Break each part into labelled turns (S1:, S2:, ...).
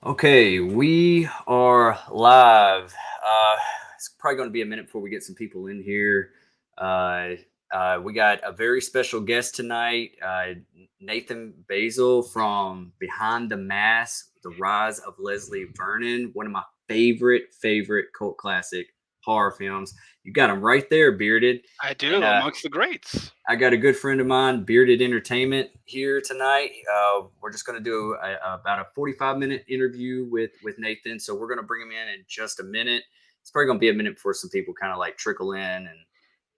S1: Okay, we are live. It's probably going to be a minute before we get some people in here. Uh, we got a very special guest tonight, Nathan Baesel from Behind the Mask, The Rise of Leslie Vernon, one of my favorite cult classic horror films. You got him right there, bearded,
S2: I
S1: and
S2: do, amongst the greats.
S1: I got a good friend of mine, Bearded Entertainment, here tonight. We're just going to do about a 45-minute interview with Nathan. So we're going to bring him in just a minute. It's probably going to be a minute before some people kind of like trickle in,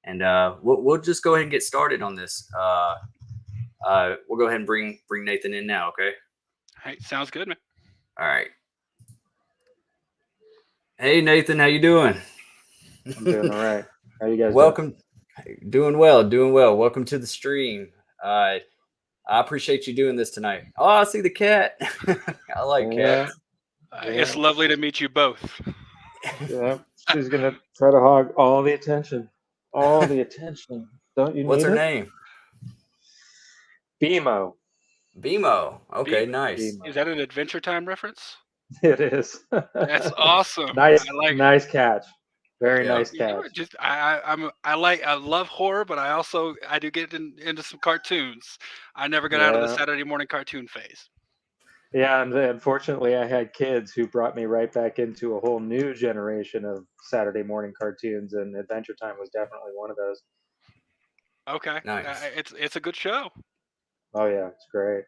S1: and we'll just go ahead and get started on this. We'll go ahead and bring Nathan in now. Okay.
S2: Hey, sounds good, man.
S1: All right. Hey Nathan, how you doing?
S3: I'm doing all right. How you guys doing?
S1: Welcome. Doing well, doing well. Welcome to the stream. Uh, I appreciate you doing this tonight. Oh, I see the cat. I like
S3: Yeah,
S1: cats.
S2: It's
S3: yeah,
S2: lovely to meet you both.
S3: yeah. She's gonna try to hog all the attention. All the attention. Don't you
S1: What's
S3: need
S1: her
S3: it?
S1: name?
S3: BMO.
S1: BMO. Okay,
S2: Be-
S1: nice.
S2: is
S3: BMO.
S2: that an Adventure Time reference?
S3: It is.
S2: That's awesome.
S3: Nice,
S2: I like it.
S3: nice catch. Very
S1: Yeah.
S3: nice
S2: Yeah,
S3: catch.
S2: just I love horror, but I do get into some cartoons. I never got out of the
S3: Yeah,
S2: Saturday morning cartoon phase.
S3: yeah. And unfortunately, I had kids who brought me right back into a whole new generation of Saturday morning cartoons, and Adventure Time was definitely one of those.
S2: Okay,
S1: Nice.
S2: it's a good show.
S3: Oh yeah, it's great.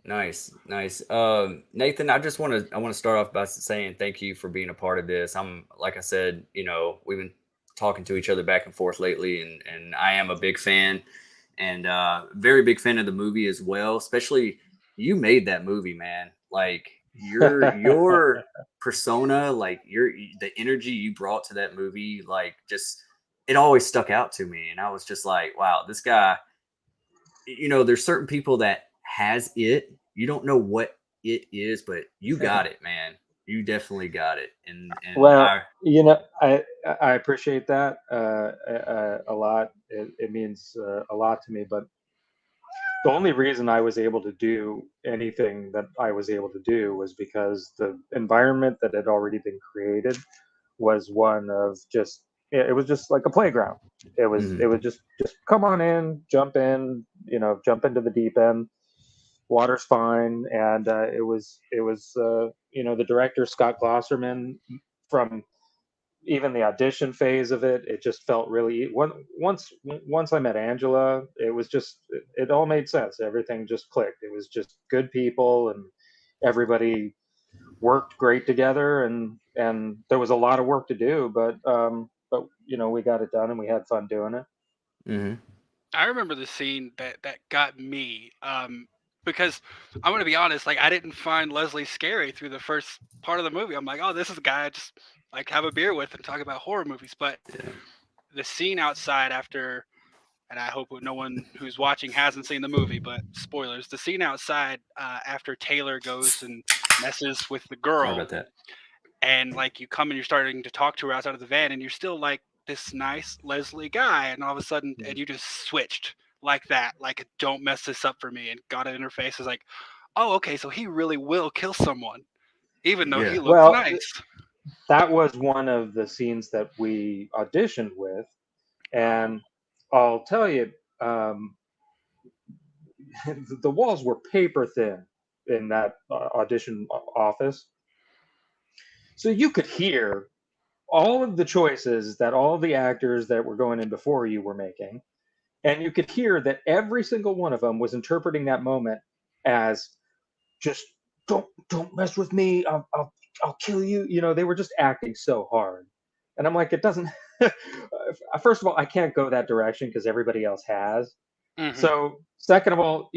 S1: Nice. Nathan, I want to start off by saying thank you for being a part of this. I'm like I said, we've been talking to each other back and forth lately, and I am a big fan, and very big fan of the movie as well. Especially you made that movie, man. Like your persona, like the energy you brought to that movie, like just it always stuck out to me, and I was just like, wow, this guy. There's certain people that has it. You don't know what it is, but you got it, man. You definitely got it. And
S3: Well,
S1: I
S3: I appreciate that a lot. It means a lot to me. But the only reason I was able to do anything that I was able to do was because the environment that had already been created was one of just it was just like a playground.
S1: mhm.
S3: It was just come on in, jump in, jump into the deep end. Water's fine, and the director Scott Glosserman from even the audition phase of it, it just felt really once I met Angela, it was just it all made sense. Everything just clicked. It was just good people, and everybody worked great together, and there was a lot of work to do, but we got it done and we had fun doing it.
S1: Mhm.
S2: I remember the scene that got me, because I'm gonna be honest, like I didn't find Leslie scary through the first part of the movie. I'm like, oh, this is a guy I just like have a beer with and talk about horror movies. But
S1: Yeah.
S2: the scene outside after, and I hope no one who's watching hasn't seen the movie, but spoilers, the scene outside after Taylor goes and messes with the
S1: Sorry
S2: girl,
S1: about that.
S2: and like you come and you're starting to talk to her outside of the van, and you're still like this nice Leslie guy, and all of a sudden, and you just switched like that, like don't mess this up for me, and got it in her face is like, oh, okay, so he really will kill someone, even though he
S1: Yeah.
S2: looks
S3: Well,
S2: nice.
S3: that was one of the scenes that we auditioned with,
S2: Oh,
S3: and I'll tell you, um, the walls were paper thin in that audition office, so you could hear all of the choices that all of the actors that were going in before you were making, and you could hear that every single one of them was interpreting that moment as just don't mess with me. I'll kill you. They were just acting so hard, and I'm like, it doesn't. First of all, I can't go that direction because everybody else has.
S2: mm-hmm.
S3: So second of all,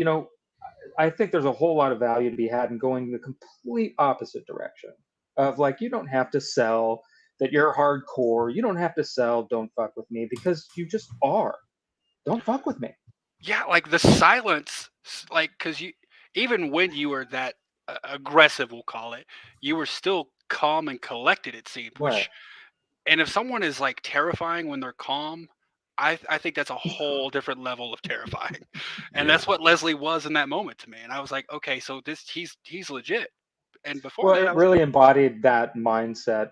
S3: I think there's a whole lot of value to be had in going the complete opposite direction of like you don't have to sell that you're hardcore. You don't have to sell don't fuck with me because you just are. Don't fuck with me.
S2: Yeah, like the silence, like because you, even when you were that aggressive, we'll call it, you were still calm and collected, it seemed,
S3: Right.
S2: which, and if someone is like terrifying when they're calm, I think that's a whole different level of terrifying. And
S1: Yeah.
S2: that's what Leslie was in that moment to me. And I was like, okay, so this he's legit. And before
S3: Well,
S2: that, I
S3: it
S2: was
S3: really embodied that mindset,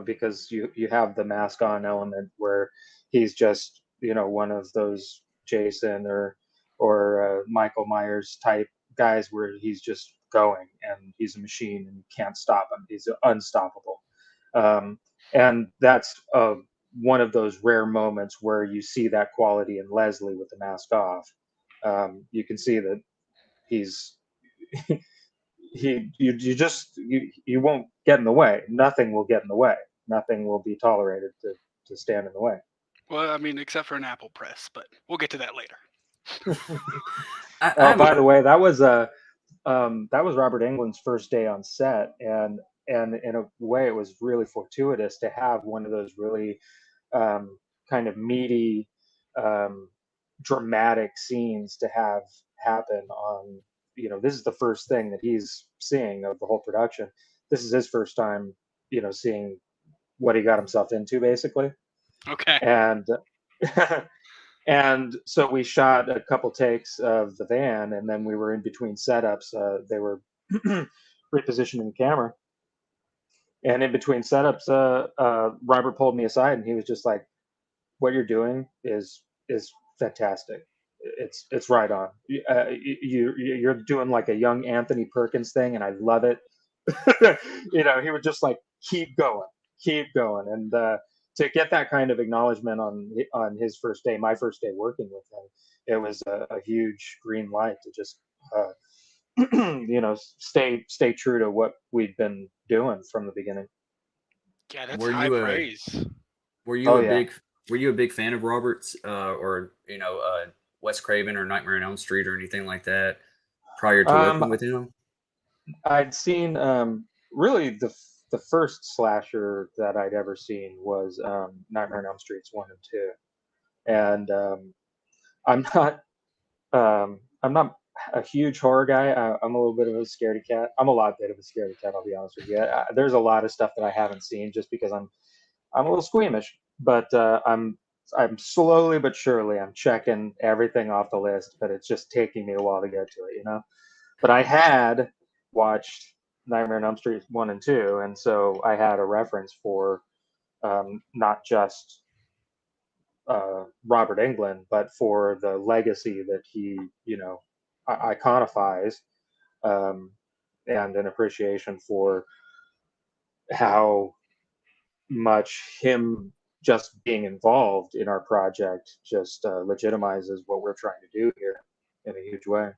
S3: because you have the mask on element where he's just, one of those Jason or Michael Myers type guys where he's just going and he's a machine and you can't stop him. He's unstoppable. Um, and that's one of those rare moments where you see that quality in Leslie with the mask off. You can see that he's you won't get in the way. Nothing will get in the way. Nothing will be tolerated to stand in the way.
S2: well, I mean, except for an apple press, but we'll get to that later.
S1: I have
S3: By
S1: a
S3: the way, that was Robert Englund's first day on set, and in a way, it was really fortuitous to have one of those really kind of meaty, um, dramatic scenes to have happen on. This is the first thing that he's seeing of the whole production. This is his first time, seeing what he got himself into, basically.
S2: Okay.
S3: And and so we shot a couple takes of the van, and then we were in between setups. They were repositioning the camera, and in between setups, Robert pulled me aside, and he was just like, "What you're doing is fantastic. It's right on. You're doing like a young Anthony Perkins thing, and I love it." He would just like keep going, and to get that kind of acknowledgement on his first day, my first day working with him, it was a huge green light to just stay true to what we'd been doing from the beginning.
S2: Yeah, that's
S1: were
S2: high
S1: you
S2: praise.
S1: were you
S3: Oh
S1: a
S3: yeah.
S1: big fan of Roberts, or Wes Craven or Nightmare on Elm Street or anything like that prior to
S3: um
S1: working with him?
S3: I'd seen, really the first slasher that I'd ever seen was Nightmare on Elm Streets 1 and 2, and I'm not a huge horror guy. I'm a little bit of a scaredy cat. I'm a lot bit of a scaredy cat. I'll be honest with you. There's a lot of stuff that I haven't seen just because I'm a little squeamish. But I'm slowly but surely I'm checking everything off the list. But it's just taking me a while to get to it. But I had watched Nightmare on Elm Street 1 and 2, and so I had a reference for not just Robert Englund, but for the legacy that he, iconifies, um, and an appreciation for how much him just being involved in our project just legitimizes what we're trying to do here in a huge way.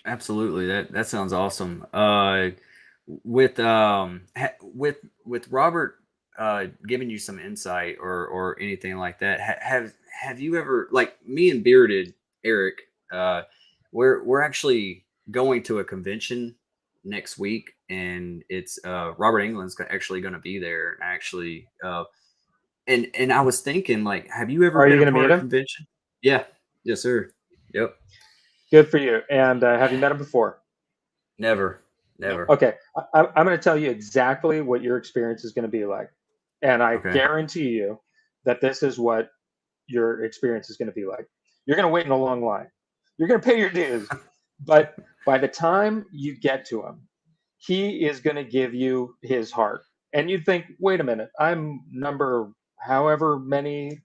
S1: Absolutely. That sounds awesome. With Robert giving you some insight or anything like that, have you ever, like me and Bearded Eric, we're actually going to a convention next week, and it's Robert England's actually going to be there actually. And I was thinking, like, have you ever
S3: Are you
S1: been a
S3: going to
S1: part
S3: meet
S1: of a
S3: him?
S1: convention? Yeah. Yes, sir. Yep.
S3: Good for you. And have you met him before?
S1: Never.
S2: Nope.
S1: Never.
S3: Okay, I'm going to tell you exactly what your experience is going to be like, and I
S1: Okay.
S3: guarantee you that this is what your experience is going to be like. You're going to wait in a long line. You're going to pay your dues, but by the time you get to him, he is going to give you his heart, and you think, wait a minute, I'm number however many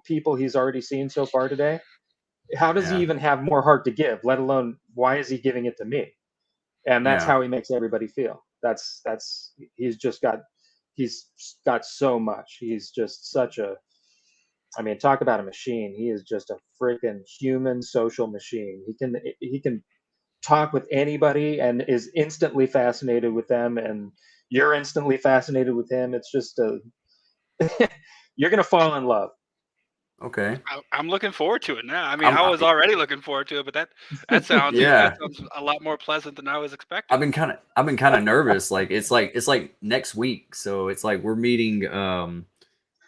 S3: people he's already seen so far today. How does he
S1: Yeah.
S3: even have more heart to give? Let alone why is he giving it to me? And that's
S1: Yeah.
S3: how he makes everybody feel. That's he's got so much. He's just such a, I mean, talk about a machine. He is just a freaking human social machine. He can talk with anybody and is instantly fascinated with them, and you're instantly fascinated with him. It's just a you're gonna fall in love.
S1: Okay.
S2: I'm looking forward to it now. I mean,
S1: I'm,
S2: I
S1: I,
S2: was already looking forward to it, but that sounds
S1: yeah.
S2: a lot more pleasant than I was expecting.
S1: I've been kind of nervous. Like it's like next week, so it's like we're meeting
S3: No,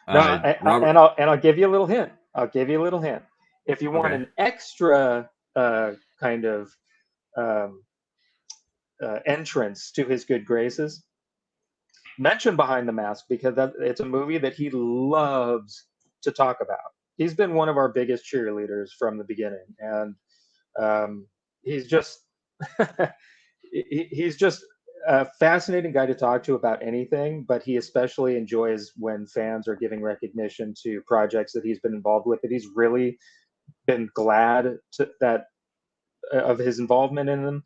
S1: Robert.
S3: and I'll give you a little hint. I'll give you a little hint. If you want
S1: Okay.
S3: an extra kind of um, entrance to his good graces, mention Behind the Mask, because it's a movie that he loves to talk about. He's been one of our biggest cheerleaders from the beginning, and he's just he's just a fascinating guy to talk to about anything, but he especially enjoys when fans are giving recognition to projects that he's been involved with, that he's really been glad that of his involvement in them,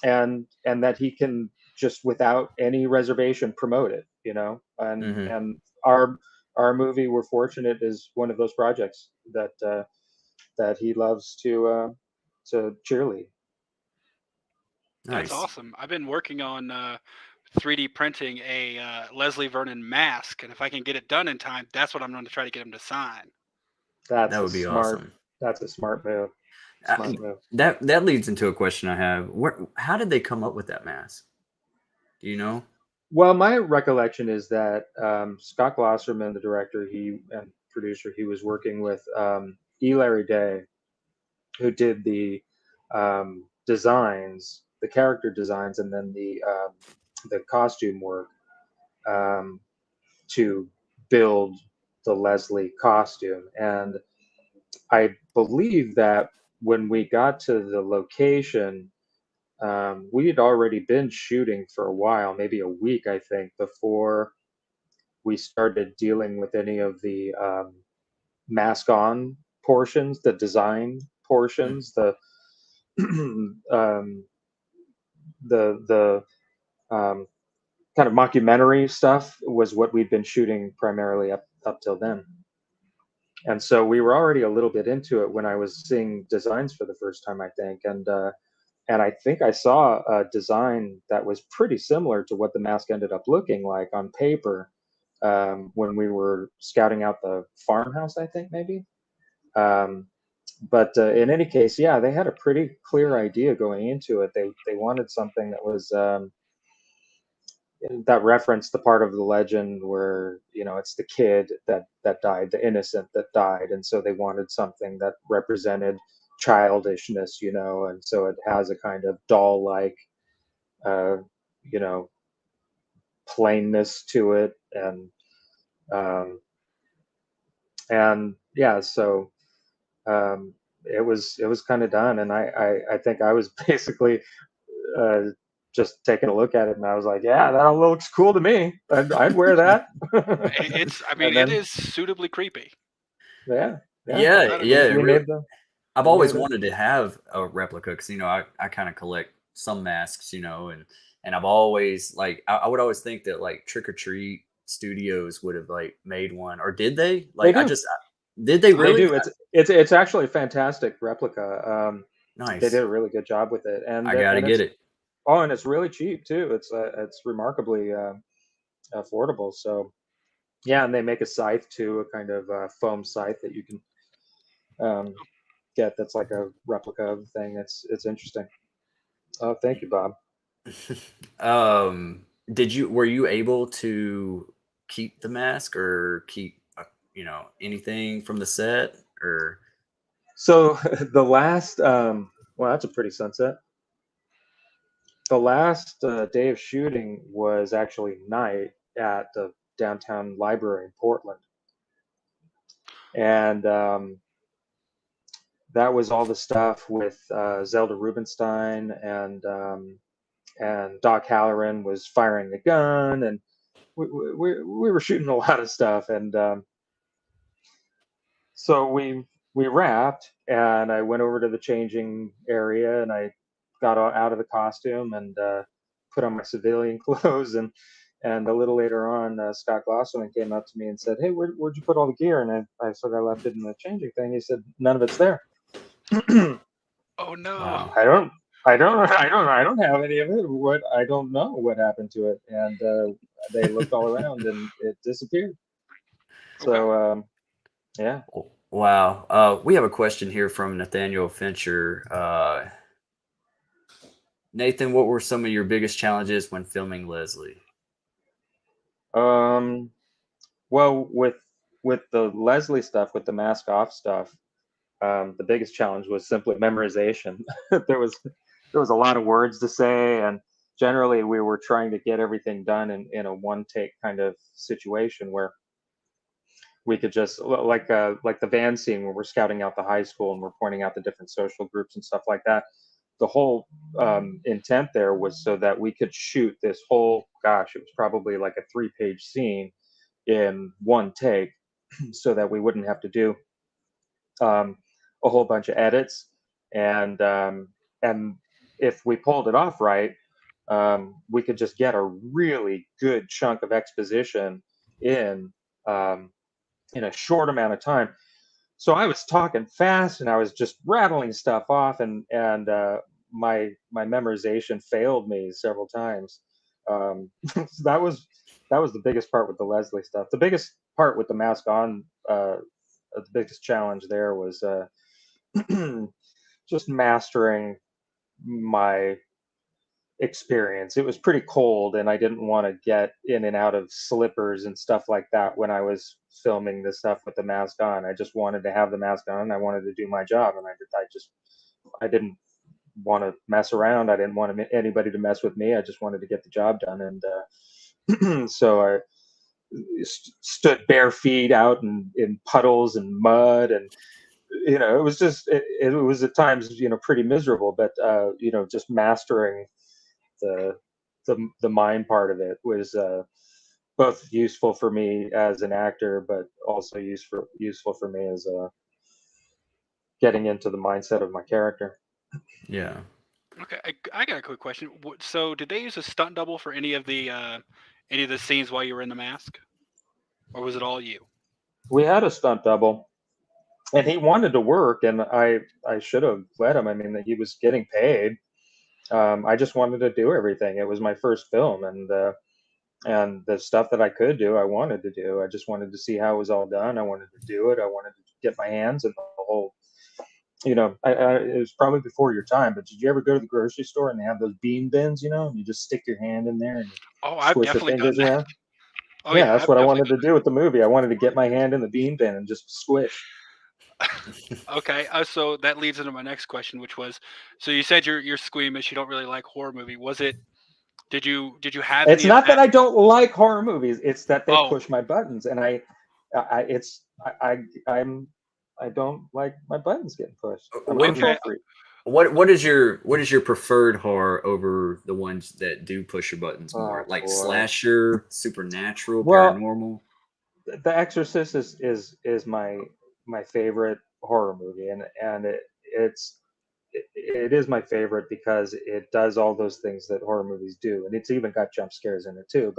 S3: and that he can just without any reservation promote it,
S1: Hmm.
S3: and our movie, we're fortunate, is one of those projects that he loves to cheerlead.
S2: That's
S1: Nice.
S2: awesome. I've been working on 3D printing a Leslie Vernon mask, and if I can get it done in time, that's what I'm going to try to get him to sign.
S3: That's
S1: That
S3: a
S1: would be
S3: smart.
S1: awesome.
S3: That's a smart move.
S1: Uh,
S3: Smart move.
S1: that leads into a question I have. How did they come up with that mask? Do you know?
S3: Well, my recollection is that Scott Glosserman, the director, he and producer, he was working with E. Larry Day, who did the designs, the character designs, and then the costume work um, to build the Leslie costume. And I believe that when we got to the location, we had already been shooting for a while, maybe a week, I think, before we started dealing with any of the mask on portions, the design
S1: Mm.
S3: portions, um, the kind of mockumentary stuff was what we'd been shooting primarily up till then. And so we were already a little bit into it when I was seeing designs for the first time, I think, and I think I saw a design that was pretty similar to what the mask ended up looking like on paper when we were scouting out the farmhouse, I think maybe. Um, but in any case, yeah, they had a pretty clear idea going into it. They wanted something that was that referenced the part of the legend where it's the kid that died, the innocent that died, and so they wanted something that represented childishness, and so it has a kind of doll-like uh, you know plainness to it, um, and yeah, so it was kind of done, and I think I was basically uh, just taking a look at it, and I was like, yeah, that all looks cool to me. I'd wear that.
S2: I mean,
S3: And
S2: it
S3: then
S2: is suitably creepy.
S3: yeah, yeah,
S1: Yeah,
S2: Without a
S1: yeah.
S2: doubt.
S3: we made the
S1: I've
S3: we made
S1: always
S3: it.
S1: wanted to have a replica because I kind of collect some masks, and I've always I would always think that like Trick or Treat Studios would have like made one, or did they?
S3: They
S1: Like I
S3: do,
S1: just did they
S3: they
S1: really?
S3: do. It's actually a fantastic replica. They did
S1: Nice.
S3: a really good job with it,
S1: I gotta
S3: and
S1: get
S3: it's
S1: it.
S3: and it's really cheap too. It's remarkably affordable. So yeah, and they make a scythe too, a kind of foam scythe that you can um, get. That's like a replica of the thing. It's interesting. Oh, thank you, Bob.
S1: Were you able to keep the mask or keep anything from the set or?
S3: So the last, well, that's a pretty sunset. The last day of shooting was actually night at the downtown library in Portland, and that was all the stuff with Zelda Rubinstein and Doc Halloran was firing the gun, and we were shooting a lot of stuff, and so we wrapped, and I went over to the changing area, and I got out of the costume and put on my civilian clothes, and a little later on, Scott Glosserman came up to me and said, "Hey, where'd you put all the gear?" And I said, "I left it in the changing thing." He said, "None of it's there."
S2: Oh no.
S1: Wow.
S3: I don't, I don't have any of it. I don't know what happened to it, and they looked all around, and it disappeared.
S2: Okay.
S3: So yeah.
S1: Wow. We have a question here from Nathaniel Fincher. Nathan, what were some of your biggest challenges when filming Leslie?
S3: Um, well, with the Leslie stuff, with the mask off stuff, the biggest challenge was simply memorization. There was a lot of words to say, and generally we were trying to get everything done in a one take kind of situation where we could just like the van scene where we're scouting out the high school and we're pointing out the different social groups and stuff like that. The whole intent there was so that we could shoot this whole, gosh, it was probably like a 3-page scene in one take, so that we wouldn't have to do um, a whole bunch of edits, and and if we pulled it off right, we could just get a really good chunk of exposition in um, in a short amount of time. So I was talking fast and I was just rattling stuff off, and my memorization failed me several times. So that was the biggest part with the Leslie stuff. The biggest part with the mask on, the biggest challenge there was just mastering my experience. It was pretty cold, and I didn't want to get in and out of slippers and stuff like that when I was filming this stuff with the mask on. I just wanted to have the mask on. I wanted to do my job, and I didn't want to mess around. I didn't want anybody to mess with me. I just wanted to get the job done, and so I stood bare feet out in puddles and mud, and it was just it was at times pretty miserable, but just mastering the the mind part of it was both useful for me as an actor, but also useful for me as getting into the mindset of my character.
S1: Yeah.
S2: Okay, I got a quick question. So, did they use a stunt double for any of the scenes while you were in the mask, or was it all you?
S3: We had a stunt double, and he wanted to work, and I should have let him. I mean, that he was getting paid. I just wanted to do everything. It was my first film, and the stuff that I could do, I wanted to do. I just wanted to see how it was all done. I wanted to do it. I wanted to get my hands in the whole. It was probably before your time, but did you ever go to the grocery store and they have those bean bins, and you just stick your hand in there and you
S2: Oh, I've
S3: squish your
S2: definitely done
S3: fingers
S2: that.
S3: around?
S2: Oh
S3: Yeah,
S2: yeah,
S3: that's
S2: I've
S3: what I
S2: definitely
S3: wanted to do with the movie. I wanted to get my hand in the bean bin and just squish.
S2: Okay, so that leads into my next question, which was, so you said you're squeamish, you don't really like horror movie. Was it? Did you have
S3: It's
S2: any of
S3: not
S2: that?
S3: that I don't like horror movies. It's that they
S2: Oh,
S3: push my buttons, and I'm I don't like my buttons getting pushed. I'm a
S1: What
S3: control
S2: okay,
S3: freak.
S1: what is your preferred horror over the ones that do push your buttons more?
S3: Oh
S1: Like
S3: boy.
S1: slasher, supernatural,
S3: Well,
S1: paranormal?
S3: The Exorcist is my favorite horror movie, and it is my favorite because it does all those things that horror movies do, and it's even got jump scares in it too.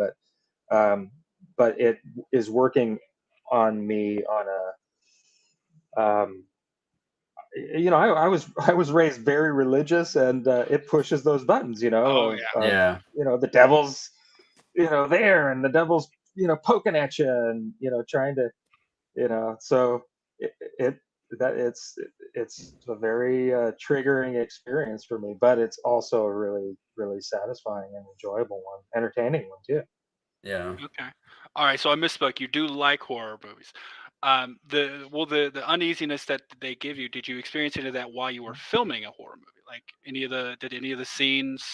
S3: Um, but it is working on me on a I was raised very religious, and it pushes those buttons,
S2: oh yeah.
S3: of
S1: Yeah.
S3: the devil's there, and the devil's poking at you, and trying to so it that it's a very triggering experience for me, but it's also a really really satisfying and enjoyable one, entertaining one too.
S1: Yeah.
S2: Okay. All right. So I misspoke. You do like horror movies. The uneasiness that they give you. Did you experience any of that while you were filming a horror movie? Like any of the scenes,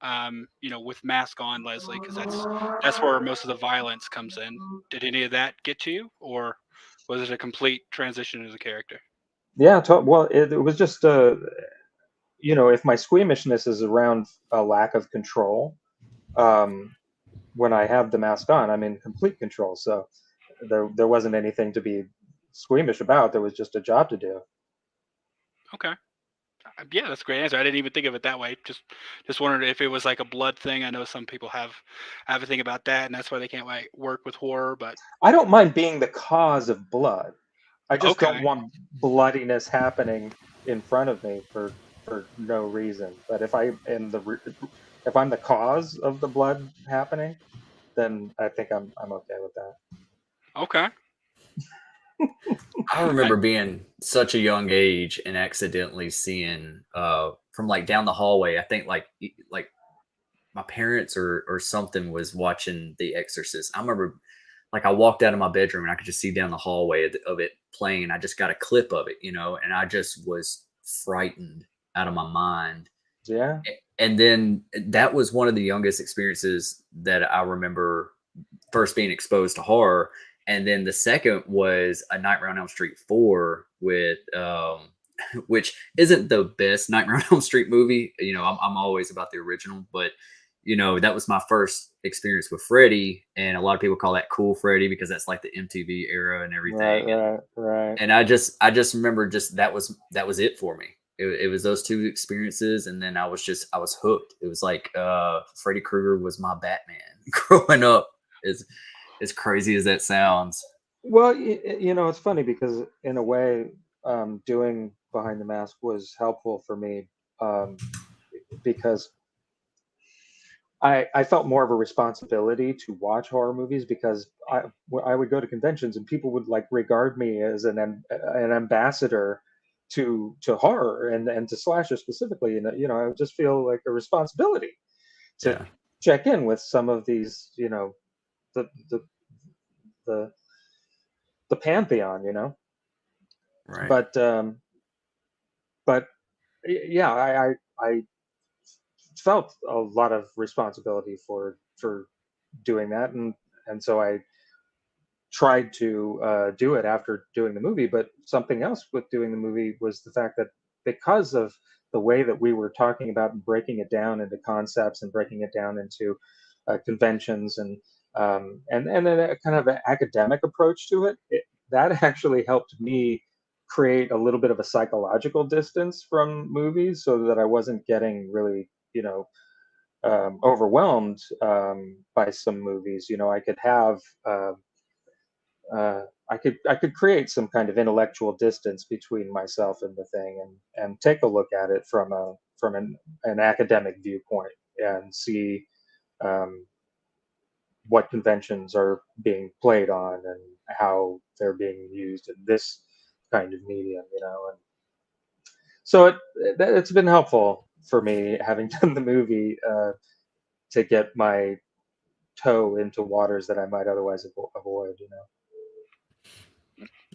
S2: with mask on, Leslie, because that's where most of the violence comes in. Did any of that get to you, or was it a complete transition as a character?
S3: Yeah, well, it was just if my squeamishness is around a lack of control, um when I have the mask on, I'm in complete control, so there wasn't anything to be squeamish about. There was just a job to do.
S2: Okay. Yeah, that's a great answer. I didn't even think of it that way. Just wondered if it was like a blood thing. I know some people have a thing about that, and that's why they can't like work with horror. But
S3: I don't mind being the cause of blood. I just don't
S2: okay,
S3: want bloodiness happening in front of me for no reason. But if I'm the cause of the blood happening, then I think I'm okay with that.
S2: okay.
S1: I
S2: I,
S1: remember being such a young age and accidentally seeing from like down the hallway. I think like my parents or something was watching The Exorcist. I remember like I walked out of my bedroom and I could just see down the hallway of it playing. I just got a clip of it, and I just was frightened out of my mind.
S3: Yeah.
S1: And then that was one of the youngest experiences that I remember first being exposed to horror. And then the second was A Nightmare on Elm Street 4 with which isn't the best Nightmare on Elm Street movie. You know, I'm always about the original, but you know, that was my first experience with Freddy, and a lot of people call that Cool Freddy because that's like the MTV era and
S3: Right,
S1: everything.
S3: right.
S1: And I just remember just that was it for me. It was those two experiences, and then I was hooked. It was like Freddy Krueger was my Batman growing up. As crazy as that sounds.
S3: Well, it's funny because in a way, doing Behind the Mask was helpful for me, um, because I felt more of a responsibility to watch horror movies because I would go to conventions and people would like regard me as an ambassador to horror and to slasher specifically, and I would just feel like a responsibility to
S1: Yeah,
S3: check in with some of these, the the the, the pantheon,
S1: right.
S3: but but yeah, I felt a lot of responsibility for doing that, and so I tried to do it after doing the movie. But something else with doing the movie was the fact that because of the way that we were talking about and breaking it down into concepts and breaking it down into conventions and then a kind of an academic approach to it, that actually helped me create a little bit of a psychological distance from movies so that I wasn't getting really, overwhelmed by some movies. I could have I could create some kind of intellectual distance between myself and the thing, and take a look at it from an academic viewpoint and see um, what conventions are being played on and how they're being used in this kind of medium, and so it's been helpful for me having done the movie to get my toe into waters that I might otherwise avoid.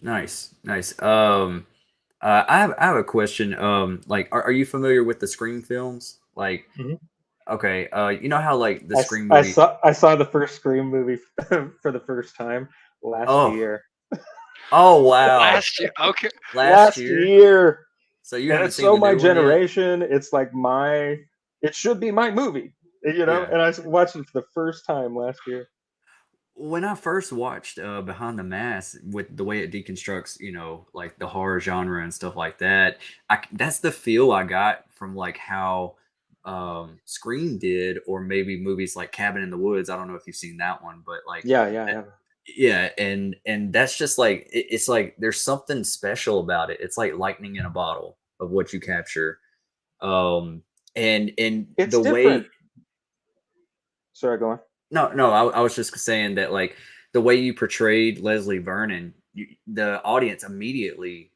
S1: Nice, nice. I have a question. Like, are you familiar with the Scream films? Like,
S3: Mhm.
S1: okay, you know how like the
S3: I,
S1: Scream
S3: I
S1: movie.
S3: saw I saw the first Scream movie for the first time last
S1: Oh,
S3: year.
S1: oh wow,
S2: Last year, okay.
S1: last
S3: Last
S1: year.
S3: year,
S1: So you
S3: and
S1: haven't
S3: it's
S1: seen
S3: so
S1: the
S3: my
S1: new one yet?
S3: generation. It's like it should be my movie,
S1: Yeah.
S3: And I watched it for the first time last year.
S1: When I first watched Behind the Mask with the way it deconstructs, like the horror genre and stuff like that, that's the feel I got from like how Scream did, or maybe movies like Cabin in the Woods. I don't know if you've seen that one, but like,
S3: Yeah, yeah, I
S1: that-
S3: have.
S1: yeah, and that's just like it's like there's something special about it. It's like lightning in a bottle of what you capture, um, and
S3: It's
S1: the
S3: different.
S1: way.
S3: Sorry, go on.
S1: No, no, I was just saying that like the way you portrayed Leslie Vernon, the audience immediately,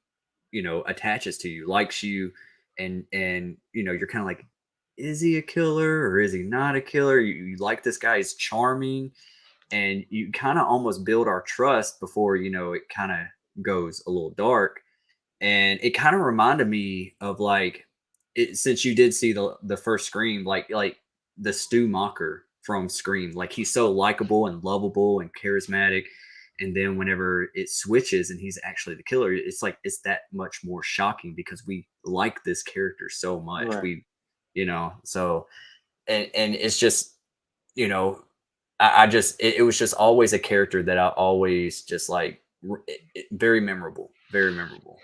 S1: attaches to you, likes you, and you're kind of like, is he a killer or is he not a killer? You like this guy, he's charming, and you kind of almost build our trust before it kind of goes a little dark. And it kind of reminded me of like since you did see the first Scream, like the Stu Macher from Scream, like he's so likable and lovable and charismatic, and then whenever it switches and he's actually the killer, it's like it's that much more shocking because we like this character so much.
S3: Right.
S1: So and it's just you know I just it was just always a character that I always just like very memorable, very memorable.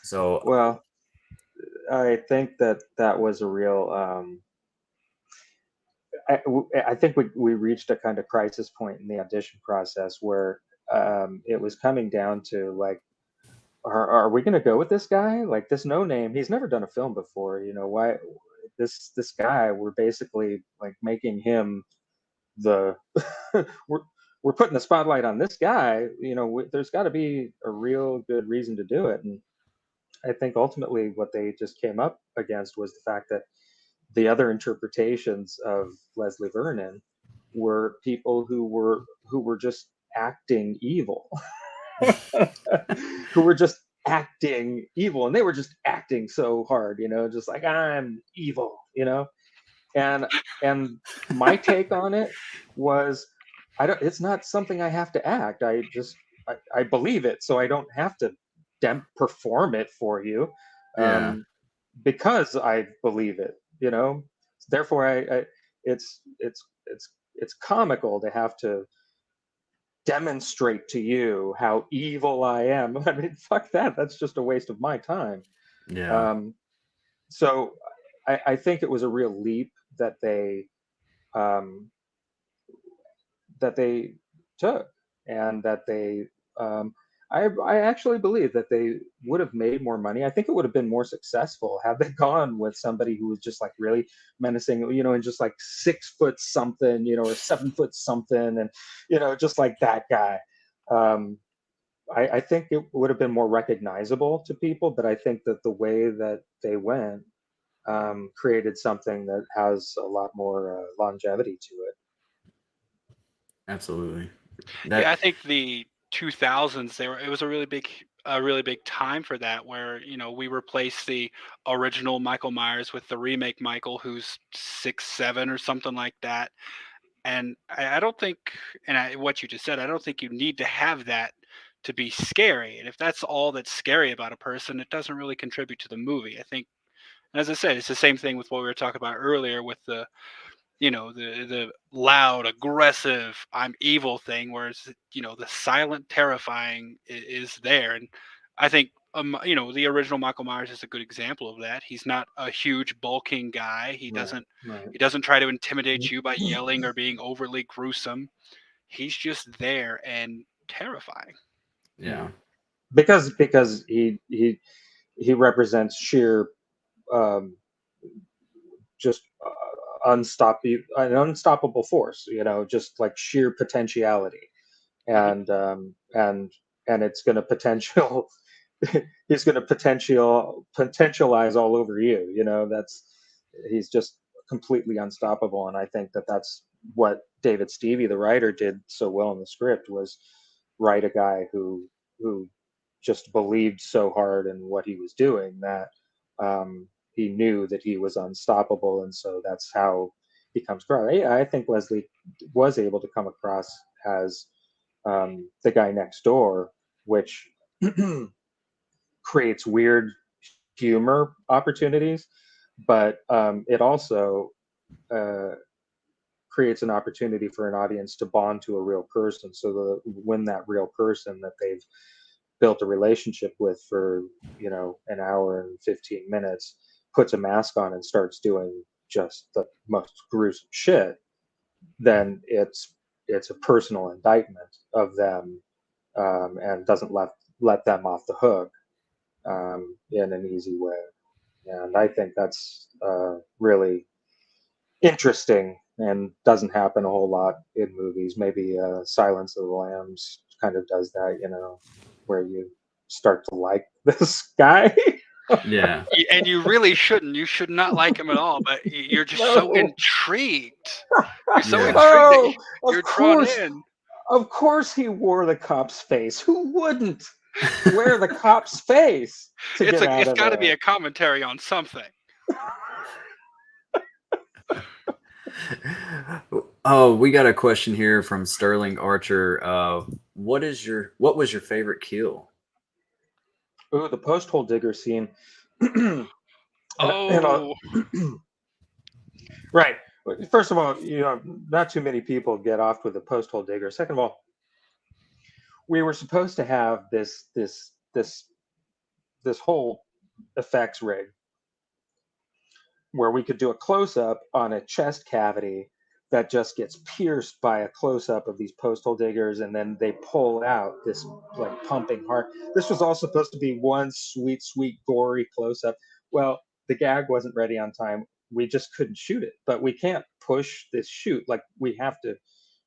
S1: So
S3: Well, I think that was a real. I think we reached a kind of crisis point in the audition process where it was coming down to like, are we going to go with this guy? Like this no name, he's never done a film before. Why this guy? We're basically like making him the we're we're putting the spotlight on this guy. There's got to be a real good reason to do it, and I think ultimately what they just came up against was the fact that the other interpretations of Leslie Vernon were people who were just acting evil, who were just acting evil, and they were just acting so hard, just like I'm evil, and and my take on it was, I don't. It's not something I have to act. I believe it, so I don't have to. perform it for you,
S1: Yeah.
S3: because I believe it. You know, therefore it's comical to have to demonstrate to you how evil I am. I mean, fuck that. That's just a waste of my time.
S1: Yeah.
S3: Um, so I think it was a real leap um, that they took, and that um, I actually believe that they would have made more money. I think it would have been more successful had they gone with somebody who was just like really menacing, and just like 6 foot something, or 7 foot something, and just like that guy. Um, I think it would have been more recognizable to people, but I think that the way that they went created something that has a lot more longevity to it.
S1: Absolutely.
S2: Yeah, I
S1: That.
S2: think the 2000s it was a really big time for that, where we replaced the original Michael Myers with the remake Michael, who's 6'7" or something like that. And I don't think, what you just said, I don't think you need to have that to be scary. And if that's all that's scary about a person, it doesn't really contribute to the movie. I think, and as I said, it's the same thing with what we were talking about earlier with the the loud, aggressive, I'm evil thing, whereas the silent, terrifying is there. And I think the original Michael Myers is a good example of that. He's not a huge bulking guy. He
S3: Right,
S2: doesn't
S3: right.
S2: he doesn't try to intimidate you by yelling or being overly gruesome. He's just there and terrifying.
S1: Yeah.
S3: Because he represents sheer, um, just an unstoppable force, just like sheer potentiality,
S2: Hmm.
S3: and it's going to potential he's going to potentialize all over you. That's He's just completely unstoppable, and I think that that's what David Stevie, the writer, did so well in the script, was write a guy who just believed so hard in what he was doing that, he knew that he was unstoppable, and so that's how he comes across. I think Leslie was able to come across as, the guy next door, which creates weird humor opportunities, but it also uh, creates an opportunity for an audience to bond to a real person. So when that real person that they've built a relationship with for an hour and 15 minutes puts a mask on and starts doing just the most gruesome shit, then it's a personal indictment of them, and doesn't let them off the hook, in an easy way. And I think that's really interesting and doesn't happen a whole lot in movies. Maybe Silence of the Lambs kind of does that, where you start to like this guy.
S1: Yeah.
S2: And you really shouldn't. You should not like him at all. But you're just so
S3: No.
S2: intrigued. You're so
S1: Yeah.
S2: intrigued that
S3: Oh,
S2: you're drawn in.
S3: of course he wore the cop's face. Who wouldn't wear the cop's face to get out
S2: It's
S3: of
S2: got to be
S3: there?
S2: a commentary on something.
S1: Oh, we got a question here from Sterling Archer. What was your favorite kill?
S3: Ooh, the post hole digger scene. and, and
S2: Oh,
S3: right. First of all, not too many people get off with a post hole digger. Second of all, we were supposed to have this whole effects rig where we could do a close up on a chest cavity that just gets pierced by a close up of these postal diggers, and then they pull out this like pumping heart. This was all supposed to be one sweet, sweet, gory close up. Well, the gag wasn't ready on time. We just couldn't shoot it, but we can't push this shoot. Like, we have to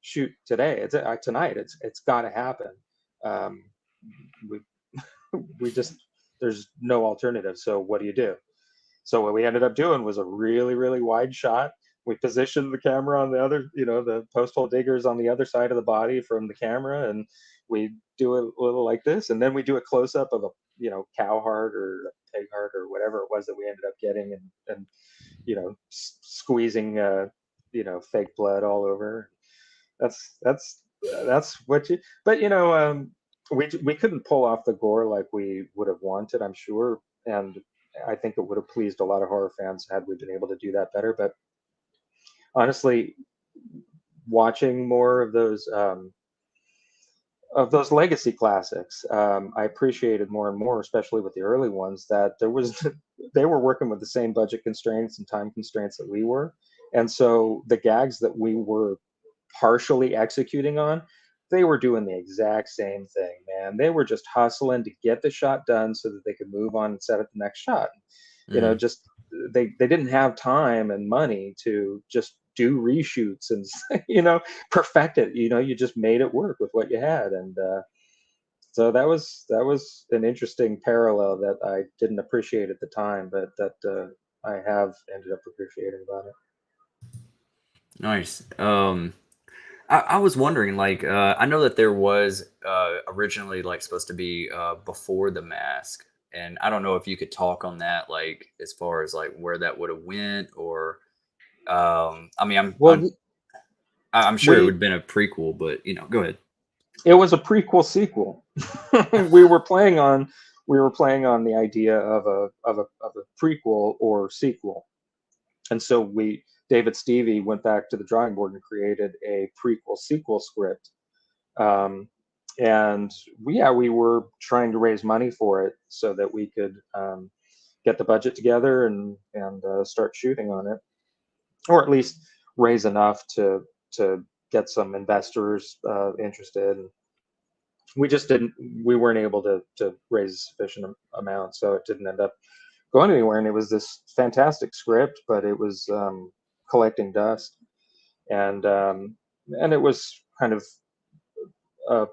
S3: shoot today. It's tonight. It's got to happen. Um, we we just There's no alternative. So what do you do? So what we ended up doing was a really, really wide shot. We positioned the camera on the other, the post hole diggers on the other side of the body from the camera, and we do a little like this, and then we do a close up of a, cow heart or a pig heart or whatever it was that we ended up getting, and squeezing, fake blood all over. That's what you. But we couldn't pull off the gore like we would have wanted, I'm sure, and I think it would have pleased a lot of horror fans had we been able to do that better. But honestly, watching more of those legacy classics, I appreciated more and more, especially with the early ones, that there was they were working with the same budget constraints and time constraints that we were, and so the gags that we were partially executing on, they were doing the exact same thing, man. They were just hustling to get the shot done so that they could move on and set up the next shot.
S1: Mm,
S3: Just they didn't have time and money to just do reshoots and perfect it. You just made it work with what you had, and so that was an interesting parallel that I didn't appreciate at the time, but that I have ended up appreciating about it.
S1: nice. I was wondering, like, I know that there was originally like supposed to be before the mask, and I don't know if you could talk on that, like, as far as like where that would have went, or I mean,
S3: Well,
S1: I'm sure it would
S3: we
S1: have been a prequel, but go ahead.
S3: it was a prequel sequel. we were playing on we were playing on the idea of a prequel or sequel, and so we David Stevie went back to the drawing board and created a prequel sequel script. um, and we were trying to raise money for it so that we could get the budget together and start shooting on it, or at least raise enough to get some investors interested. We just didn't we weren't able to raise a sufficient amount, so it didn't end up going anywhere. And it was this fantastic script, but it was collecting dust, and it was kind of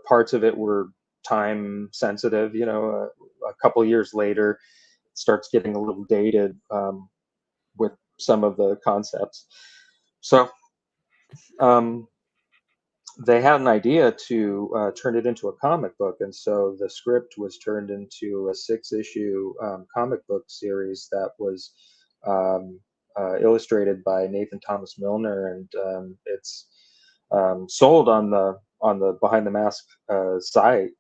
S3: parts of it were time sensitive. A couple years later, it starts getting a little dated with some of the concepts. So um, they had an idea to turn it into a comic book, and so the script was turned into a six-issue comic book series that was um, illustrated by Nathan Thomas Milner, and it's sold on the Behind the Mask site.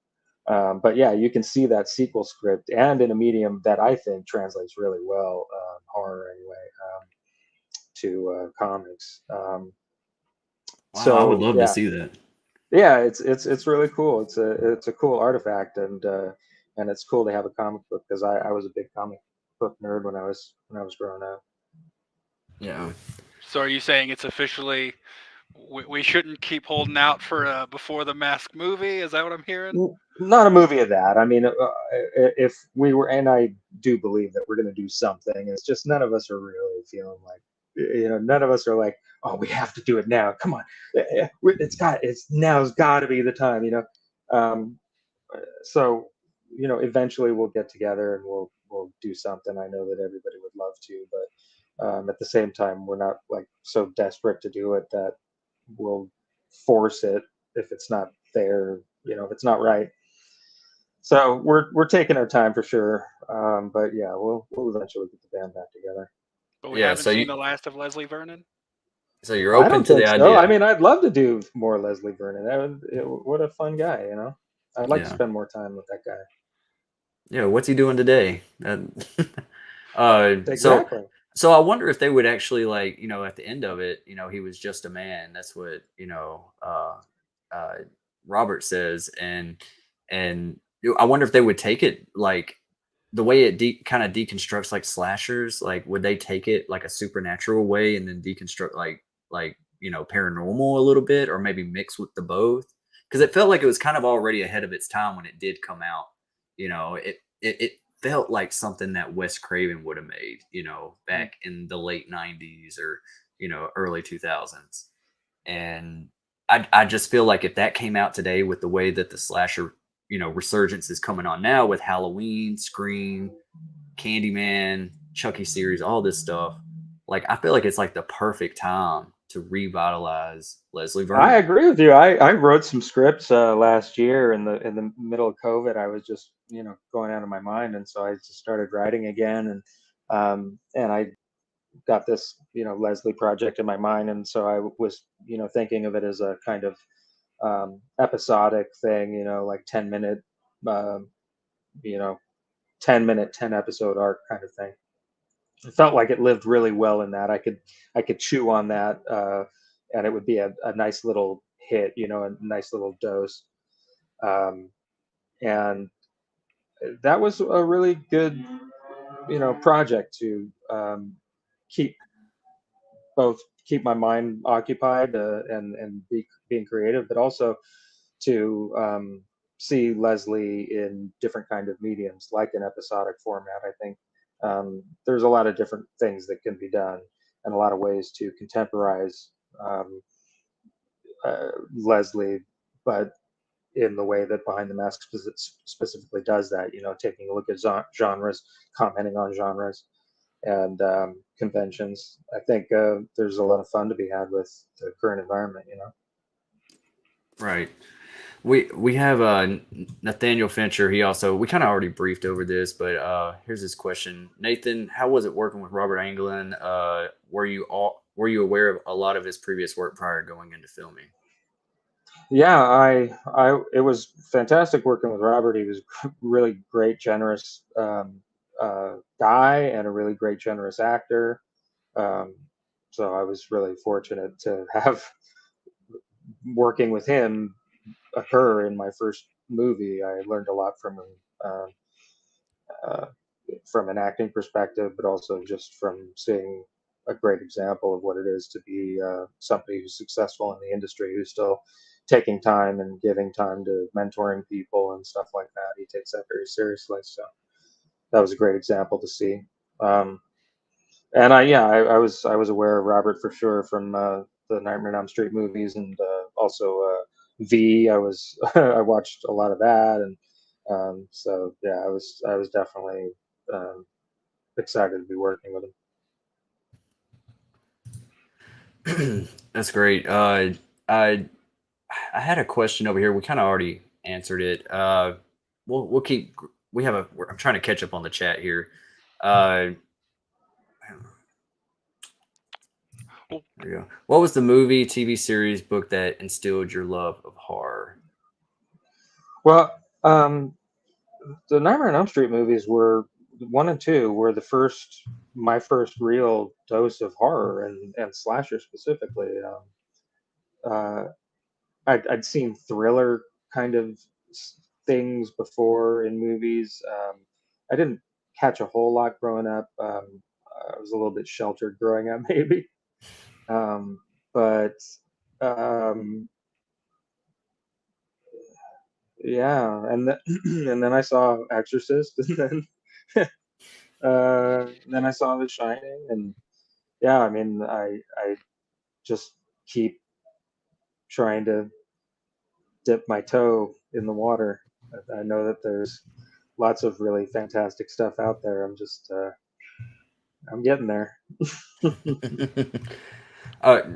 S3: But yeah, you can see that sequel script, and in a medium that I think translates really well, horror anyway, to comics.
S1: Wow, I would
S3: So
S1: love to
S3: yeah,
S1: see that.
S3: yeah, it's really cool. It's a cool artifact, and it's cool to have a comic book because I was a big comic book nerd when I was growing up.
S1: Yeah.
S2: So are you saying it's officially we shouldn't keep holding out for a Before the Mask movie? Is that what I'm hearing?
S3: Not a movie of that. I mean, if we were, and I do believe that we're going to do something. It's just none of us are really feeling like, none of us are like, oh, we have to do it now. Come on, it's now's got to be the time. Um, so eventually we'll get together and we'll do something. I know that everybody would love to, but at the same time, we're not like so desperate to do it that we'll force it if it's not there. If it's not right. So we're taking our time for sure. But yeah, we'll eventually get the band back together.
S2: But we
S1: Yeah.
S2: haven't seen the last of Leslie Vernon.
S1: So you're
S3: I
S1: open
S3: don't
S1: to the
S3: think so. I
S1: idea.
S3: mean, I'd love to do more Leslie Vernon. What a fun guy. I'd like to
S1: Yeah.
S3: spend more time with that guy.
S1: Yeah. What's he doing today? Uh, so
S3: Exactly.
S1: so I wonder if they would actually, like, at the end of it, he was just a man. That's what, uh, Robert says, and I wonder if they would take it like the way it kind of deconstructs like slashers. Like, would they take it like a supernatural way and then deconstruct like paranormal a little bit, or maybe mix with the both? Because it felt like it was kind of already ahead of its time when it did come out. It felt like something that Wes Craven would have made, back in the late '90s or early 2000s. And I just feel like if that came out today with the way that the slasher resurgence is coming on now with Halloween, Scream, Candyman, Chucky series, all this stuff, like I feel like it's like the perfect time to revitalize Leslie
S3: I
S1: Vernon.
S3: agree with you. I wrote some scripts last year in the middle of COVID. I was just going out of my mind, and so I just started writing again, and I got this Leslie project in my mind, and so I was thinking of it as a kind of episodic thing, like 10-minute you know, 10-minute, 10-episode arc kind of thing. It felt like it lived really well in that. I could chew on that, and it would be a nice little hit, a nice little dose. Um, and that was a really good, project to keep both keep my mind occupied, and being creative, but also to see Leslie in different kind of mediums, like an episodic format. I think there's a lot of different things that can be done, and a lot of ways to contemporize um, Leslie, but in the way that Behind the Mask specifically does that. Taking a look at genres, commenting on genres, and conventions. I think there's a lot of fun to be had with the current environment.
S1: Right. We have Nathaniel Fincher. He also, we kind of already briefed over this, but here's his question. Nathan, how was it working with Robert Englund? Were you aware of a lot of his previous work prior to going into filming?
S3: Yeah, it was fantastic working with Robert. He was really great, generous guy, and a really great, generous actor. Um, so I was really fortunate to have working with him occur in my first movie. I learned a lot from him, uh, from an acting perspective, but also just from seeing a great example of what it is to be somebody who's successful in the industry, who's still taking time and giving time to mentoring people and stuff like that. He takes that very seriously. So that was a great example to see. Um, and I was aware of Robert for sure from the Nightmare on Elm Street movies, and also V. I watched a lot of that, and so yeah, I was definitely um, excited to be working with
S1: That's great. I I had a question over here. We kind of already answered it. We'll keep. We have a. I'm trying to catch up on the chat here. Uh,
S2: Well,
S1: there you go. What was the movie, TV series, book that instilled your love of horror?
S3: Well, the Nightmare on Elm Street movies were one and two were my first real dose of horror and slasher specifically. Uh, I'd seen thriller kind of things before in movies. I didn't catch a whole lot growing up. I was a little bit sheltered growing up, maybe. But um, yeah, and then I saw Exorcist, and then I saw The Shining, and yeah, I mean, I just keep trying to dip my toe in the water. I know that there's lots of really fantastic stuff out there. I'm getting there.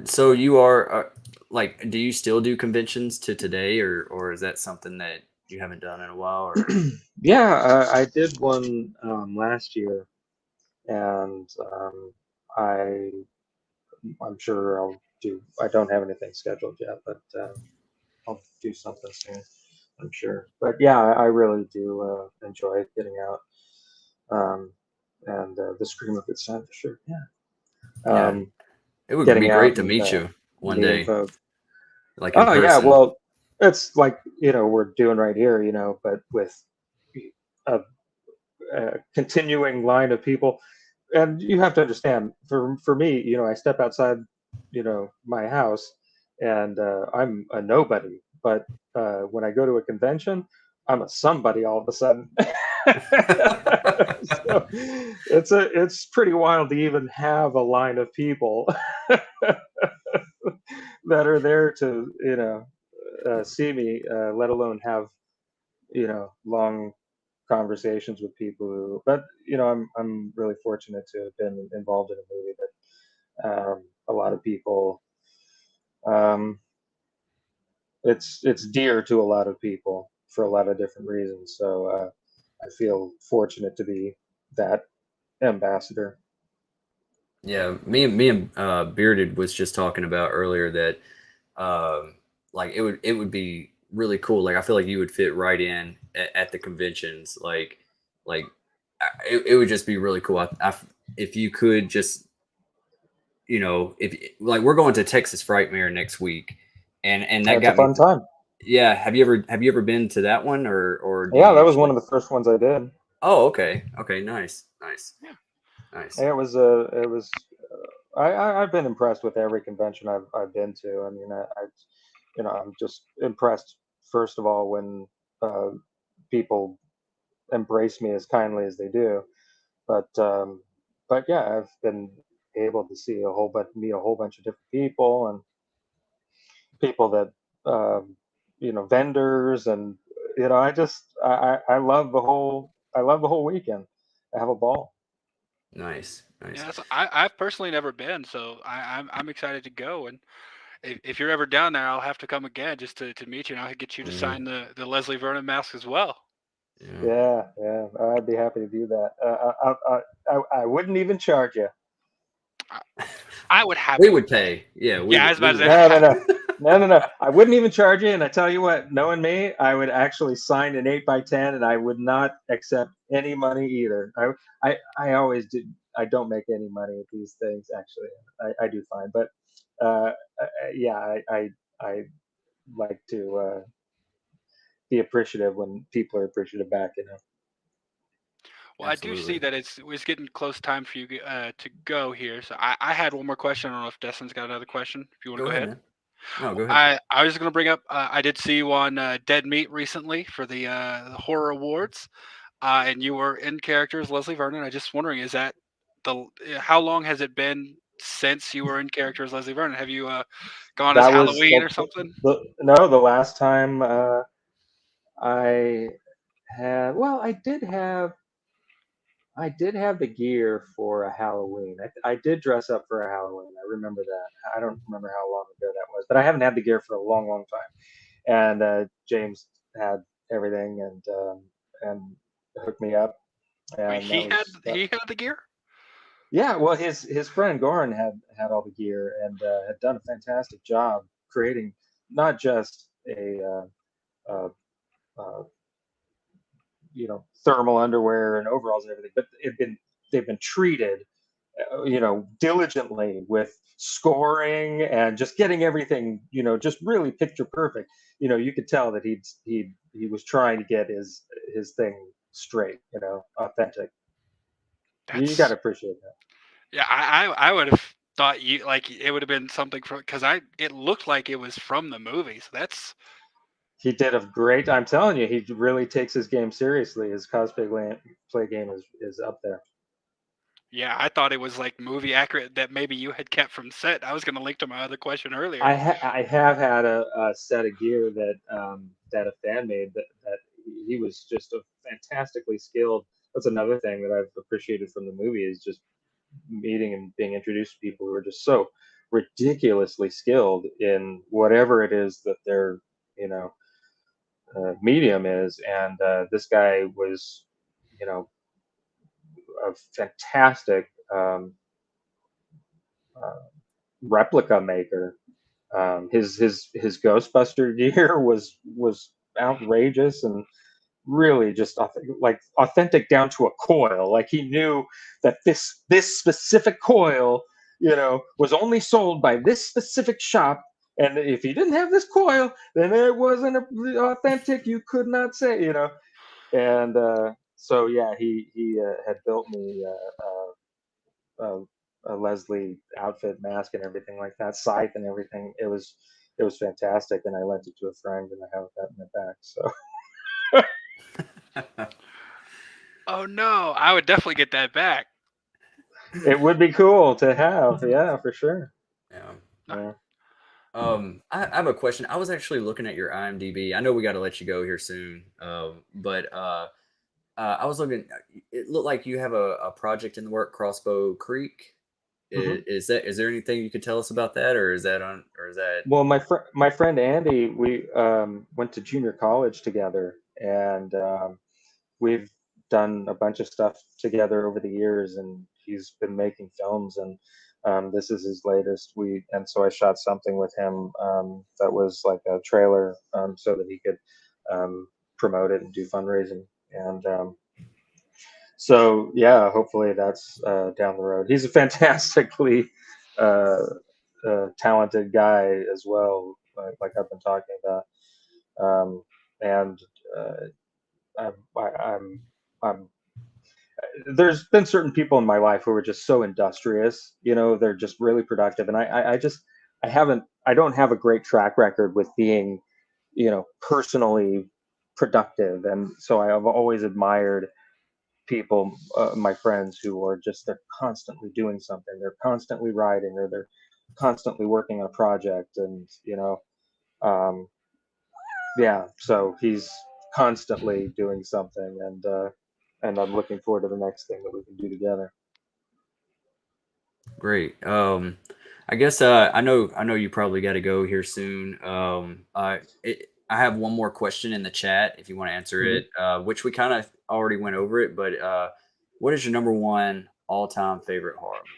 S1: So you are like, do you still do conventions to today, or is that something that you haven't done in a while? Or
S3: Yeah, I did one last year, and I I'm sure I'll do. I don't have anything scheduled yet, but I'll do something soon. I'm sure. But yeah, I really do enjoy getting out, and the scream of its time for sure. Yeah.
S1: yeah, it would be
S3: Getting
S1: great
S3: out
S1: to
S3: and
S1: meet you one
S3: being
S1: day,
S3: folks.
S1: like in
S3: Oh yeah,
S1: person.
S3: well, it's like we're doing right here, but with a, a continuing line of people, and you have to understand. For me, I step outside, my house, and I'm a nobody. But when I go to a convention, I'm a somebody all of a sudden. So it's pretty wild to even have a line of people that are there to see me, let alone have long conversations with people who. But I'm really fortunate to have been involved in a movie that a lot of people. Um, it's dear to a lot of people for a lot of different reasons. So I feel fortunate to be that ambassador.
S1: Yeah, me and Bearded was just talking about earlier that like it would be really cool. Like I feel like you would fit right in at the conventions. Like it would just be really cool. If you could just, if like we're going to Texas Frightmare next week, and that
S3: It's a
S1: got me.
S3: fun time.
S1: Yeah, have you ever been to that one, or do you
S3: Yeah, that was one
S1: usually?
S3: of the first ones I did.
S1: Oh, okay, okay, nice, nice,
S2: Yeah.
S1: nice.
S3: It was. I've been impressed with every convention I've been to. I mean, I'm just impressed first of all when uh, people embrace me as kindly as they do. But yeah, I've been able to see meet a whole bunch of different people and people that vendors and I love the whole weekend. I have a ball.
S1: Nice, nice.
S2: Yeah, so I've personally never been, so I'm excited to go. And if you're ever down there, I'll have to come again just to meet you, and I'll get you to
S1: Hmm.
S2: sign the Leslie Vernon mask as well.
S1: Yeah.
S3: Yeah, yeah, I'd be happy to do that. I wouldn't even charge you.
S2: I, I would
S1: We
S2: happily
S1: would
S2: pay.
S1: pay. Yeah, we
S2: Yeah, I
S1: would.
S2: was
S1: We
S2: about to
S1: would
S2: say.
S3: No, no, no, no, no, no. I wouldn't even charge you. And I tell you what, knowing me, I would actually sign an 8x10, and I would not accept any money either. I always do. I don't make any money at these things. Actually, I do fine, but yeah, I like to be appreciative when people are appreciative back.
S2: Well, I do see
S1: absolutely.
S2: that it's getting close time for you to go here. So I had one more question. I don't know if Destin's got another question. If you want to
S1: Go
S2: go
S1: ahead,
S2: ahead.
S1: man. No, go ahead.
S2: I was going to bring up. I did see you on Dead Meat recently for the horror awards, and you were in character as Leslie Vernon. I just wondering, is that how long has it been since you were in character as Leslie Vernon? Have you gone as
S3: That was
S2: Halloween or something?
S3: no, the last time I had. Well, I did have the gear for a Halloween. I did dress up for a Halloween. I remember that. I don't remember how long ago that was, but I haven't had the gear for a long, long time. And James had everything and hooked me up,
S2: Wait,
S3: and that was that.
S2: he had the gear.
S3: Yeah, well, his friend Goran had all the gear and had done a fantastic job creating not just a uh, uh, thermal underwear and overalls and everything, but they've been treated diligently with scoring and just getting everything just really picture perfect. You could tell that he was trying to get his thing straight, authentic. You got
S2: That's
S3: to appreciate that.
S2: Yeah, I would have thought you like it would have been something from because I it looked like it was from the movie. So that's
S3: He did a great. I'm telling you, he really takes his game seriously. His cosplay play game is up there.
S2: yeah, I thought it was like movie accurate that maybe you had kept from set. I was going to link to my other question earlier.
S3: I have had a set of gear that a fan made that he was just a fantastically skilled. That's another thing that I've appreciated from the movie is just meeting and being introduced to people who are just so ridiculously skilled in whatever it is that their you know medium is, and this guy was you know a fantastic uh, replica maker. His Ghostbuster gear was outrageous and really just like authentic down to a coil. Like he knew that this specific coil, was only sold by this specific shop. And if he didn't have this coil, then it wasn't authentic. You could not say, And so yeah, he had built me a Leslie outfit, mask, and everything like that, scythe and everything. It was fantastic, and I lent it to a friend, and I have that in the back. So
S2: Oh no, I would definitely get that back.
S3: it would be cool to have, yeah, for sure.
S1: Yeah.
S2: No,
S3: Yeah.
S1: I have a question. I was actually looking at your IMDb. I know we got to let you go here soon, but I was looking. It looked like you have a project in the work, Crossbow Creek.
S3: hmm
S1: Is there anything you could tell us about that, or is that on, or is that?
S3: Well, my friend Andy, we went to junior college together, and we've done a bunch of stuff together over the years, and he's been making films, and This is his latest. And so I shot something with him that was like a trailer, so that he could um, promote it and do fundraising. And so yeah, hopefully that's down the road. He's a fantastically uh, talented guy as well, like I've been talking about. And I'm I'm there's been certain people in my life who are just so industrious, they're just really productive. And I just, I don't have a great track record with being, personally productive. And so I have always admired people, my friends who are just, they're constantly doing something. They're constantly writing, or they're constantly working on a project. And, um, yeah, so he's constantly doing something. And I'm looking forward to the next thing that we can do together.
S1: Great. I guess I know you probably got to go here soon. I have one more question in the chat if you want to answer
S3: Mhm.
S1: it, which we kind of already went over it, but what is your number one all-time favorite horror movie?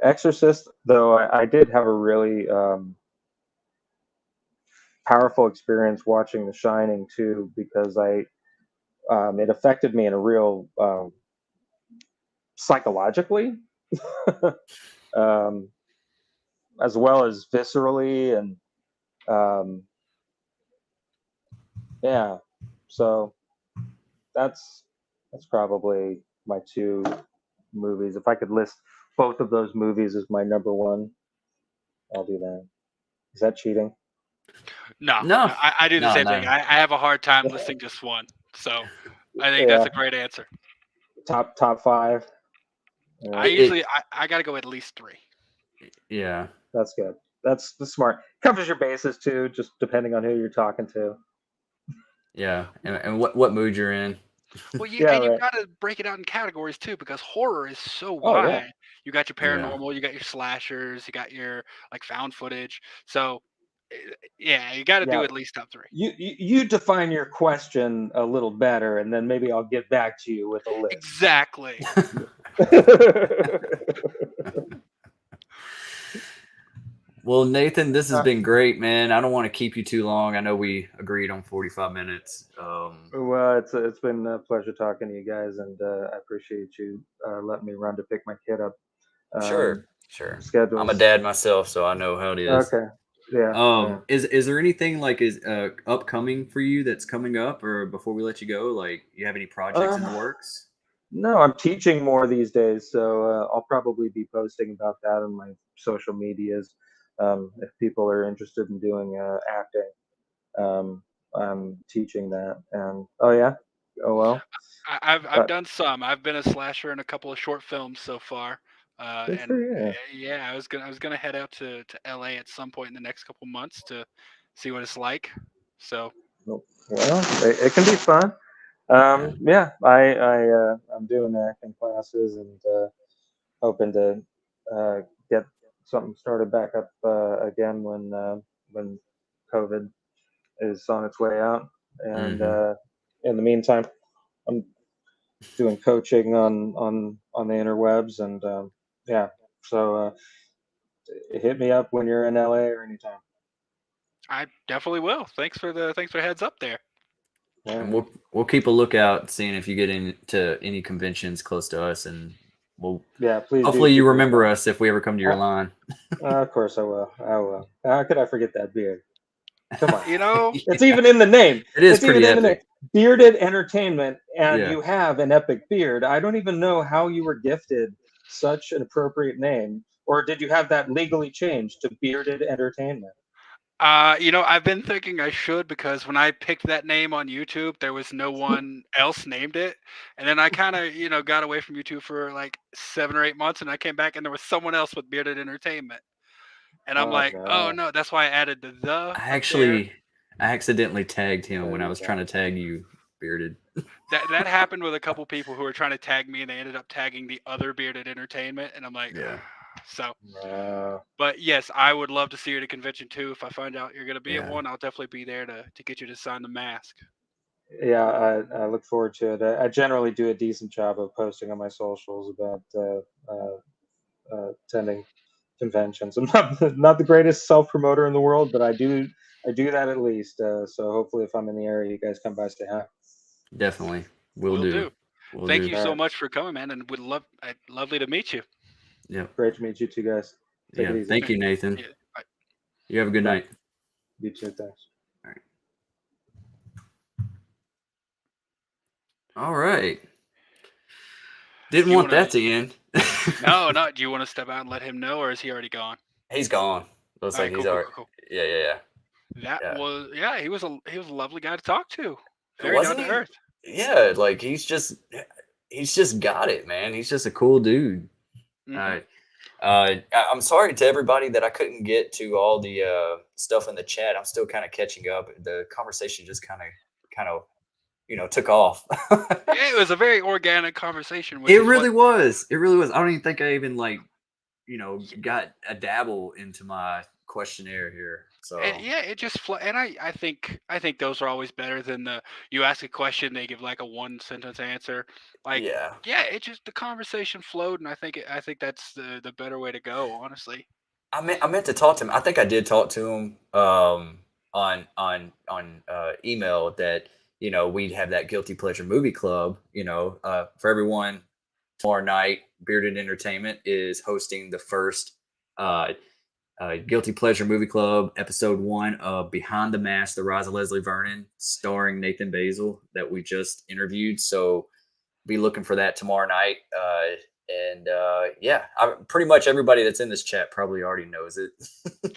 S3: Exorcist, though, I did have a really powerful experience watching The Shining too, because it affected me in a real psychologically, um, as well as viscerally, and um, yeah. So that's that's probably my two movies. If I could list both of those movies as my number one, I'll do that. Is that cheating?
S2: No,
S1: No,
S2: I do the
S1: no,
S2: same thing.
S1: no.
S2: I have a hard time listing just one. So I think that's
S3: Yeah,
S2: a great answer.
S3: top five. Yeah.
S2: I
S1: It,
S2: usually I gotta go at least three.
S1: yeah,
S3: That's good. That's the smart. Covers your bases too, just depending on who you're talking to.
S1: yeah. And what mood you're in?
S2: Well,
S3: Yeah,
S2: you
S3: right.
S2: gotta break it out in categories too, because horror is so
S3: Oh yeah.
S2: wide. You got your
S1: Yeah.
S2: paranormal, you got your slashers, you got your like found footage. So, yeah, you got to do
S3: Yeah.
S2: at least top three.
S3: You define your question a little better, and then maybe I'll get back to you with a list.
S2: Exactly.
S1: Well, Nathan, this has
S3: Uh,
S1: been great, man. I don't want to keep you too long. I know we agreed on 45 minutes.
S3: well, it's been a pleasure talking to you guys, and I appreciate you letting me run to pick my kid up.
S1: Sure,
S3: Um,
S1: sure. I'm a
S3: schedules.
S1: dad myself, so I know how it is.
S3: Okay. Yeah. Yeah.
S1: Is there anything like is upcoming for you that's coming up, or before we let you go, like you have any projects in the
S3: Uh,
S1: works?
S3: no, I'm teaching more these days, so I'll probably be posting about that on my social medias. If people are interested in doing acting, um, I'm teaching that. And oh yeah, oh well,
S2: I've
S3: but
S2: done some. I've been a slasher in a couple of short films so far.
S3: good for
S2: And
S3: you.
S2: yeah, I was gonna head out to LA at some point in the next couple months to see what it's like. So
S3: Well, it can be fun.
S1: Yeah.
S3: Yeah, I'm doing acting classes, and hoping to uh, get something started back up again when COVID is on its way out. And
S1: Mm-hmm.
S3: in the meantime, I'm doing coaching on the interwebs, and yeah. So hit me up when you're in LA or anytime.
S2: I definitely will. Thanks for heads up there.
S1: And
S3: Yeah,
S1: we'll keep a lookout, seeing if you get into any conventions close to us, and we'll
S3: yeah. Please do
S1: hopefully you
S3: keep a
S1: remember
S3: lookout.
S1: us if we ever come to your line.
S3: Of course I will. I will. How could I forget that beard? Come on.
S2: You know,
S3: It's even in the name.
S1: It is
S3: It's even
S1: pretty
S3: in the name.
S1: epic.
S3: Bearded Entertainment, and
S1: Yeah.
S3: you have an epic beard. I don't even know how you were gifted such an appropriate name, or did you have that legally changed to Bearded Entertainment?
S2: I've been thinking I should because when I picked that name on YouTube, there was no one else named it. And then I kind of, got away from YouTube for like 7 or 8 months, and I came back and there was someone else with Bearded Entertainment. And I'm
S3: Oh
S2: like, oh
S3: no.
S2: no, that's why I added the
S1: I
S2: up there.
S1: actually I accidentally tagged him
S3: There
S1: when I
S3: you
S1: was trying
S3: go.
S1: to tag you, Bearded.
S2: That happened with a couple people who were trying to tag me, and they ended up tagging the other Bearded Entertainment. And I'm like,
S1: Yeah.
S2: so.
S3: No.
S2: But yes, I would love to see you at a convention too. If I find out you're going to be at
S1: Yeah.
S2: one, I'll definitely be there to get you to sign the mask.
S3: Yeah, I look forward to it. I generally do a decent job of posting on my socials about attending conventions. I'm not the greatest self promoter in the world, but I do that at least. So hopefully, if I'm in the area, you guys come by say hi.
S1: Definitely. Will
S2: Will
S1: do.
S2: do.
S1: Will
S2: Thank
S1: do.
S2: you
S3: All
S2: so
S3: right,
S2: much for coming, man, and lovely to meet you.
S1: Yeah.
S3: great to meet you two guys. Take it
S1: Yeah.
S3: easy.
S1: Thank you, Nathan.
S2: Yeah. Bye.
S1: You have a good
S3: Bye.
S1: night.
S3: You too. Thanks.
S1: All right. All right. Didn't
S2: Do you
S1: want
S2: want to?
S1: that to end.
S2: No, no. Do you want to step out and let him know, or is he already gone?
S1: He's gone. Looks
S2: All
S1: like
S2: right,
S1: he's
S2: cool, cool,
S1: already.
S2: cool, cool.
S1: Yeah, yeah,
S2: That
S1: yeah.
S2: was he was a lovely guy to talk to.
S1: Yeah.
S2: Very down
S1: Wasn't
S2: to
S1: he?
S2: earth.
S1: Yeah, like he's just got it, man. He's just a cool dude.
S2: Hmm.
S1: I'm sorry to everybody that I couldn't get to all the stuff in the chat. I'm still kind of catching up. The conversation just kind of took off.
S2: Yeah, it was a very organic conversation, which
S1: It
S2: is what.
S1: really was. It really was. I don't even think I even
S2: Yeah,
S1: got a dabble into my questionnaire here.
S2: and
S1: So
S2: yeah, it just and I think those are always better than the you ask a question, they give like a one sentence answer. Like,
S1: yeah,
S2: yeah, it just the conversation flowed, and I think that's the better way to go, honestly.
S1: I meant to talk to him. I think I did talk to him on email that we'd have that guilty pleasure movie club. For everyone, tomorrow night, Bearded Entertainment is hosting the first uh, Guilty Pleasure Movie Club episode 1 of Behind the Mask: The Rise of Leslie Vernon, starring Nathan Baesel that we just interviewed. So be looking for that tomorrow night. And yeah, pretty much everybody that's in this chat probably already knows it.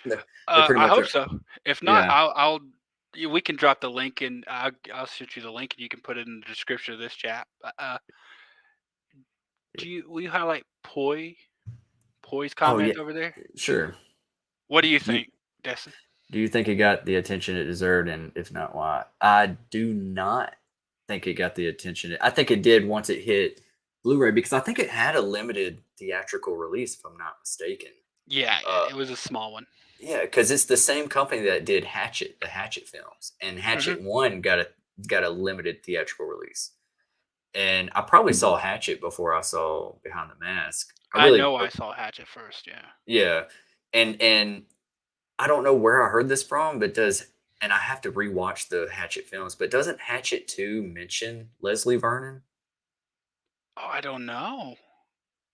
S1: They're pretty
S2: I
S1: much,
S2: hope so. If not,
S1: yeah.
S2: we can drop the link, and I'll shoot you the link, and you can put it in the description of this chat. Will you highlight Poi's
S1: Oh yeah,
S2: comment over there?
S1: sure.
S2: What do you
S1: Do you,
S2: think, Destin?
S1: do you think it got the attention it deserved? And if not, why? I do not think it got the attention. I think it did once it hit Blu-ray because I think it had a limited theatrical release, if I'm not mistaken.
S2: Yeah,
S1: Uh,
S2: it was a small one.
S1: Yeah, because it's the same company that did Hatchet, the Hatchet films, and
S2: Hmm.
S1: Hatchet One got a limited theatrical release. And I probably saw Hatchet before I saw Behind the Mask. I
S2: I
S1: really,
S2: know I saw Hatchet first. Yeah.
S1: yeah, and I don't know where I heard this from, but and I have to rewatch the Hatchet films, but doesn't Hatchet Two mention Leslie Vernon?
S2: Oh, I don't know.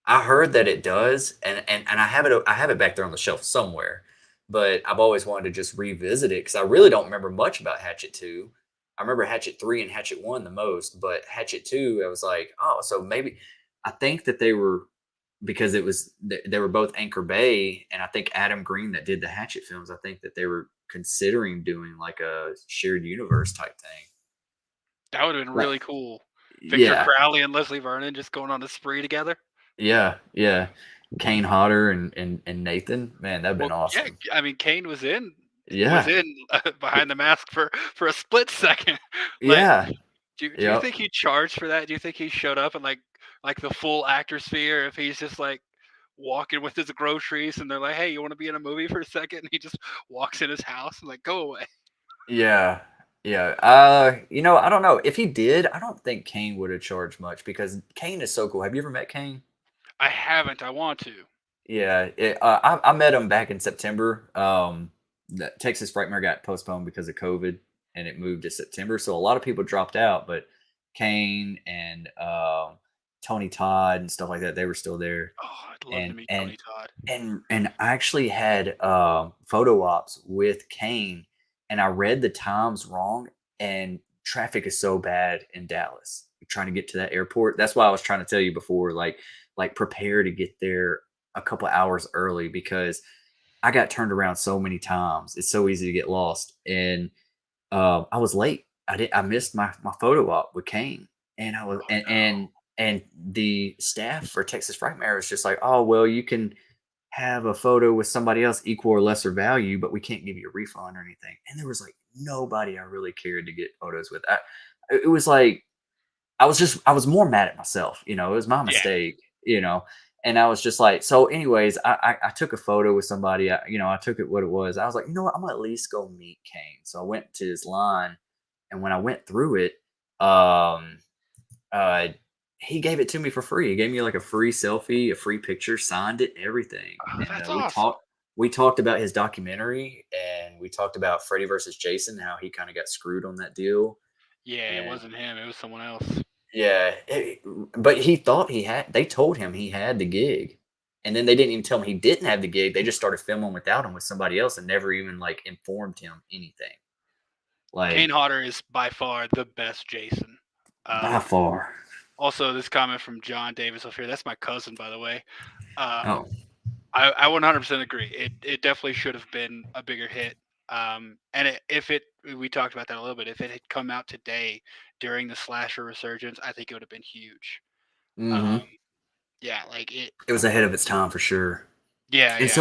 S1: I heard that it does, and I have it back there on the shelf somewhere, but I've always wanted to just revisit it because I really don't remember much about Hatchet 2. I remember Hatchet 3 and Hatchet 1 the most, but Hatchet 2, I was like, oh, so maybe I think that they were because they were both Anchor Bay, and I think Adam Green that did the Hatchet films. I think that they were considering doing like a shared universe type thing.
S2: That would have been
S1: Like,
S2: really cool. Victor
S1: yeah,
S2: Crowley and Leslie Vernon just going on a spree together.
S1: yeah, yeah. Kane Hodder and Nathan, man, that'd been
S2: Well, yeah,
S1: awesome.
S2: I mean, Kane was
S1: Yeah.
S2: in Behind the Mask for a split second. Like,
S1: Yeah.
S2: do you
S1: Yep.
S2: think he charged for that? Do you think he showed up in like the full actor sphere? If he's just like walking with his groceries, and they're like, "Hey, you want to be in a movie for a second?" And he just walks in his house and like, "Go away."
S1: Yeah. Yeah. I don't know. If he did, I don't think Kane would have charged much because Kane is so cool. Have you ever met Kane?
S2: I haven't. I want to.
S1: Yeah. I met him back in September. The Texas Frightmare got postponed because of COVID and it moved to September. So a lot of people dropped out, but Kane and Tony Todd and stuff like that, they were still there.
S2: Oh, I'd love to
S1: And
S2: meet
S1: and
S2: Tony Todd.
S1: and I actually had photo ops with Kane, and I read the times wrong. And traffic is so bad in Dallas. Trying to get to that airport. That's why I was trying to tell you before, like prepare to get there a couple hours early because I got turned around so many times. It's so easy to get lost, and I was late. I missed my photo op with Kane, and I was
S2: Oh
S1: and the staff for Texas Frightmare is just like, oh well, you can have a photo with somebody else equal or lesser value, but we can't give you a refund or anything. And there was like nobody I really cared to get photos with. It was like I was more mad at myself. It was my
S2: no. Yeah.
S1: mistake. And I was just like, so. Anyways, I took a photo with somebody. I took it what it was. I was like, you know what, I'm gonna at least go meet Kane. So I went to his line, and when I went through it, um, uh, he gave it to me for free. He gave me like a free selfie, a free picture, signed it, everything.
S2: Oh,
S1: And
S2: that's awesome.
S1: we talked about his documentary, and we talked about Freddy versus Jason, how he kind of got screwed on that deal.
S2: Yeah, it
S1: And
S2: wasn't him. It was someone else.
S1: yeah, but he thought he had. They told him he had the gig, and then they didn't even tell him he didn't have the gig. They just started filming without him with somebody else, and never even like informed him anything.
S2: Kane
S1: Like
S2: Hodder is by far the best Jason.
S1: by
S2: Um,
S1: far.
S2: Also, this comment from John Davis up here. That's my cousin, by the way. Um,
S1: Oh,
S2: I 100% agree. It definitely should have been a bigger hit. And if it, we talked about that a little bit. If it had come out today during the slasher resurgence, I think it would have been huge.
S1: hmm.
S2: Um, yeah, like it.
S1: It was ahead of its time for sure.
S2: Yeah,
S1: And
S2: yeah,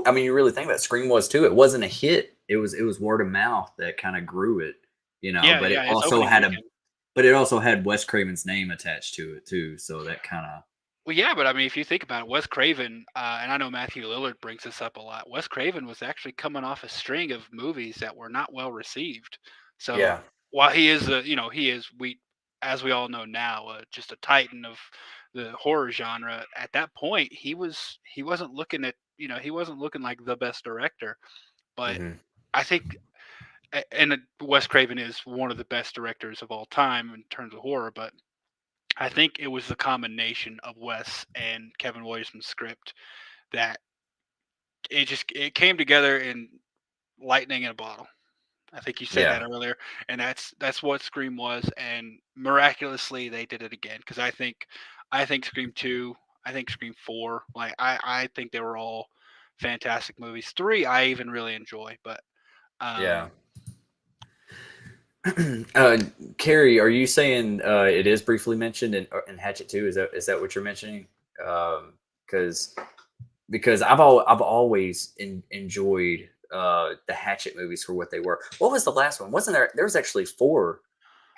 S1: I mean, you really think about it, Scream was too. It wasn't a hit. It was word of mouth that kind of grew it, you know.
S2: yeah, yeah. His opening weekend.
S1: But it also had Wes Craven's name attached to it too. So that kind of
S2: Well, yeah, but I mean, if you think about it, Wes Craven, and I know Matthew Lillard brings this up a lot. Wes Craven was actually coming off a string of movies that were not well received. So
S1: yeah,
S2: while he is he is as we all know now, just a titan of the horror genre. At that point, he wasn't looking at he wasn't looking like the best director. But
S1: hmm,
S2: I think, and Wes Craven is one of the best directors of all time in terms of horror, but I think it was the combination of Wes and Kevin Williamson's script that it came together in lightning in a bottle. I think you said that
S1: yeah,
S2: earlier, and that's what Scream was, and miraculously they did it again because I think Scream 2, I think Scream 4, like I think they were all fantastic movies. 3 I even really enjoy, but
S1: yeah.
S2: um
S1: uh, Carrie, are you saying it is briefly mentioned in Hatchet Two? Is that what you're mentioning? Because because I've always enjoyed the Hatchet movies for what they were. What was the last one? Wasn't there? There was actually four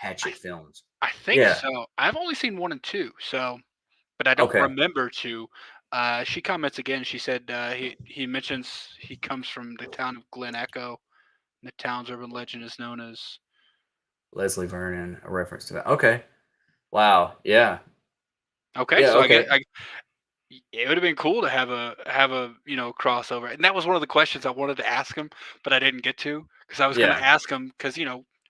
S2: I
S1: Hatchet films.
S2: I think
S1: Yeah.
S2: so. I've only seen 1 and 2, so but I don't
S1: Okay.
S2: remember 2. She comments again. She said he mentions he comes from the town of Glen Echo. The town's urban legend is known as.
S1: Leslie Vernon, a reference to that. Okay. Wow. Yeah.
S2: Okay,
S1: Yeah.
S2: so
S1: Okay.
S2: it would have been cool to have a crossover, and that was one of the questions I wanted to ask him, but I didn't get to because I was going to
S1: Yeah.
S2: ask him because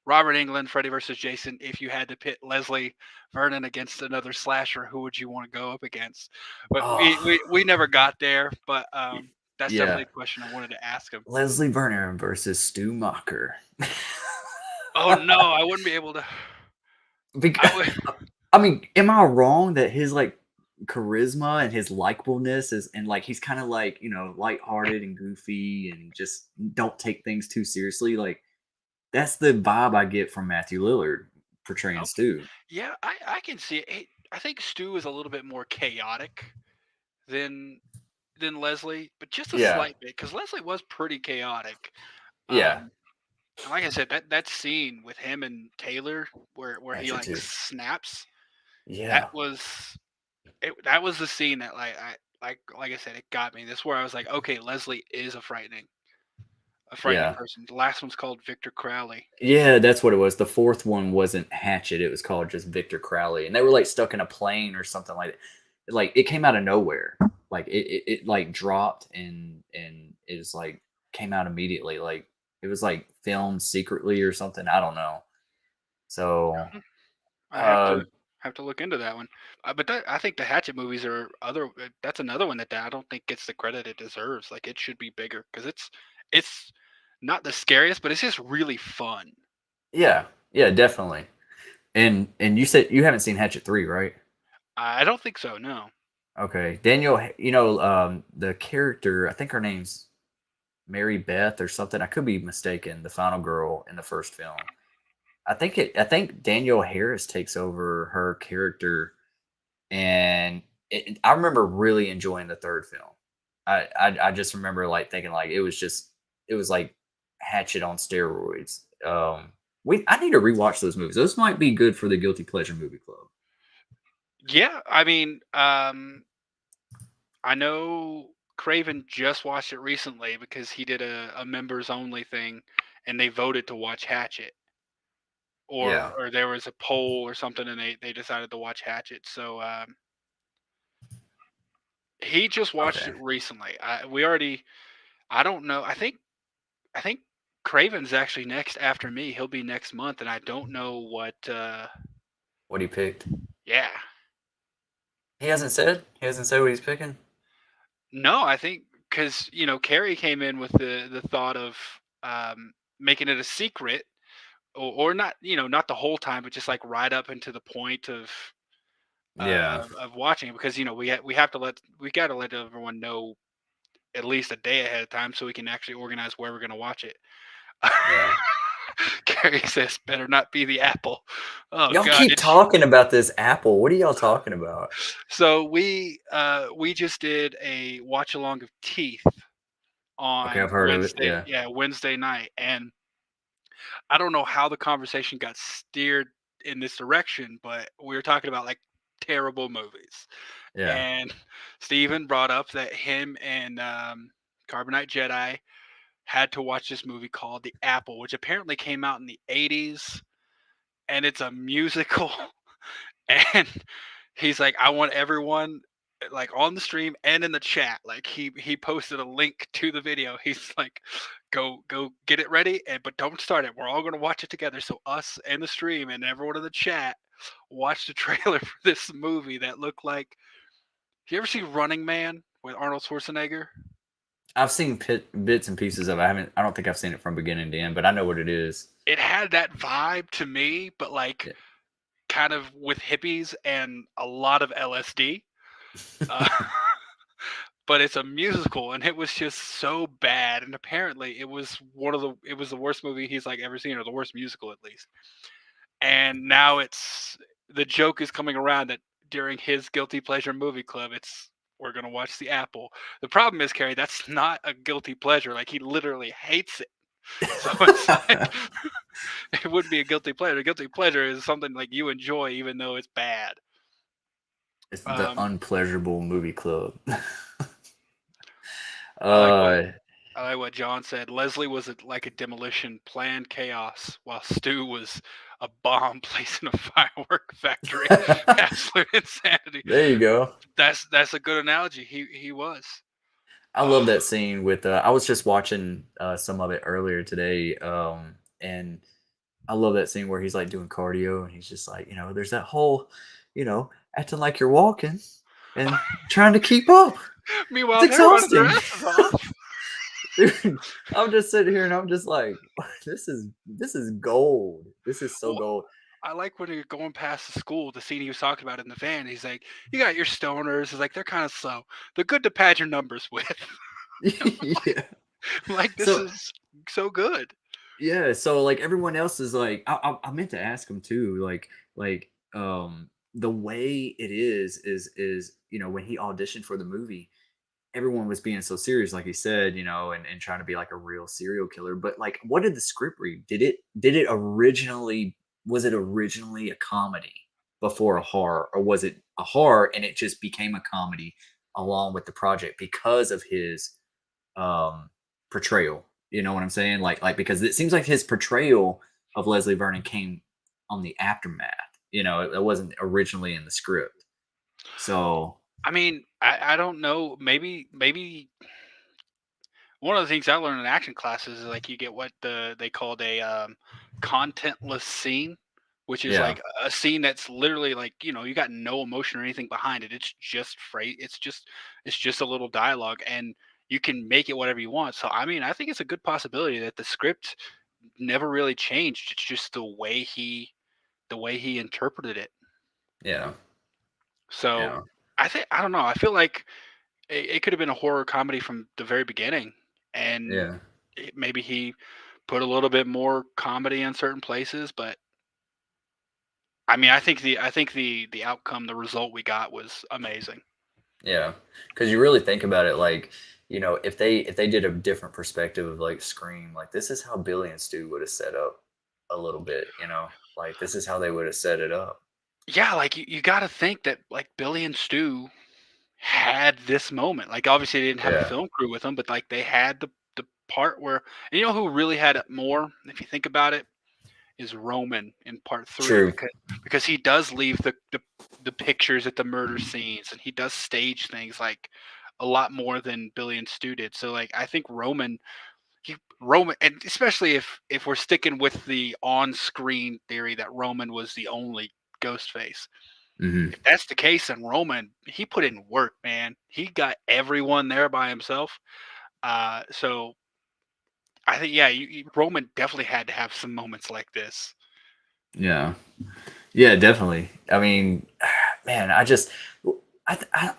S2: Robert Englund, Freddy versus Jason. If you had to pit Leslie Vernon against another slasher, who would you want to go up against? But
S1: Oh.
S2: we never got there. But that's definitely
S1: Yeah.
S2: a question I wanted to ask him.
S1: Leslie Vernon versus Stu Macher.
S2: Oh no, I wouldn't be able to. I
S1: Bec-
S2: would.
S1: I mean, am I wrong that his like charisma and his likableness is and like he's kind of like lighthearted and goofy and just don't take things too seriously. Like that's the vibe I get from Matthew Lillard portraying
S2: Okay.
S1: Stu.
S2: Yeah, I can see it. I think Stu is a little bit more chaotic than Leslie, but just a
S1: Yeah,
S2: slight bit because Leslie was pretty chaotic.
S1: yeah,
S2: Um, and like I said, that scene with him and Taylor where he
S1: Hatchet
S2: like
S1: too.
S2: snaps, that
S1: Yeah,
S2: was that was the scene that like I said, it got me. This where I was like, okay, Leslie is a frightening
S1: yeah.
S2: person. The last one's called Victor Crowley.
S1: Yeah, that's what it was. The fourth one wasn't Hatchet; it was called just Victor Crowley, and they were like stuck in a plane or something like that. Like it came out of nowhere. Like it like dropped and it was like came out immediately. Like it was like filmed secretly or something. I don't know. So
S2: I
S1: uh
S2: have to look into that one. But I think the Hatchet movies are other. That's another one that I don't think gets the credit it deserves. Like it should be bigger because it's not the scariest, but it's just really fun.
S1: yeah, yeah, definitely. And you said you haven't seen Hatchet 3, right?
S2: I don't think so. No.
S1: Okay. Daniel, the character, I think her name's Mary Beth or something. I could be mistaken. The final girl in the first film. I think Daniel Harris takes over her character, and I remember really enjoying the third film. I just remember like thinking like it was like Hatchet on steroids. I need to rewatch those movies. Those might be good for the Guilty Pleasure Movie Club.
S2: Yeah, I mean, I know Craven just watched it recently because he did a members only thing, and they voted to watch Hatchet.
S1: Yeah.
S2: or there was a poll or something, and they decided to watch Hatchet. So he just watched
S1: Okay.
S2: it recently. We already. I don't know. I think Craven's actually next after me. He'll be next month, and I don't know what.
S1: What he picked?
S2: Yeah.
S1: He hasn't said. He hasn't said what he's picking.
S2: No, I think because Carrie came in with the thought of making it a secret, or not, not the whole time, but just like right up into the point
S1: Yeah.
S2: of watching it, because we have to we got to let everyone know at least a day ahead of time so we can actually organize where we're going to watch it.
S1: Yeah.
S2: Carrie says, "Better not be the apple." Oh
S1: Y'all
S2: God!
S1: keep talking about this Apple. What are y'all talking about?
S2: So we just did a watch along of Teeth
S1: Okay,
S2: on
S1: I've heard of it.
S2: Wednesday.
S1: Yeah.
S2: Yeah, Wednesday night, and I don't know how the conversation got steered in this direction, but we were talking about like terrible movies,
S1: Yeah.
S2: and Steven brought up that him and Carbonite Jedi had to watch this movie called The Apple, which apparently came out in the '80s, and it's a musical. And he's like, I want everyone like on the stream and in the chat. Like he posted a link to the video. He's like, go get it ready, and but don't start it. We're all gonna watch it together. So us and the stream and everyone in the chat watched the trailer for this movie that looked like. You ever see Running Man with Arnold Schwarzenegger?
S1: I've seen bits and pieces of it. I don't think I've seen it from beginning to end, but I know what it is.
S2: It had that vibe to me, but like
S1: Yeah.
S2: kind of with hippies and a lot of LSD. Uh, but it's a musical, and it was just so bad. And apparently, it was the worst movie he's like ever seen, or the worst musical at least. And now the joke is coming around that during his guilty pleasure movie club, we're gonna watch The Apple. The problem is, Carrie, that's not a guilty pleasure. Like he literally hates it. So it's like it wouldn't be a guilty pleasure. A guilty pleasure is something like you enjoy, even though it's bad.
S1: It's the
S2: Um,
S1: unpleasurable movie club.
S2: I like what
S1: uh,
S2: I like what John said. Leslie was like a demolition, planned chaos, while Stu was a bomb placed in a firework factory. Absolute insanity.
S1: there you go.
S2: That's a good analogy. He was.
S1: I love
S2: Oh,
S1: that scene with. I was just watching some of it earlier today, and I love that scene where he's like doing cardio, and he's just like, there's that whole, acting like you're walking and trying to keep up. It's
S2: meanwhile, they're running their
S1: exhausting.
S2: asses off.
S1: Dude, I'm just sitting here and I'm just like, this is gold. This is so
S2: Well,
S1: gold.
S2: I like when you're going past the school, the scene he was talking about in the van. He's like, "You got your stoners." He's like, "They're kind of slow. They're good to pad your numbers with."
S1: Yeah.
S2: Like this
S1: So
S2: is so good.
S1: yeah, so like everyone else is like, I meant to ask him too, the way it is when he auditioned for the movie, everyone was being so serious, like he said, and trying to be like a real serial killer. But like, what did the script read? Did it originally was it originally a comedy before a horror, or was it a horror and it just became a comedy along with the project because of his portrayal? You know what I'm saying? Like because it seems like his portrayal of Leslie Vernon came on the aftermath. It wasn't originally in the script. So
S2: I mean, I don't know. Maybe one of the things I learned in action classes is like you get what they called a contentless scene, which is
S1: yeah,
S2: like a scene that's literally like you got no emotion or anything behind it. It's just phrase. It's just a little dialogue, and you can make it whatever you want. So I mean, I think it's a good possibility that the script never really changed. It's just the way he interpreted it.
S1: yeah,
S2: So
S1: yeah,
S2: I don't know. I feel like it could have been a horror comedy from the very beginning, and
S1: yeah.
S2: maybe he put a little bit more comedy in certain places. But I mean, I think the outcome, the result we got was amazing.
S1: Yeah, because you really think about it, like, if they did a different perspective of like Scream, like this is how Billy and Stu would have set up a little bit, like this is how they would have set it up.
S2: Yeah, like you got to think that like Billy and Stu had this moment. Like obviously they didn't have a
S1: Yeah,
S2: film crew with them, but like they had the part where, and you know who really had it more, if you think about it, is Roman in part 3
S1: True.
S2: because he does leave the pictures at the murder scenes, and he does stage things like a lot more than Billy and Stu did. So like I think Roman, and especially if we're sticking with the on-screen theory that Roman was the only Ghostface.
S1: Hmm.
S2: If that's the case, then Roman, he put in work, man. He got everyone there by himself. So I think, yeah, Roman definitely had to have some moments like this.
S1: Yeah. Yeah, definitely. I mean, man, I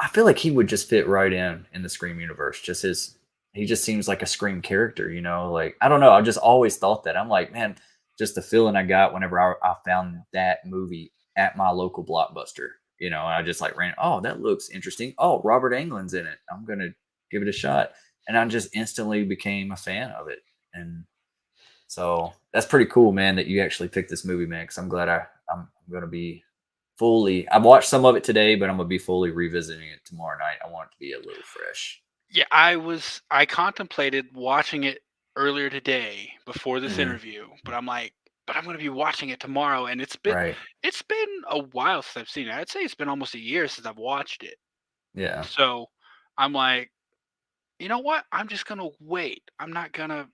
S1: feel like he would just fit right in the Scream universe. He just seems like a Scream character, you know. Like I don't know, I've just always thought that. I'm like, man, just the feeling I got whenever I found that movie at my local Blockbuster. You know, I just like ran. Oh, that looks interesting. Oh, Robert Englund's in it. I'm gonna give it a shot, and I just instantly became a fan of it. And so that's pretty cool, man, that you actually picked this movie, man. Because I'm gonna be fully. I've watched some of it today, but I'm gonna be fully revisiting it tomorrow night. I want it to be a little fresh.
S2: Yeah, I contemplated watching it earlier today before this
S1: Hmm.
S2: interview, but I'm like, but I'm going to be watching it tomorrow, and
S1: Right.
S2: it's been a while since I've seen it. I'd say it's been almost a year since I've watched it.
S1: Yeah.
S2: So I'm like, you know what? I'm just going to wait. I'm not gonna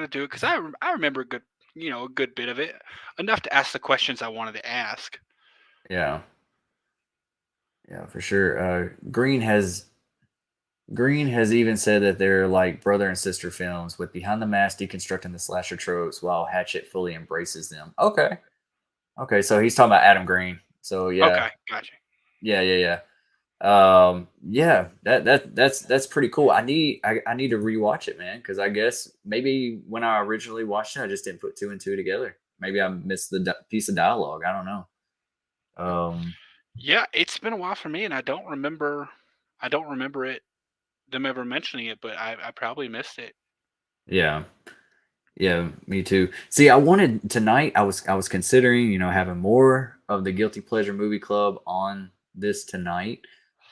S2: do it because I remember a good a good bit of it, enough to ask the questions I wanted to ask.
S1: Yeah. Yeah. For sure. Green has even said that they're like brother and sister films with behind the mask deconstructing the slasher tropes while Hatchet fully embraces them. Okay. Okay. So he's talking about Adam Green. So yeah.
S2: Okay, gotcha.
S1: Yeah. Yeah. Yeah. Yeah, that's pretty cool. I need to rewatch it, man, because I guess maybe when I originally watched it, I just didn't put two and two together. Maybe I missed the piece of dialogue. I don't know. Um,
S2: Yeah, it's been a while for me, and I don't remember them ever mentioning it, but I probably missed it.
S1: yeah, yeah, me too. See, I wanted tonight. I was considering, having more of the guilty pleasure movie club on this tonight,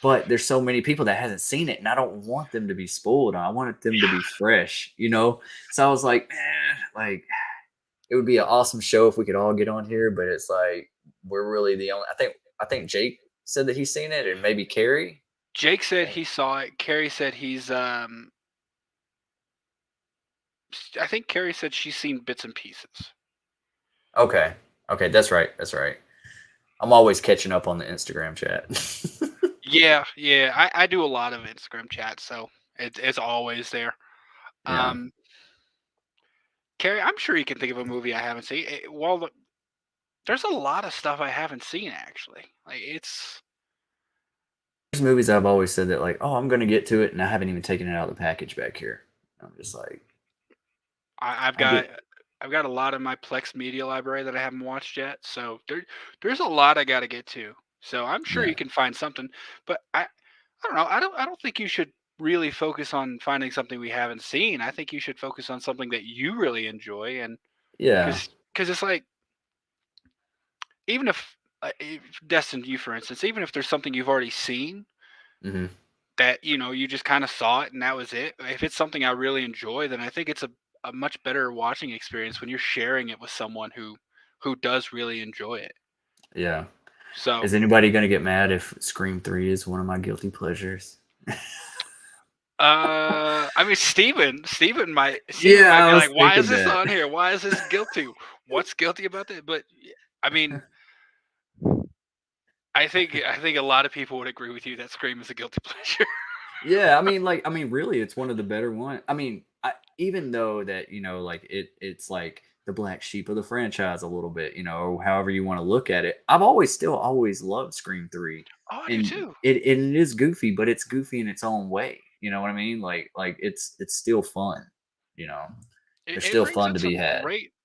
S1: but there's so many people that hasn't seen it, and I don't want them to be spoiled. I want them to be fresh, you know. So I was like, man, like it would be an awesome show if we could all get on here, but it's like we're really the only. I think Jake said that he's seen it, and maybe Carrie.
S2: Jake said he saw it. Carrie said I think Carrie said she's seen bits and pieces.
S1: Okay, okay, that's right, that's right. I'm always catching up on the Instagram chat.
S2: Yeah, yeah. I do a lot of Instagram chats, so it's always there.
S1: Yeah,
S2: Um, Carrie, I'm sure you can think of a movie I haven't seen. There's a lot of stuff I haven't seen actually. Like it's
S1: there's movies I've always said that like, oh, I'm gonna get to it, and I haven't even taken it out of the package back here. I'm just like,
S2: I, I've
S1: I
S2: got
S1: get,
S2: I've got a lot in my Plex media library that I haven't watched yet. So there's a lot I got to get to. So I'm sure
S1: yeah,
S2: you can find something, but I don't know. I don't think you should really focus on finding something we haven't seen. I think you should focus on something that you really enjoy, and
S1: yeah,
S2: because it's like even if Destin, you for instance, even if there's something you've already seen
S1: hmm,
S2: that you just kind of saw it and that was it. If it's something I really enjoy, then I think it's a much better watching experience when you're sharing it with someone who does really enjoy it.
S1: yeah.
S2: So
S1: Is anybody gonna get mad if Scream 3 is one of my guilty pleasures?
S2: I mean, Steven
S1: Yeah,
S2: might
S1: I
S2: be
S1: was
S2: like, "Why is
S1: thinking
S2: this
S1: that.
S2: on here? Why is this guilty? What's guilty about that?" But I mean, I think a lot of people would agree with you that Scream is a guilty pleasure.
S1: Yeah, really, it's one of the better one. Even though that like it's like the black sheep of the franchise a little bit, or however you want to look at it. I've always loved Scream 3,
S2: Oh, I do
S1: and
S2: too.
S1: it is goofy, but it's goofy in its own way. You know what I mean? Like it's still fun. You know,
S2: It,
S1: there's
S2: it
S1: still
S2: brings
S1: fun
S2: in
S1: to be
S2: some
S1: had.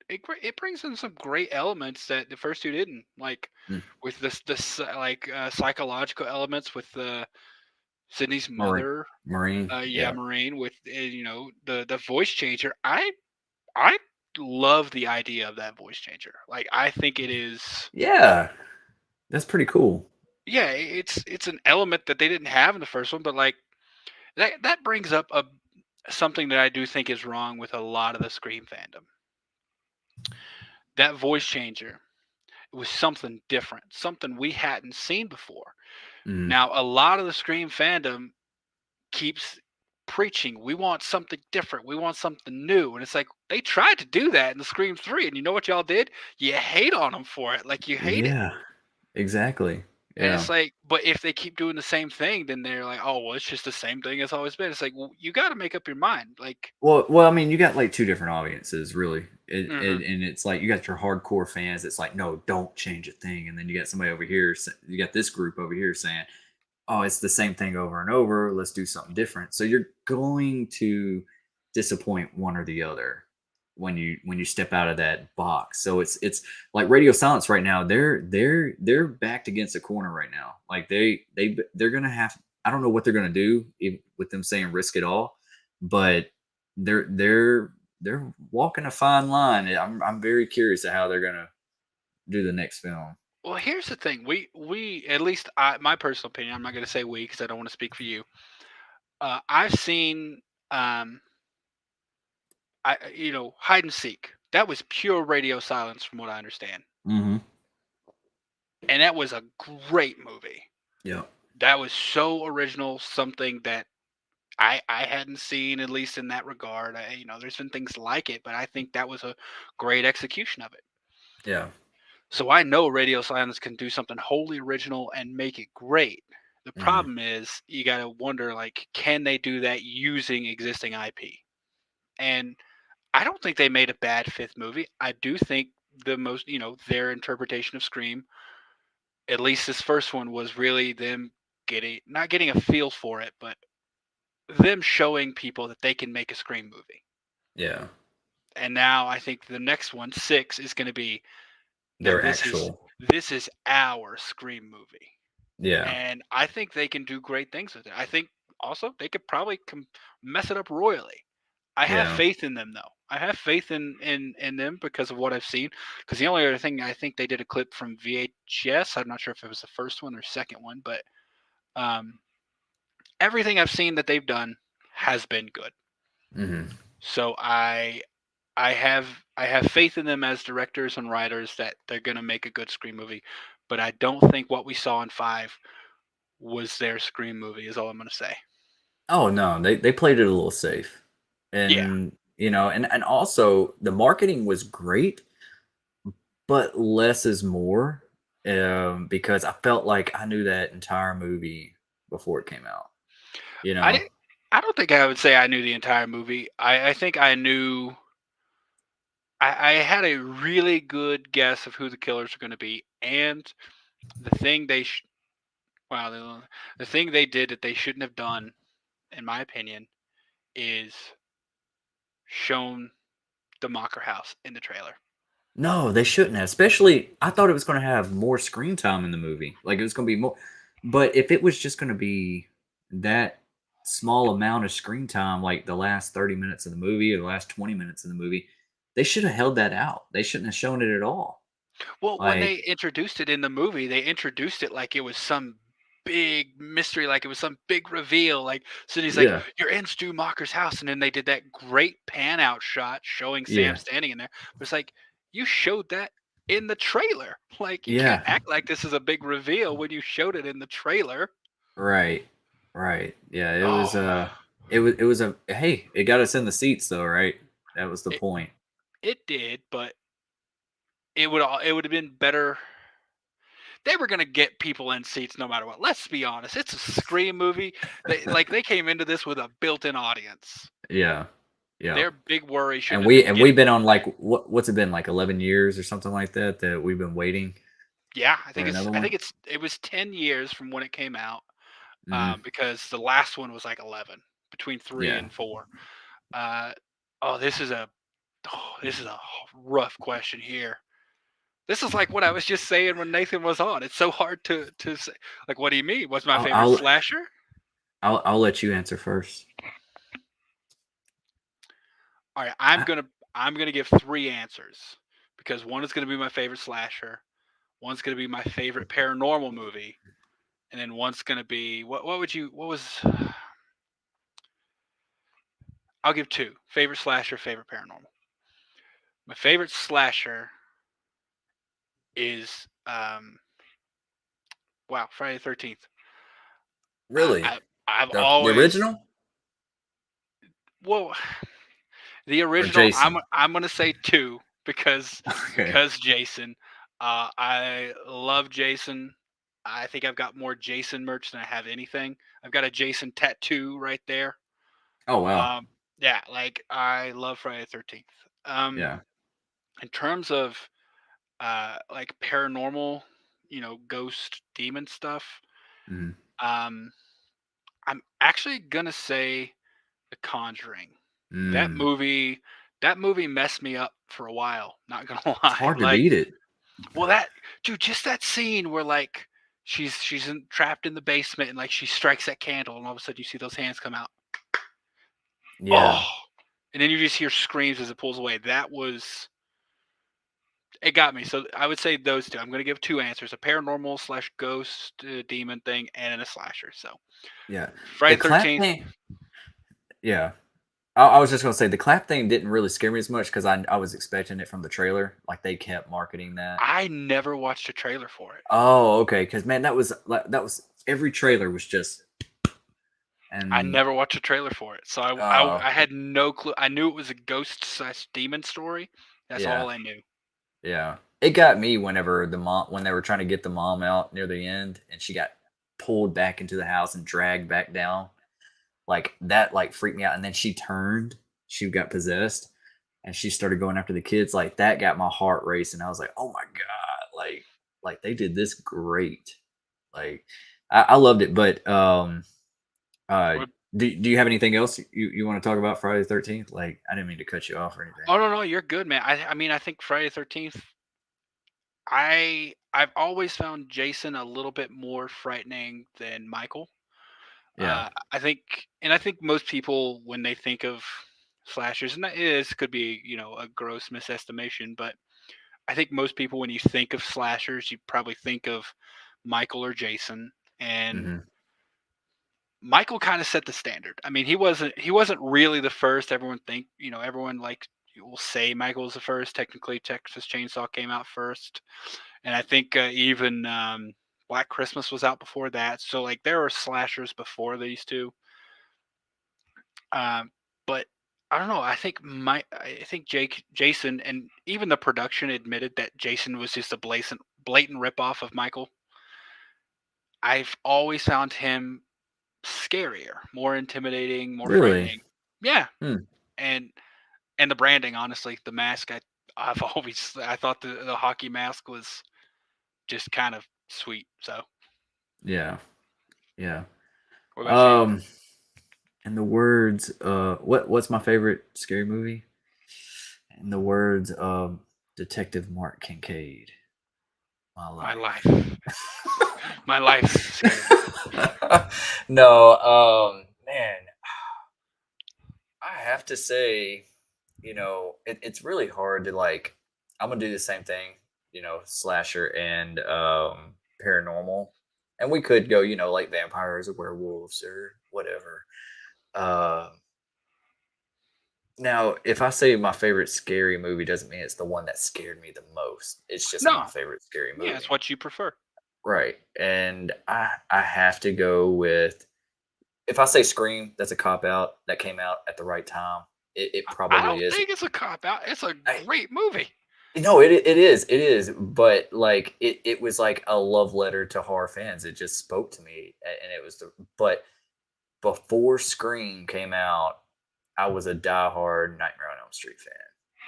S2: it brings in some great elements that the first two didn't, like
S1: Mm,
S2: with psychological elements with Sydney's
S1: Marine,
S2: mother.
S1: Marine,
S2: Yeah,
S1: yeah,
S2: Marine with the voice changer. I love the idea of that voice changer. Like I think it is.
S1: yeah, that's pretty cool.
S2: Yeah, it's an element that they didn't have in the first one, but like that brings up a something that I do think is wrong with a lot of the Scream fandom. that voice changer, it was something different, something we hadn't seen before.
S1: Mm,
S2: Now, a lot of the Scream fandom keeps preaching, we want something different, we want something new. And it's like they tried to do that in the Scream 3, and you know what y'all did? You hate on them for it. Like you hate it.
S1: yeah, exactly.
S2: And
S1: Yeah.
S2: it's like, but if they keep doing the same thing, then they're like, oh, well, it's just the same thing it's always been. It's like, well, you got to make up your mind. Like,
S1: Well, I mean, you got like two different audiences, really,
S2: hmm
S1: and it's like you got your hardcore fans. It's like, no, don't change a thing, and then you got somebody over here. You got this group over here saying, oh, it's the same thing over and over. Let's do something different. So you're going to disappoint one or the other when you step out of that box. So it's like Radio Silence right now. They're backed against a corner right now. Like they're gonna have. I don't know what they're gonna do with them saying risk it all, but they're they're walking a fine line. I'm very curious of how they're gonna do the next film.
S2: well, here's the thing. We at least I, my personal opinion. I'm not going to say we because I don't want to speak for you. I've seen, um, hide and seek. That was pure radio silence, from what I understand,
S1: Mm-hmm.
S2: and that was a great movie.
S1: Yeah.
S2: That was so original, something that I hadn't seen, at least in that regard. There's been things like it, but I think that was a great execution of it.
S1: Yeah.
S2: So I know Radio Silence can do something wholly original and make it great. The
S1: Mm-hmm.
S2: problem is you got to wonder, like, can they do that using existing IP? And I don't think they made a bad fifth movie. I do think their interpretation of Scream, at least this first one, was really them not getting a feel for it, but them showing people that they can make a Scream movie.
S1: Yeah.
S2: And now I think the next one, 6, is going to be, now
S1: They're actual.
S2: this is our Scream movie.
S1: Yeah.
S2: And I think they can do great things with it. I think also they could probably mess it up royally. I have
S1: Yeah.
S2: faith in them, though. I have faith in them because of what I've seen. Because the only other thing, I think they did a clip from VHS. I'm not sure if it was the first one or second one, but um, everything I've seen that they've done has been good.
S1: Mm-hmm.
S2: So I have faith in them as directors and writers that they're gonna make a good Scream movie. But I don't think what we saw in 5 was their Scream movie. Is all I'm gonna say.
S1: Oh no, they played it a little safe,
S2: Yeah.
S1: and and also the marketing was great, but less is more. Because I felt like I knew that entire movie before it came out. You
S2: I
S1: know.
S2: didn't. I don't think I would say I knew the entire movie. I think I knew. I had a really good guess of who the killers are going to be, and the thing they wow the thing they did that they shouldn't have done, in my opinion, is shown the Mocker house in the trailer.
S1: No, they shouldn't have. Especially, I thought it was going to have more screen time in the movie. Like it was going to be more. But if it was just going to be that small amount of screen time, like the last 30 minutes of the movie or the last 20 minutes of the movie, they should have held that out. They shouldn't have shown it at all.
S2: Well, when they
S1: Like,
S2: introduced it in the movie, they introduced it like it was some big mystery, like it was some big reveal. Like Sydney's like,
S1: yeah,
S2: "You're in Stu Macher's house," and then they did that great pan out shot showing Sam
S1: yeah,
S2: standing in there. But it's like you showed that in the trailer. Like you can't
S1: yeah,
S2: act like this is a big reveal when you showed it in the trailer.
S1: right, right. Yeah,
S2: Oh,
S1: it was a, hey, it got us in the seats though, right? That was the
S2: it
S1: point.
S2: it did, but it would have been better. They were gonna get people in seats no matter what. Let's be honest. It's a Scream movie. They came into this with a built-in audience.
S1: Yeah, yeah.
S2: Their big worry shouldn't
S1: And
S2: have been
S1: we've
S2: getting.
S1: been on like what's it been like 11 years or something like that that we've been waiting
S2: Yeah,
S1: for another
S2: I
S1: one.
S2: think it was 10 years from when it came out,
S1: Hmm.
S2: because the last one was like 11, between 3
S1: Yeah.
S2: and 4. Uh, oh, this is a rough question here. This is like what I was just saying when Nathan was on. It's so hard to say. Like, what do you mean? What's my
S1: I'll
S2: favorite
S1: I'll
S2: slasher?
S1: I'll let you answer first.
S2: All right,
S1: I,
S2: I'm gonna give 3 answers because one is gonna be my favorite slasher, one's gonna be my favorite paranormal movie, and then one's gonna be what was I'll give 2. Favorite slasher, favorite paranormal. My favorite slasher is wow, Friday the 13th.
S1: Really?
S2: I've
S1: The
S2: always
S1: original
S2: well the
S1: or
S2: original. I'm
S1: Jason?
S2: I'm gonna say 2 because
S1: Okay.
S2: Jason. I love Jason. I think I've got more Jason merch than I have anything. I've got a Jason tattoo right there.
S1: Oh wow.
S2: Um, yeah, like I love Friday the 13th. Um,
S1: Yeah.
S2: in terms of like paranormal, ghost demon stuff,
S1: Mhm.
S2: um, I'm actually gonna say The Conjuring. That
S1: Mm.
S2: movie, that movie messed me up for a while. Not gonna
S1: It's
S2: lie.
S1: hard to
S2: Like,
S1: beat it.
S2: well, that dude, just that scene where like she's trapped in the basement and like she strikes that candle and all of a sudden you see those hands come out.
S1: Yeah.
S2: Oh, and then you just hear screams as it pulls away. That was it got me. So I would say those two. I'm gonna give 2 answers: a paranormal slash ghost demon thing, and a slasher. So
S1: Yeah. The
S2: Friday the
S1: clap
S2: 13th.
S1: thing. Yeah. I was just gonna say the clap thing didn't really scare me as much because I was expecting it from the trailer. Like they kept marketing that.
S2: I never watched a trailer for it.
S1: Oh, okay. Because man, that was every trailer was just
S2: I
S1: and
S2: never watched a trailer for it, so I
S1: oh
S2: had no clue. I knew it was a ghost slash demon story. That's
S1: yeah,
S2: all I knew.
S1: yeah. It got me whenever when they were trying to get the mom out near the end and she got pulled back into the house and dragged back down. Like that like freaked me out. And then she turned, she got possessed, and she started going after the kids. Like that got my heart racing. I was like, oh my god, like they did this great. Like I loved it. But uh
S2: What-
S1: do you have anything else you want to talk about Friday the 13th? Like I didn't mean to cut you off or anything.
S2: Oh no, no, you're good, man. I mean, I think Friday the 13th. I've always found Jason a little bit more frightening than Michael.
S1: Yeah.
S2: I think most people when they think of slashers, and that is could be a gross misestimation, but I think most people when you think of slashers, you probably think of Michael or Jason, and
S1: Hmm.
S2: Michael kind of set the standard. I mean, he wasn't really the first. Everyone like will say Michael was the first. Technically, Texas Chainsaw came out first, and I think even Black Christmas was out before that. So like there were slashers before these two. Um, but I don't know. I think Jason, and even the production admitted that Jason was just a blatant ripoff of Michael. I've always found him scarier, more intimidating, more
S1: Really?
S2: frightening. Yeah,
S1: Hmm.
S2: and the branding, honestly, the mask. I thought the hockey mask was just kind of sweet. So,
S1: Yeah. Yeah.
S2: what about you?
S1: Um in the words what's my favorite scary movie? In the words of Detective Mark Kincaid, my
S2: My
S1: life.
S2: life, my life's a scary movie.
S1: No, man, I have to say, it's really hard to like. I'm gonna do the same thing, slasher and paranormal, and we could go, like vampires or werewolves or whatever. Uh, Now, if I say my favorite scary movie, doesn't mean it's the one that scared me the most. It's just my
S2: No,
S1: favorite scary
S2: yeah, it's
S1: movie.
S2: what you prefer.
S1: Right. And I have to go with if I say Scream, that's a cop out that came out at the right time. It
S2: I
S1: probably
S2: don't
S1: is.
S2: think it's a cop out. It's a
S1: I
S2: great movie.
S1: no, it is, but like it was like a love letter to horror fans. It just spoke to me, and it was but before Scream came out, I was a diehard Nightmare on Elm Street fan.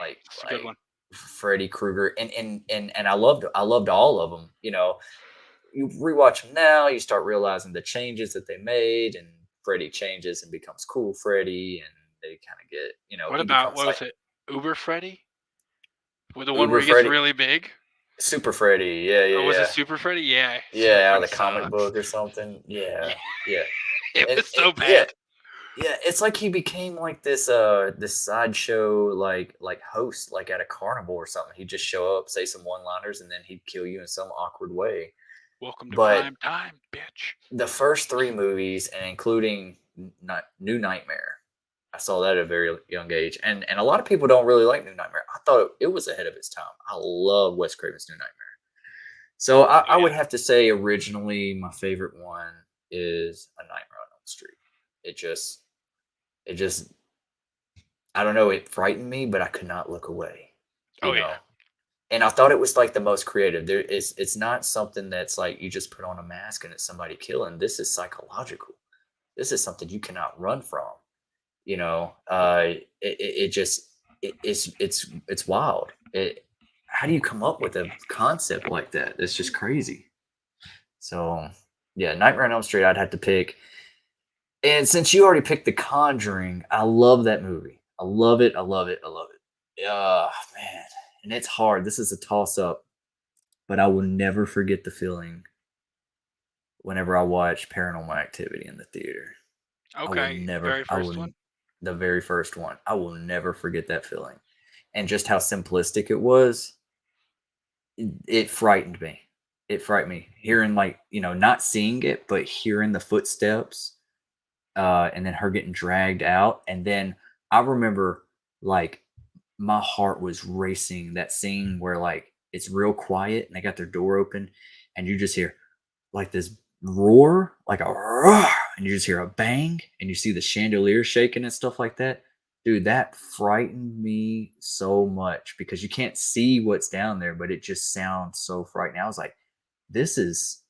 S1: Like
S2: It's a good
S1: like
S2: one.
S1: Freddy Krueger, and I loved all of them. You rewatch them now, you start realizing the changes that they made, and Freddy changes and becomes cool Freddy, and they kind of get
S2: What
S1: he
S2: about
S1: becomes
S2: what
S1: like
S2: was it? Uber Freddy? With the one where
S1: Uber
S2: he gets
S1: Freddy,
S2: really big?
S1: Super Freddy. Yeah,
S2: Or
S1: yeah,
S2: was it
S1: yeah,
S2: Super Freddy? Yeah, Super
S1: yeah. Out
S2: Freddy
S1: of the comic
S2: sucks.
S1: book or something.
S2: Yeah,
S1: Yeah, yeah.
S2: it
S1: And
S2: was so
S1: yeah,
S2: bad.
S1: yeah, it's like he became like this sideshow like host like at a carnival or something. He'd just show up, say some one-liners, and then he'd kill you in some awkward way.
S2: Welcome to
S1: But
S2: prime time, bitch.
S1: the first three movies, and including New Nightmare, I saw that at a very young age, and a lot of people don't really like New Nightmare. I thought it was ahead of its time. I love Wes Craven's New Nightmare. So I
S2: Oh
S1: would
S2: yeah.
S1: have to say originally my favorite one is A Nightmare on Elm Street. It just it just I don't know, it frightened me, but I could not look away, you
S2: Oh yeah.
S1: know. And I thought it was like the most creative. It's not something that's like you just put on a mask and it's somebody killing. This is psychological. This is something you cannot run from. You know, it just it's wild. How do you come up with a concept like that? It's just crazy. So yeah, Nightmare on Elm Street, I'd have to pick. And since you already picked The Conjuring, I love that movie. I love it. I love it. I love it. Man, and it's hard. This is a toss up, but I will never forget the feeling whenever I watch Paranormal Activity in the theater. I will
S2: Okay.
S1: never.
S2: Very
S1: I
S2: first
S1: will.
S2: one.
S1: The very first one. I will never forget that feeling, and just how simplistic it was. It frightened me. It frightened me hearing like not seeing it, but hearing the footsteps, and then her getting dragged out, and then I remember like my heart was racing. That scene where like it's real quiet and they got their door open, and you just hear like this roar, like a roar, and you just hear a bang, and you see the chandelier shaking and stuff like that. Dude, that frightened me so much because you can't see what's down there, but it just sounds so frightening. I was like, this is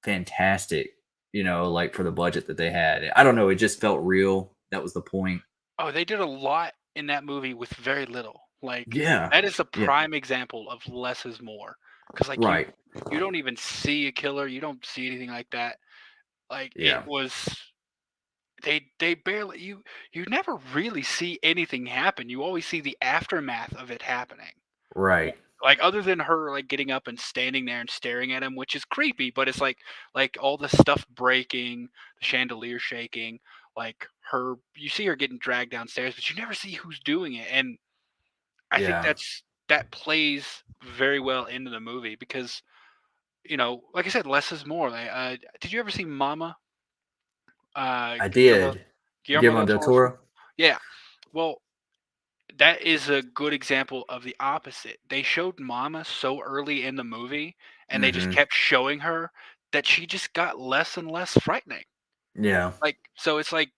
S1: fantastic, like for the budget that they had. I don't know, it just felt real. That was the point.
S2: Oh, they did a lot in that movie with very little. Like
S1: Yeah.
S2: that is a
S1: Yeah.
S2: prime example of less is more. Because like you
S1: Right.
S2: you don't even see a killer. You don't see anything like that. Like it
S1: Yeah.
S2: was they barely you never really see anything happen. You always see the aftermath of it happening.
S1: Right.
S2: Like other than her like getting up and standing there and staring at him, which is creepy, but it's like all the stuff breaking, the chandelier shaking, like her you see her getting dragged downstairs, but you never see who's doing it. And I think
S1: Yeah.
S2: that plays very well into the movie because, like I said, less is more. Like, did you ever see Mama?
S1: I
S2: Guillermo
S1: did.
S2: Guillermo
S1: Guillermo
S2: del
S1: del
S2: Toro's film?
S1: Toro.
S2: Yeah. Well, that is a good example of the opposite. They showed Mama so early in the movie, and they just
S1: Hmm.
S2: kept showing her that she just got less and less frightening.
S1: Yeah.
S2: Like, so it's like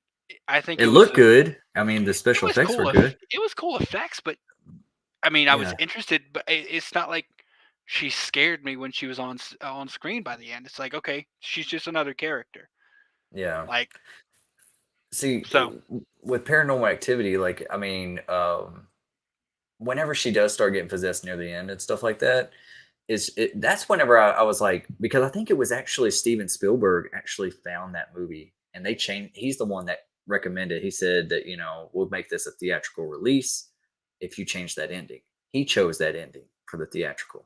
S2: I think
S1: It
S2: it was
S1: looked good. I mean, the special effects were good.
S2: it was cool effects, but I mean, I was
S1: Yeah.
S2: interested, but it's not like she scared me when she was on screen by the end. It's like, okay, she's just another character.
S1: Yeah.
S2: Like,
S1: See,
S2: so
S1: with Paranormal Activity, like, I mean, whenever she does start getting possessed near the end and stuff like that, that's whenever I was like, because I think it was actually Steven Spielberg actually found that movie and they changed. He's the one that recommended. He said that we'll make this a theatrical release if you change that ending. He chose that ending for the theatrical.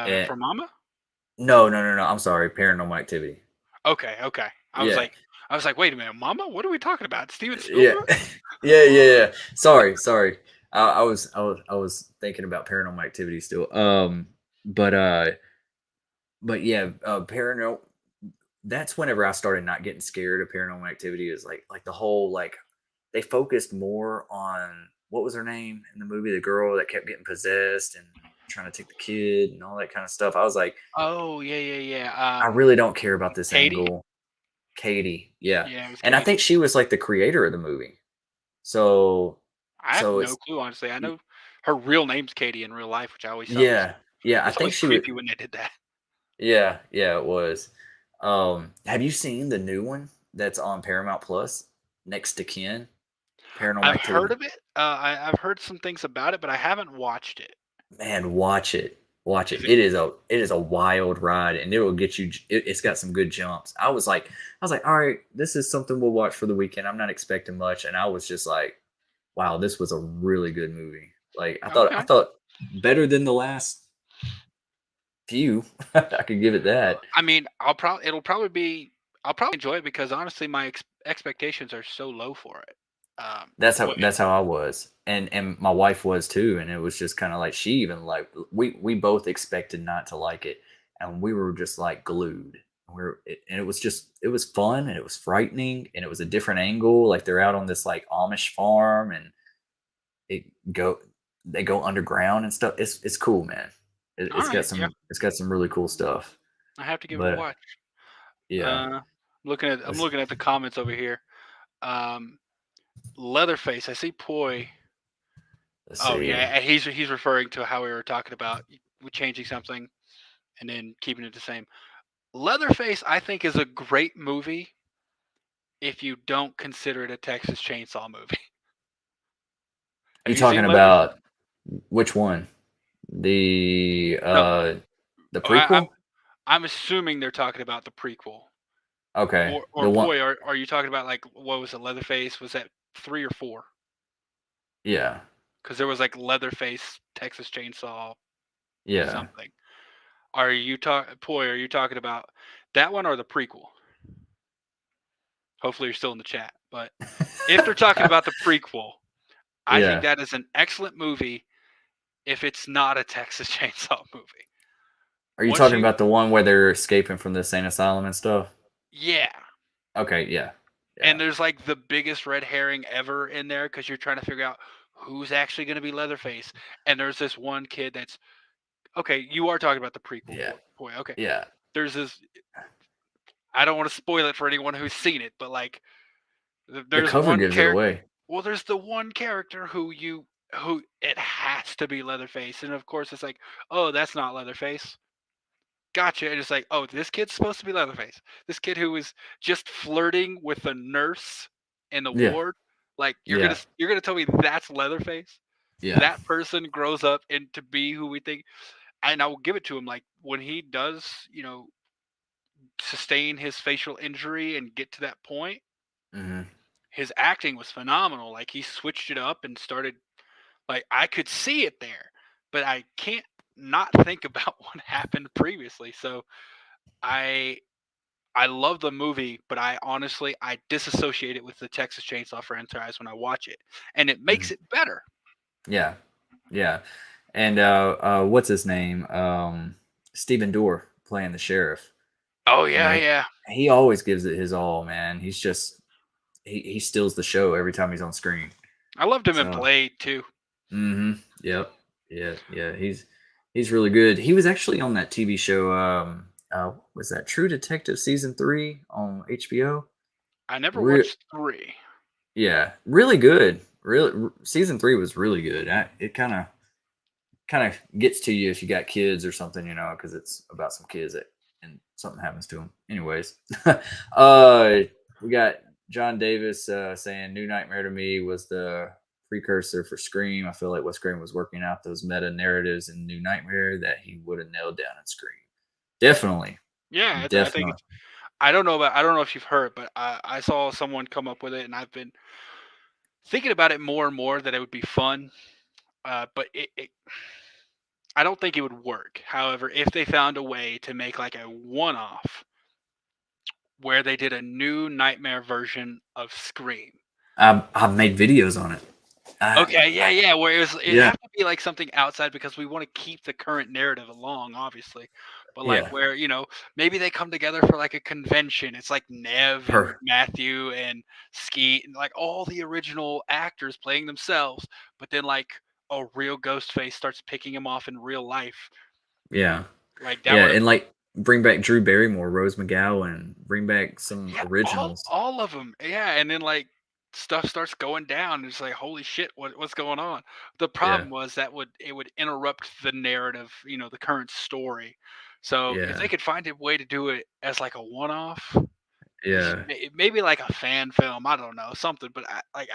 S1: And
S2: for Mama?
S1: no, no, no, no. I'm sorry, Paranormal Activity.
S2: Okay, okay.
S1: Yeah,
S2: I was like, wait a minute, Mama? What are we talking about? Steven
S1: yeah,
S2: Spielberg?
S1: yeah, yeah, yeah. Sorry, sorry. I was thinking about Paranormal Activity still. But yeah, paranormal. That's whenever I started not getting scared of Paranormal Activity. Is like the whole like they focused more on what was her name in the movie, the girl that kept getting possessed and trying to take the kid and all that kind of stuff. I was like,
S2: Oh, yeah, yeah, yeah.
S1: I really don't care about this
S2: Katie?
S1: angle. Katie, yeah,
S2: Yeah, it was
S1: and I think
S2: Katie.
S1: she was like the creator of the movie. So,
S2: I have
S1: so
S2: no
S1: it's
S2: clue, honestly. I know her real name's Katie in real life, which I always thought was
S1: yeah, yeah. I
S2: it's
S1: think
S2: always
S1: she would.
S2: creepy when they did that.
S1: Yeah, yeah, it was. Have you seen the new one that's on Paramount Plus? Next to Kin, Paranormal
S2: I've heard
S1: Activity.
S2: of it. I've heard some things about it, but I haven't watched it.
S1: Man, watch it. Watch it.
S2: Is it
S1: It is a wild ride, and it will get you. It's got some good jumps. I was like, all right, this is something we'll watch for the weekend. I'm not expecting much, and I was just like, wow, this was a really good movie. Like I
S2: okay?
S1: thought better than the last few. I could give it that.
S2: I mean, I'll probably enjoy it because honestly, my expectations are so low for it.
S1: That's how
S2: What?
S1: that's how I was, and my wife was too, and it was just kind of like she even like we both expected not to like it, and we were just like glued. And it was fun and it was frightening and it was a different angle. Like they're out on this like Amish farm and it go they go underground and stuff. It's cool, man.
S2: All
S1: It's got
S2: right, yeah,
S1: some really cool stuff.
S2: I have to give it a
S1: But
S2: watch.
S1: yeah,
S2: I'm
S1: let's
S2: looking at the comments over here. Um, Leatherface, I see Poi.
S1: let's
S2: Oh
S1: see.
S2: yeah, he's referring to how we were talking about changing something and then keeping it the same. Leatherface, I think, is a great movie if you don't consider it a Texas Chainsaw movie. Have
S1: You
S2: you
S1: talking
S2: seen Leather?
S1: about which one? The
S2: No,
S1: uh the
S2: I, I'm
S1: prequel?
S2: I'm assuming they're talking about the prequel.
S1: Okay.
S2: Or
S1: The one,
S2: Poi, are you talking about like what was it? Leatherface, was that 3 or 4?
S1: yeah.
S2: Because there was like Leatherface, Texas Chainsaw,
S1: Yeah.
S2: something. Are you Poi? Are you talking about that one or the prequel? Hopefully, you're still in the chat. But if they're talking about the prequel, I think
S1: Yeah.
S2: that is an excellent movie. If it's not a Texas Chainsaw movie,
S1: Are you
S2: once
S1: talking
S2: you,
S1: about the one where they're escaping from the insane asylum and stuff?
S2: yeah,
S1: Okay, yeah.
S2: and
S1: Yeah.
S2: there's like the biggest red herring ever in there because you're trying to figure out who's actually going to be Leatherface, and there's this one kid that's okay. You are talking about the prequel,
S1: Yeah.
S2: boy. Okay,
S1: Yeah.
S2: there's this. I don't want to spoil it for anyone who's seen it, but like
S1: The
S2: there's
S1: cover
S2: one
S1: gives it
S2: character.
S1: away.
S2: Well, there's the one character who it has to be Leatherface, and of course it's like, oh, that's not Leatherface. Gotcha. And it's like, oh, this kid's supposed to be Leatherface. This kid who was just flirting with a nurse in the
S1: Yeah.
S2: ward. Like
S1: Yeah.
S2: you're gonna tell me that's Leatherface?
S1: Yeah.
S2: That person grows up and to be who we think, and I will give it to him. Like when he does, sustain his facial injury and get to that point,
S1: Hmm.
S2: his acting was phenomenal. Like he switched it up and started like I could see it there, but I can't not think about what happened previously. So I I love the movie, but I disassociate it with the Texas Chainsaw franchise when I watch it, and it
S1: Hmm.
S2: makes it better.
S1: Yeah. Yeah. And what's his name? Stephen Dorff playing the sheriff.
S2: Oh
S1: You know,
S2: yeah, yeah.
S1: he always gives it his all, man. He's just he steals the show every time he's on screen.
S2: I loved him in
S1: So,
S2: Blade too.
S1: yep. Yeah, yeah. He's really good. He was actually on that TV show was that True Detective season 3 on HBO?
S2: I never
S1: Re-
S2: watched 3.
S1: yeah, really good. Really season 3 was really good. It kind of gets to you if you got kids or something, because it's about some kids that and something happens to them. Anyways, we got John Davis saying New Nightmare to me was the precursor for Scream. I feel like what Scream was working out those meta narratives in New Nightmare that he would have nailed down in Scream. Definitely,
S2: Yeah, I think
S1: definitely.
S2: it's. I don't know if you've heard, but I saw someone come up with it, and I've been thinking about it more and more that it would be fun. But I don't think it would work. However, if they found a way to make like a one-off where they did a new nightmare version of Scream.
S1: I've made videos on it.
S2: Okay, yeah, yeah. Where it'd
S1: Yeah,
S2: have to be like something outside because we want to keep the current narrative along, obviously. But like
S1: yeah.
S2: where maybe they come together for like a convention. It's like Nev and
S1: Per
S2: Matthew and Skeet and like all the original actors playing themselves, but then like a real Ghostface starts picking him off in real life.
S1: yeah.
S2: Like that
S1: Yeah,
S2: would have.
S1: and like bring back Drew Barrymore, Rose McGowan, bring back some
S2: Yeah,
S1: originals.
S2: all of them. Yeah, and then like stuff starts going down. And it's like, holy shit, what's going on? The
S1: Yeah,
S2: problem was that would interrupt the narrative, the current story. So if
S1: yeah,
S2: they could find a way to do it as like a one-off, just
S1: yeah,
S2: maybe like a fan film, I don't know, something. But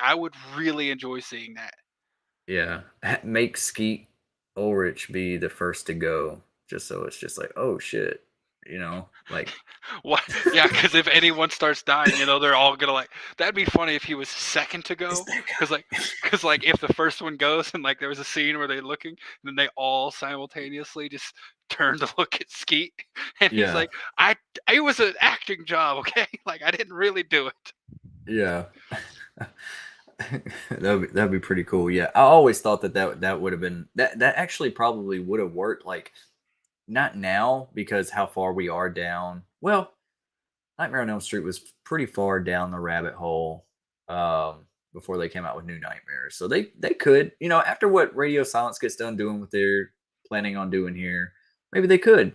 S2: I would really enjoy seeing that.
S1: yeah. Make Skeet Ulrich be the first to go, just so it's just like, oh shit, like
S2: What? Yeah, because if anyone starts dying, they're all gonna like. That'd be funny if he was second to
S1: it's
S2: go.
S1: that
S2: Because
S1: guy.
S2: like, because like if the first one goes and like there was a scene where they're looking, then they all simultaneously just turn to look at Skeet, and he's
S1: Yeah,
S2: like, "I, it was an acting job, okay? Like I didn't really do it."
S1: yeah. That'd be pretty cool. Yeah, I always thought that would have been that actually probably would have worked. Like not now because how far we are down. Well, Nightmare on Elm Street was pretty far down the rabbit hole before they came out with New Nightmares. So they could, after what Radio Silence gets done doing with their planning on doing here, maybe they could,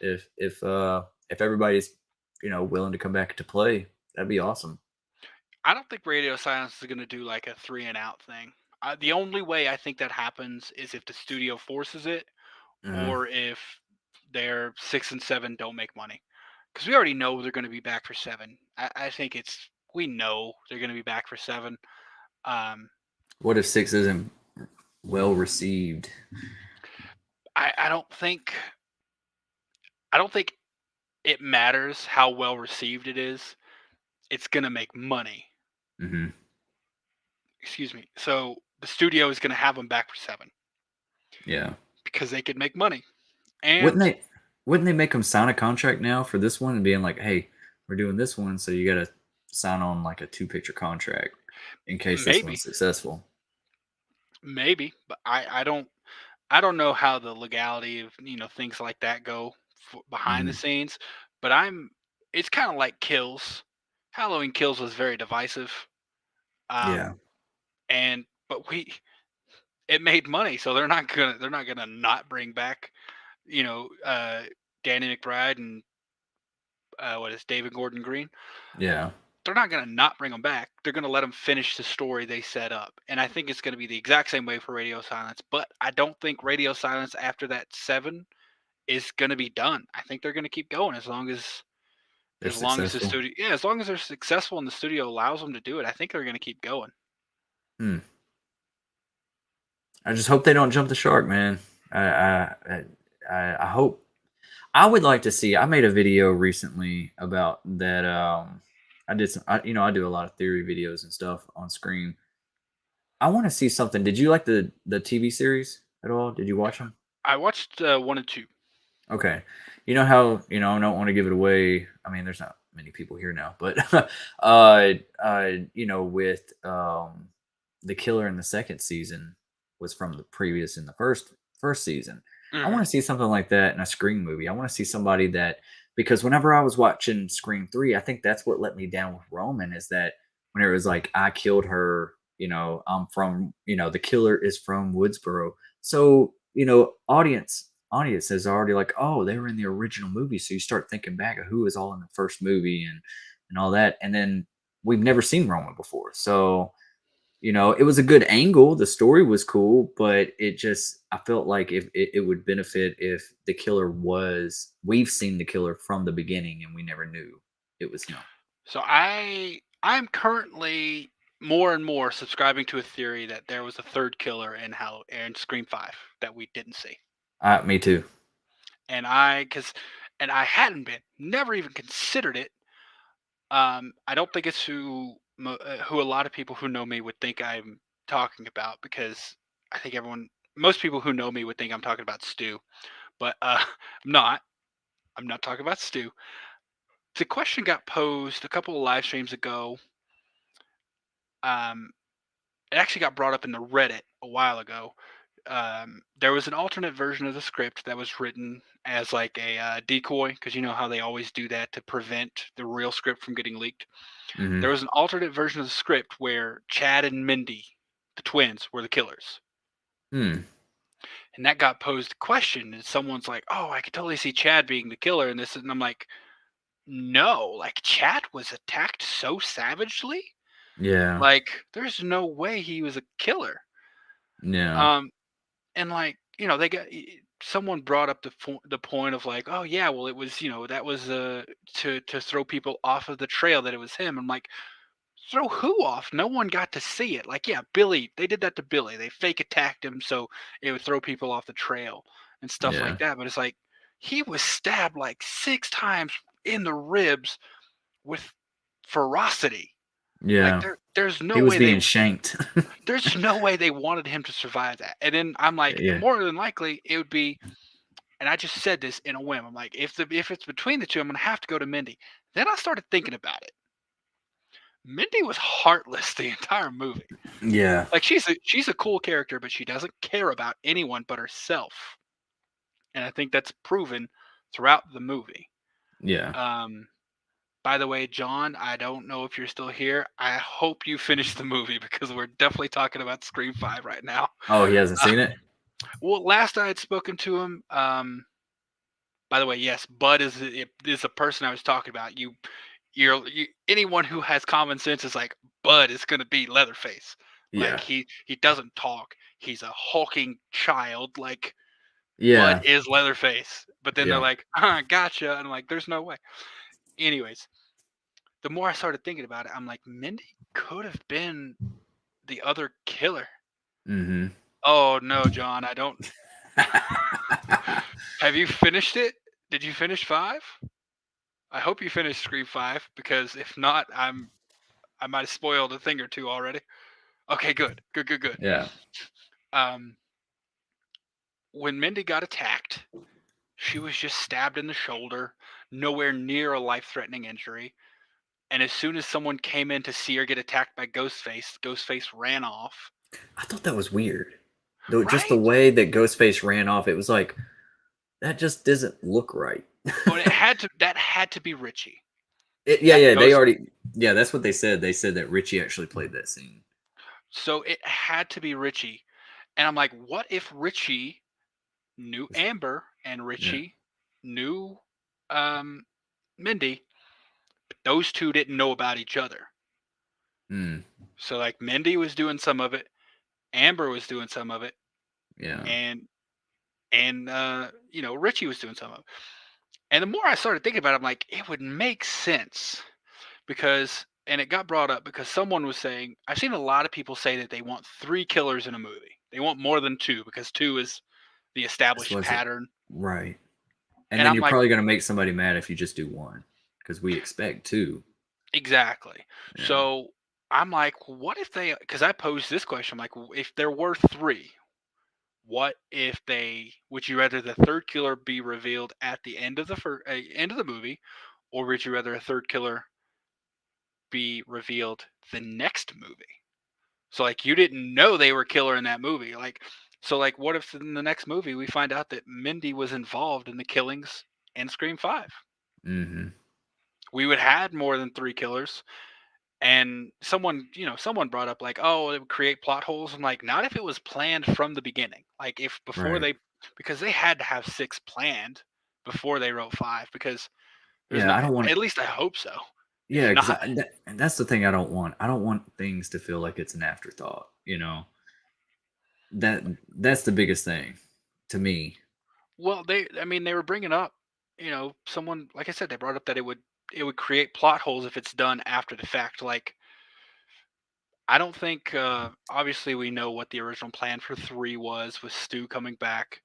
S1: if everybody's, willing to come back to play, that'd be awesome.
S2: I don't think Radio Silence is going to do like a three and out thing. The only way I think that happens is if the studio forces it,
S1: Hmm.
S2: or if their 6 and 7 don't make money. Because we already know they're going to be back for 7. I think we know they're going to be back for 7. Um,
S1: What if 6 isn't well received?
S2: I don't think it matters how well received it is. It's going to make money.
S1: Hmm.
S2: Excuse me. So the studio is going to have them back for 7
S1: Yeah.
S2: because they could make money.
S1: Wouldn't
S2: And
S1: they wouldn't they make them sign a contract now for this one and being like, "Hey, we're doing this one, so you got to sign on like a two-picture contract in case this
S2: maybe,
S1: one's successful."
S2: but I don't know how the legality of things like that go behind the
S1: Hmm.
S2: scenes. But it's kind of like Kills. Halloween Kills was very divisive. Um,
S1: Yeah.
S2: and but it made money, so they're not gonna not bring back you know uh, Danny McBride and what is David Gordon Green.
S1: Yeah.
S2: They're not gonna not bring them back. They're gonna let them finish the story they set up, and I think it's gonna be the exact same way for Radio Silence. But I don't think Radio Silence after that 7 is gonna be done. I think they're gonna keep going
S1: They're
S2: as long as the
S1: successful.
S2: studio, yeah, as long as they're successful and the studio allows them to do it. I think they're gonna keep going.
S1: Hmm. I just hope they don't jump the shark, man. I hope. I would like to see. I made a video recently about that. I did some. I do a lot of theory videos and stuff on screen. I want to see something. Did you like the TV series at all? Did you watch them?
S2: I watched 1 and 2.
S1: Okay. You know how, I don't want to give it away. I mean, there's not many people here now, but with the killer in the second season was from the previous in the first season. I want
S2: Hmm.
S1: to see something like that in a Scream movie. I want to see somebody that, because whenever I was watching Scream 3, I think that's what let me down with Roman, is that when it was like I killed her, I'm from, the killer is from Woodsboro. So, audiences are already like, oh, they were in the original movie. So you start thinking back of who was all in the first movie and all that. And then we've never seen Roman before. So, it was a good angle. The story was cool, but I felt like if it would benefit if the killer we've seen the killer from the beginning and we never knew it was him.
S2: So I'm currently more and more subscribing to a theory that there was a third killer in Scream 5 that we didn't see.
S1: Me too.
S2: And I hadn't been, never even considered it. I don't think it's who a lot of people who know me would think I'm talking about, because I think most people who know me would think I'm talking about Stu, but I'm not. I'm not talking about Stu. The question got posed a couple of live streams ago. Um, it actually got brought up in the Reddit a while ago. There was an alternate version of the script that was written as like a decoy, because you know how they always do that to prevent the real script from getting leaked.
S1: Hmm.
S2: There was an alternate version of the script where Chad and Mindy, the twins, were the killers.
S1: Hmm.
S2: And that got posed a question, and someone's like, "Oh, I could totally see Chad being the killer," and I'm like, "No, like Chad was attacked so savagely,
S1: Yeah.
S2: like there's no way he was a killer."
S1: Yeah.
S2: Um, and like someone brought up the point of like, "Oh yeah, well it was that was to throw people off of the trail that it was him." I'm like, throw who off? No one got to see it. Like, yeah, Billy, they did that to Billy. They fake attacked him so it would throw people off the trail and stuff like
S1: Yeah.
S2: that. But it's like he was stabbed like 6 times in the ribs with ferocity. Like
S1: Yeah.
S2: there's
S1: He
S2: no
S1: was
S2: way
S1: being shanked.
S2: they wanted him to survive that. And then I'm like,
S1: Yeah.
S2: more than likely it would be, and I just said this in a whim. I'm like, if it's between the two, I'm gonna have to go to Mindy. Then I started thinking about it. Mindy was heartless the entire movie.
S1: Yeah.
S2: Like she's a cool character, but she doesn't care about anyone but herself, and I think that's proven throughout the movie.
S1: Yeah.
S2: Um, by the way, John, I don't know if you're still here. I hope you finished the movie because we're definitely talking about Scream 5 right now.
S1: Oh, he hasn't
S2: Uh,
S1: seen it?
S2: Well, last I had spoken to him, by the way, yes, Bud is a person I was talking about. Anyone who has common sense is like Bud is gonna be Leatherface. Like
S1: Yeah.
S2: he doesn't talk. He's a hulking child. Like Bud
S1: Yeah.
S2: is Leatherface. But then they're
S1: Yeah.
S2: like, gotcha. And I'm like, there's no way. Anyways, the more I started thinking about it, I'm like, Mindy could have been the other killer.
S1: Mm-hmm.
S2: Oh no, John, I don't. Have you finished it? Did you finish 5? I hope you finished Scream 5 because if not, I might have spoiled a thing or two already. Okay, good. Good, good, good.
S1: Yeah.
S2: Um when Mindy got attacked, she was just stabbed in the shoulder, nowhere near a life-threatening injury. And as soon as someone came in to see her get attacked by Ghostface, Ghostface ran off.
S1: I thought that was weird. Though just the
S2: Right?
S1: way that Ghostface ran off, it was like that just doesn't look right.
S2: Oh, that had to be Richie.
S1: Yeah,
S2: That
S1: yeah, they
S2: ghost
S1: already. Yeah, that's what they said. They said that Richie actually played that scene.
S2: So it had to be Richie. And I'm like, what if Richie knew Amber and
S1: Yeah.
S2: Richie knew um Mindy? Those two didn't know about each other.
S1: Mm,
S2: So like Mindy was doing some of it, Amber was doing some of it,
S1: yeah.
S2: and Richie was doing some of it. And the more I started thinking about it, I'm like, it would make sense because and it got brought up because someone was saying I've seen a lot of people say that they want 3 killers in a movie. They want more than 2 because 2 is the
S1: That's
S2: established
S1: was it.
S2: pattern.
S1: Right. And
S2: And
S1: then
S2: I'm
S1: you're
S2: like,
S1: probably gonna make somebody mad if you just do one, because we expect two.
S2: exactly.
S1: Yeah.
S2: So I'm like, what if they? Because I posed this question, I'm like, if there were 3, what if they? Would you rather the third killer be revealed at the end of the end of the movie, or would you rather a third killer be revealed the next movie? So like you didn't know they were killer in that movie. Like so like what if in the next movie we find out that Mindy was involved in the killings in Scream 5?
S1: Mm-hmm.
S2: We would had more than 3 killers. And someone brought up like, oh, it would create plot holes. I'm like, not if it was planned from the beginning. Like if before
S1: Right.
S2: they because they had to have 6 planned before they wrote 5 because there's
S1: Yeah,
S2: no
S1: I don't want.
S2: at least I hope so.
S1: Yeah,
S2: If
S1: because
S2: not,
S1: and that's the thing I don't want. I don't want things to feel like it's an afterthought. You know that's the biggest thing to me.
S2: well, they were bringing up, someone like I said, they brought up that it would create plot holes if it's done after the fact. Like I don't think obviously we know what the original plan for 3 was with Stu coming back.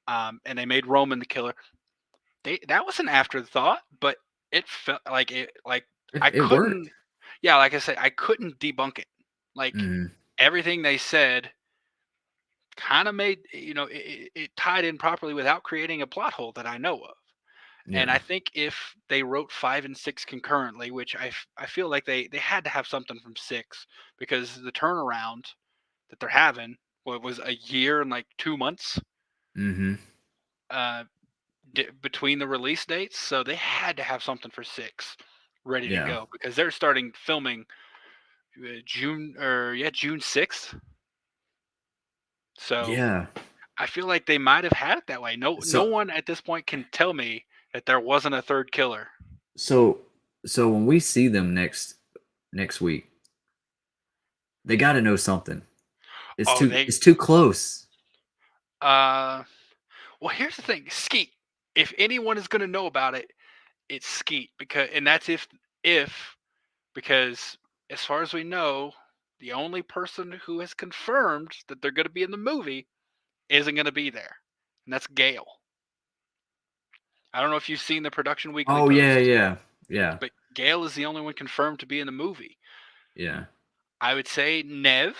S2: And they made Roman the killer. That was an afterthought, but it felt like I
S1: It worked.
S2: couldn't yeah, like I said, I couldn't debunk it. Like
S1: Mm,
S2: everything they said kind of made it tied in properly without creating a plot hole that I know of. And I
S1: yeah.
S2: think if they wrote 5 and 6 concurrently, which I feel like they had to have something from 6 because the turnaround that they're having was a year and like 2 months.
S1: Mm-hmm.
S2: Uh, between the release dates, so they had to have something for 6 ready to
S1: Yeah.
S2: go because they're starting filming June 6th. So
S1: Yeah.
S2: I feel like they might have had it that way. No
S1: So
S2: one at this point can tell me that there wasn't a third killer.
S1: so so when we see them next week, they got to know something. It's
S2: Oh,
S1: too it's too close.
S2: uh, well, here's the thing, Skeet. If anyone is going to know about it, it's Skeet and that's if because as far as we know, the only person who has confirmed that they're going to be in the movie isn't going to be there, and that's Gail. I don't know if you've seen the production weekly
S1: Oh yeah,
S2: post,
S1: yeah, yeah,
S2: but Gail is the only one confirmed to be in the movie.
S1: yeah,
S2: I would say Nev.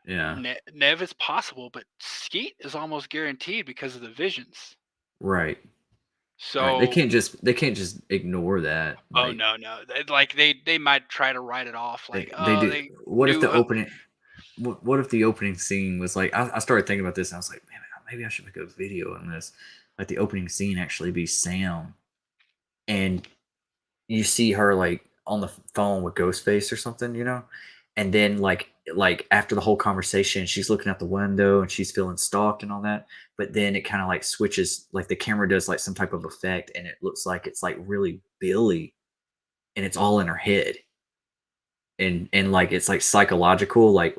S1: yeah.
S2: Nev is possible, but Skeet is almost guaranteed because of the visions.
S1: Right, right.
S2: So,
S1: They can't just ignore that.
S2: oh
S1: Like
S2: no, like they might try to write it off, like
S1: they
S2: oh
S1: do.
S2: they
S1: What if
S2: knew.
S1: the opening? What if the opening scene was like? I started thinking about this, and I was like, man, maybe I should make a video on this. Like the opening scene actually be Sam, and you see her like on the phone with Ghostface or something, you know, and then like after the whole conversation, she's looking out the window and she's feeling stalked and all that. But then it kind of like switches, like the camera does like some type of effect, and it looks like it's like really Billy, and it's all in her head, and like it's like psychological, like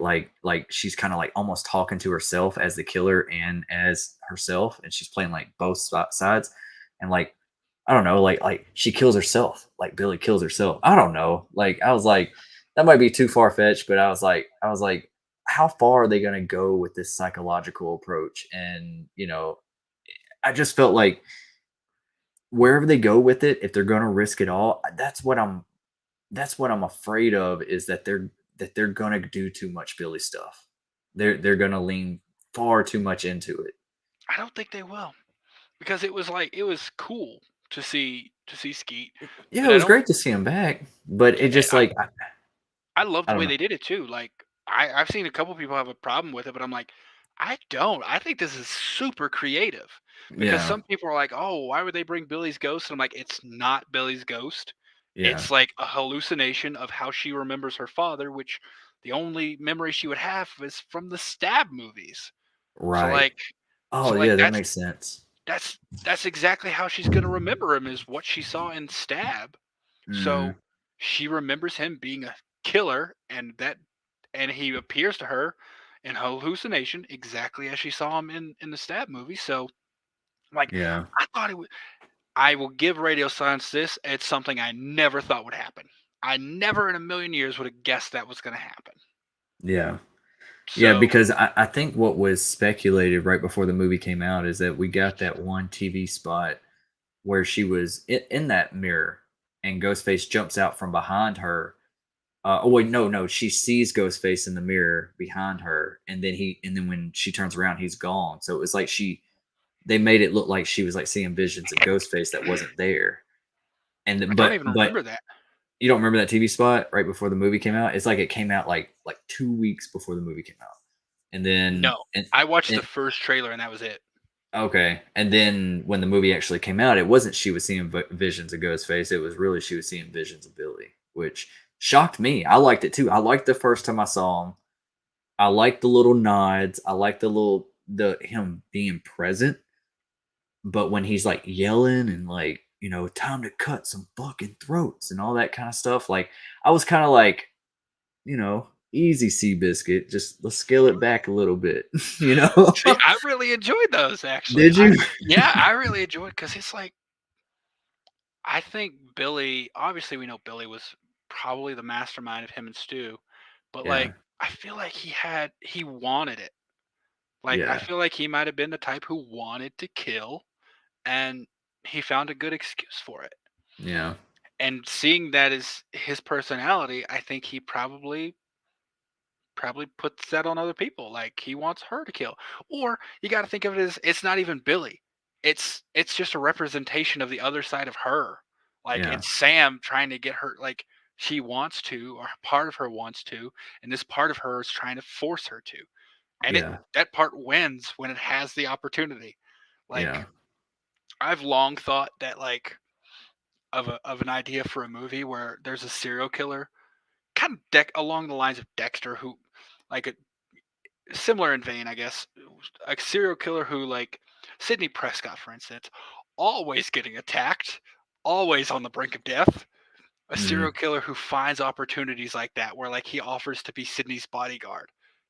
S1: she's kind of like almost talking to herself as the killer and as herself, and she's playing like both sides, and like I don't know, like she kills herself, like Billy kills herself. I don't know, like I was like that might be too far fetched, but I was like, how far are they gonna go with this psychological approach? And I just felt like wherever they go with it, if they're gonna risk it all, that's what I'm afraid of, is that they're gonna do too much Billy stuff. They're gonna lean far too much into it.
S2: I don't think they will, because it was cool to see Skeet,
S1: Yeah,
S2: but
S1: it
S2: I
S1: was
S2: don't.
S1: great to see him back, but it
S2: Yeah,
S1: just like
S2: I love
S1: I
S2: the
S1: don't
S2: way
S1: know.
S2: they did it too. Like I've seen a couple people have a problem with it, but I'm like, I don't. I think this is super creative because
S1: Yeah,
S2: some people are like, oh, why would they bring Billy's ghost? And I'm like, it's not Billy's ghost.
S1: yeah,
S2: It's like a hallucination of how she remembers her father, which the only memory she would have is from the Stab movies. So
S1: right.
S2: like,
S1: Oh
S2: so
S1: yeah,
S2: like
S1: that makes sense.
S2: that's exactly how she's gonna remember him, is what she saw in Stab.
S1: Mm,
S2: So she remembers him being a killer, and he appears to her in hallucination exactly as she saw him in the Stab movie. So like
S1: yeah,
S2: I thought it would. I will give Radio Silence this. It's something I never thought would happen. I never in a million years would have guessed that was going to happen.
S1: yeah, yeah.
S2: So
S1: Because I think what was speculated right before the movie came out is that we got that one TV spot where she was in that mirror, and Ghostface jumps out from behind her. Oh wait, no, no. She sees Ghostface in the mirror behind her, and then when she turns around, he's gone. So it was like they made it look like she was like seeing visions of Ghostface that wasn't there.
S2: I don't even
S1: But
S2: remember that.
S1: you don't remember that TV spot right before the movie came out? It's like it came out like 2 weeks before the movie came out, and then
S2: No, I watched the
S1: and
S2: first trailer and that was it.
S1: okay, and then when the movie actually came out, it wasn't she was seeing visions of Ghostface. It was really she was seeing visions of Billy, which shocked me. I liked it too. I liked the first time I saw him. I like the little nods. I like the him being present. But when he's like yelling and like, time to cut some fucking throats and all that kind of stuff, like I was kind of like, easy Seabiscuit. Just let's scale it back a little bit, you know?
S2: See, I really enjoyed those actually.
S1: Did you?
S2: Yeah, I really enjoyed because it's like I think Billy. Obviously, we know Billy was probably the mastermind of him and Stu, but
S1: Yeah.
S2: like I feel like he wanted it. Like I
S1: Yeah.
S2: feel like he might have been the type who wanted to kill, and he found a good excuse for it.
S1: Yeah.
S2: And seeing that as his personality, I think he probably puts that on other people. Like he wants her to kill. Or you got to think of it as it's not even Billy. It's just a representation of the other side of her. Like
S1: Yeah.
S2: it's Sam trying to get her, like she wants to, or part of her wants to, and this part of her is trying to force her to. And it
S1: Yeah.
S2: that part wins when it has the opportunity. Like
S1: Yeah.
S2: I've long thought that like of an idea for a movie where there's a serial killer kind of along the lines of Dexter, who like a similar in vein, I guess, a serial killer who like Sidney Prescott, for instance, always getting attacked, always on the brink of death. A serial
S1: Mm,
S2: killer who finds opportunities like that, where like he offers to be Sidney's bodyguard,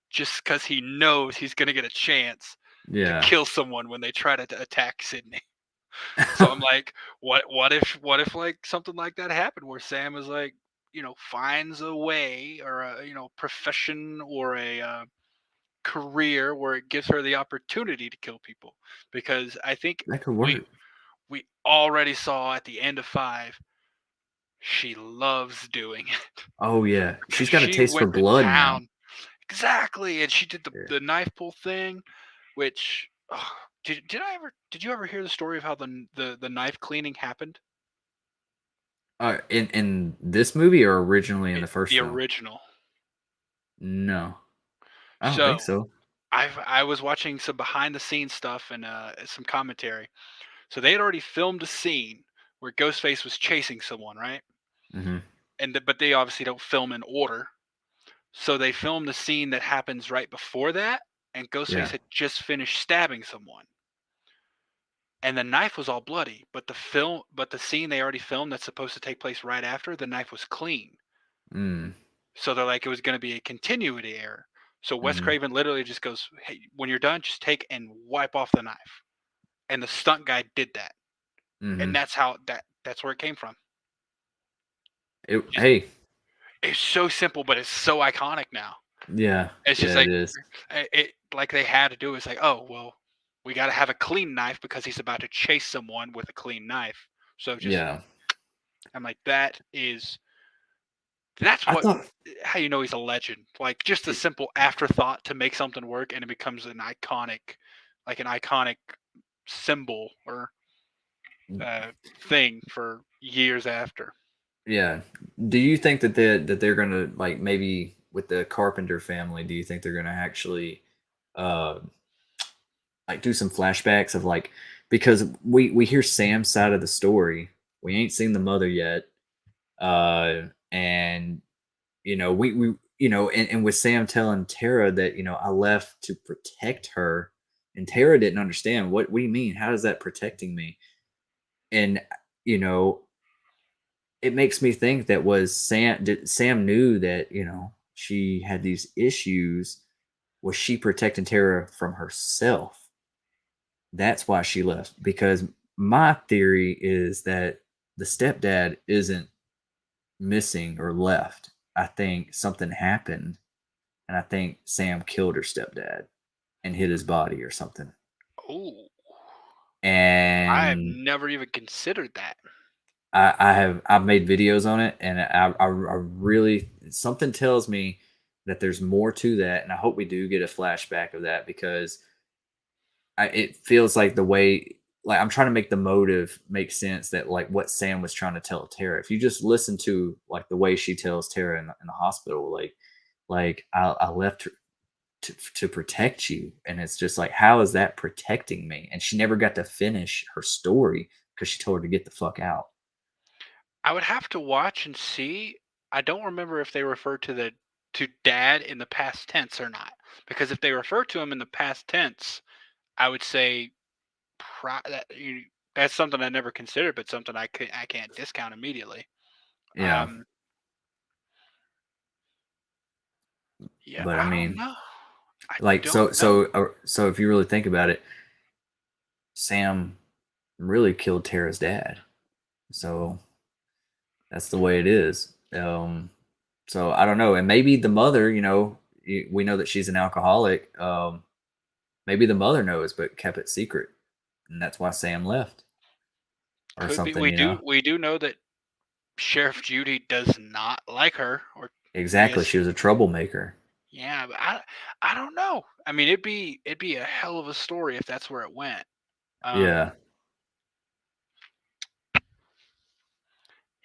S2: just because he knows he's gonna get a chance to
S1: yeah.
S2: kill someone when they try to attack Sidney. So I'm like, what if like something like that happened where Sam is like, finds a way or a profession or a career where it gives her the opportunity to kill people, because I think
S1: That could
S2: we
S1: work.
S2: we already saw at the end of 5 she loves doing it
S1: Oh yeah.
S2: because
S1: She's got a
S2: she
S1: taste for
S2: went to
S1: blood now.
S2: town. Exactly, and she did
S1: Yeah.
S2: the knife pull thing, which did you ever hear the story of how the knife cleaning happened?
S1: In this movie or originally in the first
S2: The
S1: film?
S2: original.
S1: No. I don't think
S2: So
S1: so.
S2: I was watching some behind the scenes stuff and some commentary. So they had already filmed a scene where Ghostface was chasing someone, right?
S1: Mhm.
S2: But they obviously don't film in order. So they filmed the scene that happens right before that, and Ghostface
S1: Yeah.
S2: had just finished stabbing someone. And the knife was all bloody, but the scene they already filmed that's supposed to take place right after, the knife was clean.
S1: Mm.
S2: So they're like, it was going to be a continuity error. So Wes
S1: Mhm.
S2: Craven literally just goes, "Hey, when you're done, just take and wipe off the knife." And the stunt guy did that,
S1: Mhm.
S2: and that's where it came from. Just,
S1: Hey.
S2: it's so simple, but it's so iconic now.
S1: Yeah.
S2: It's just
S1: Yeah,
S2: like
S1: it is.
S2: it like they had to do. It's like, oh well, we got to have a clean knife because he's about to chase someone with a clean knife. So just
S1: Yeah.
S2: I'm like, that's
S1: I
S2: what
S1: thought
S2: how you know he's a legend. Like just a simple afterthought to make something work, and it becomes an iconic symbol or thing for years after.
S1: yeah. Do you think that they're gonna like maybe with the Carpenter family? Do you think they're gonna actually uh like do some flashbacks of like because we hear Sam's side of the story. We ain't seen the mother yet. And we and with Sam telling Tara that I left to protect her, and Tara didn't understand what do you mean? How is that protecting me? And you know, it makes me think that was Sam knew that she had these issues. Was she protecting Tara from herself? That's why she left. Because my theory is that the stepdad isn't missing or left. I think something happened, and I think Sam killed her stepdad and hid his body or something.
S2: Oh, I have
S1: And
S2: never even considered that.
S1: I've made videos on it, and I really something tells me that there's more to that, and I hope we do get a flashback of that because it feels like the way like I'm trying to make the motive make sense that like what Sam was trying to tell Tara. If you just listen to like the way she tells Tara in the hospital, like I left her to protect you, and it's just like how is that protecting me? And she never got to finish her story because she told her to get the fuck out.
S2: I would have to watch and see. I don't remember if they refer to dad in the past tense or not. Because if they refer to him in the past tense, I would say that's something I never considered, but something I can't discount immediately.
S1: Yeah,
S2: Um, yeah,
S1: but I
S2: I don't
S1: mean,
S2: know. I
S1: like
S2: don't know.
S1: so if you really think about it, Sam really killed Tara's dad. So that's the way it is. So I don't know, and maybe the mother, we know that she's an alcoholic. Maybe the mother knows, but kept it secret, and that's why Sam left or
S2: Could be.
S1: something.
S2: We do know that Sheriff Judy does not like her, or I
S1: Exactly,
S2: guess
S1: she was a troublemaker.
S2: yeah, but I don't know. I mean, it'd be a hell of a story if that's where it went.
S1: Yeah,
S2: Um,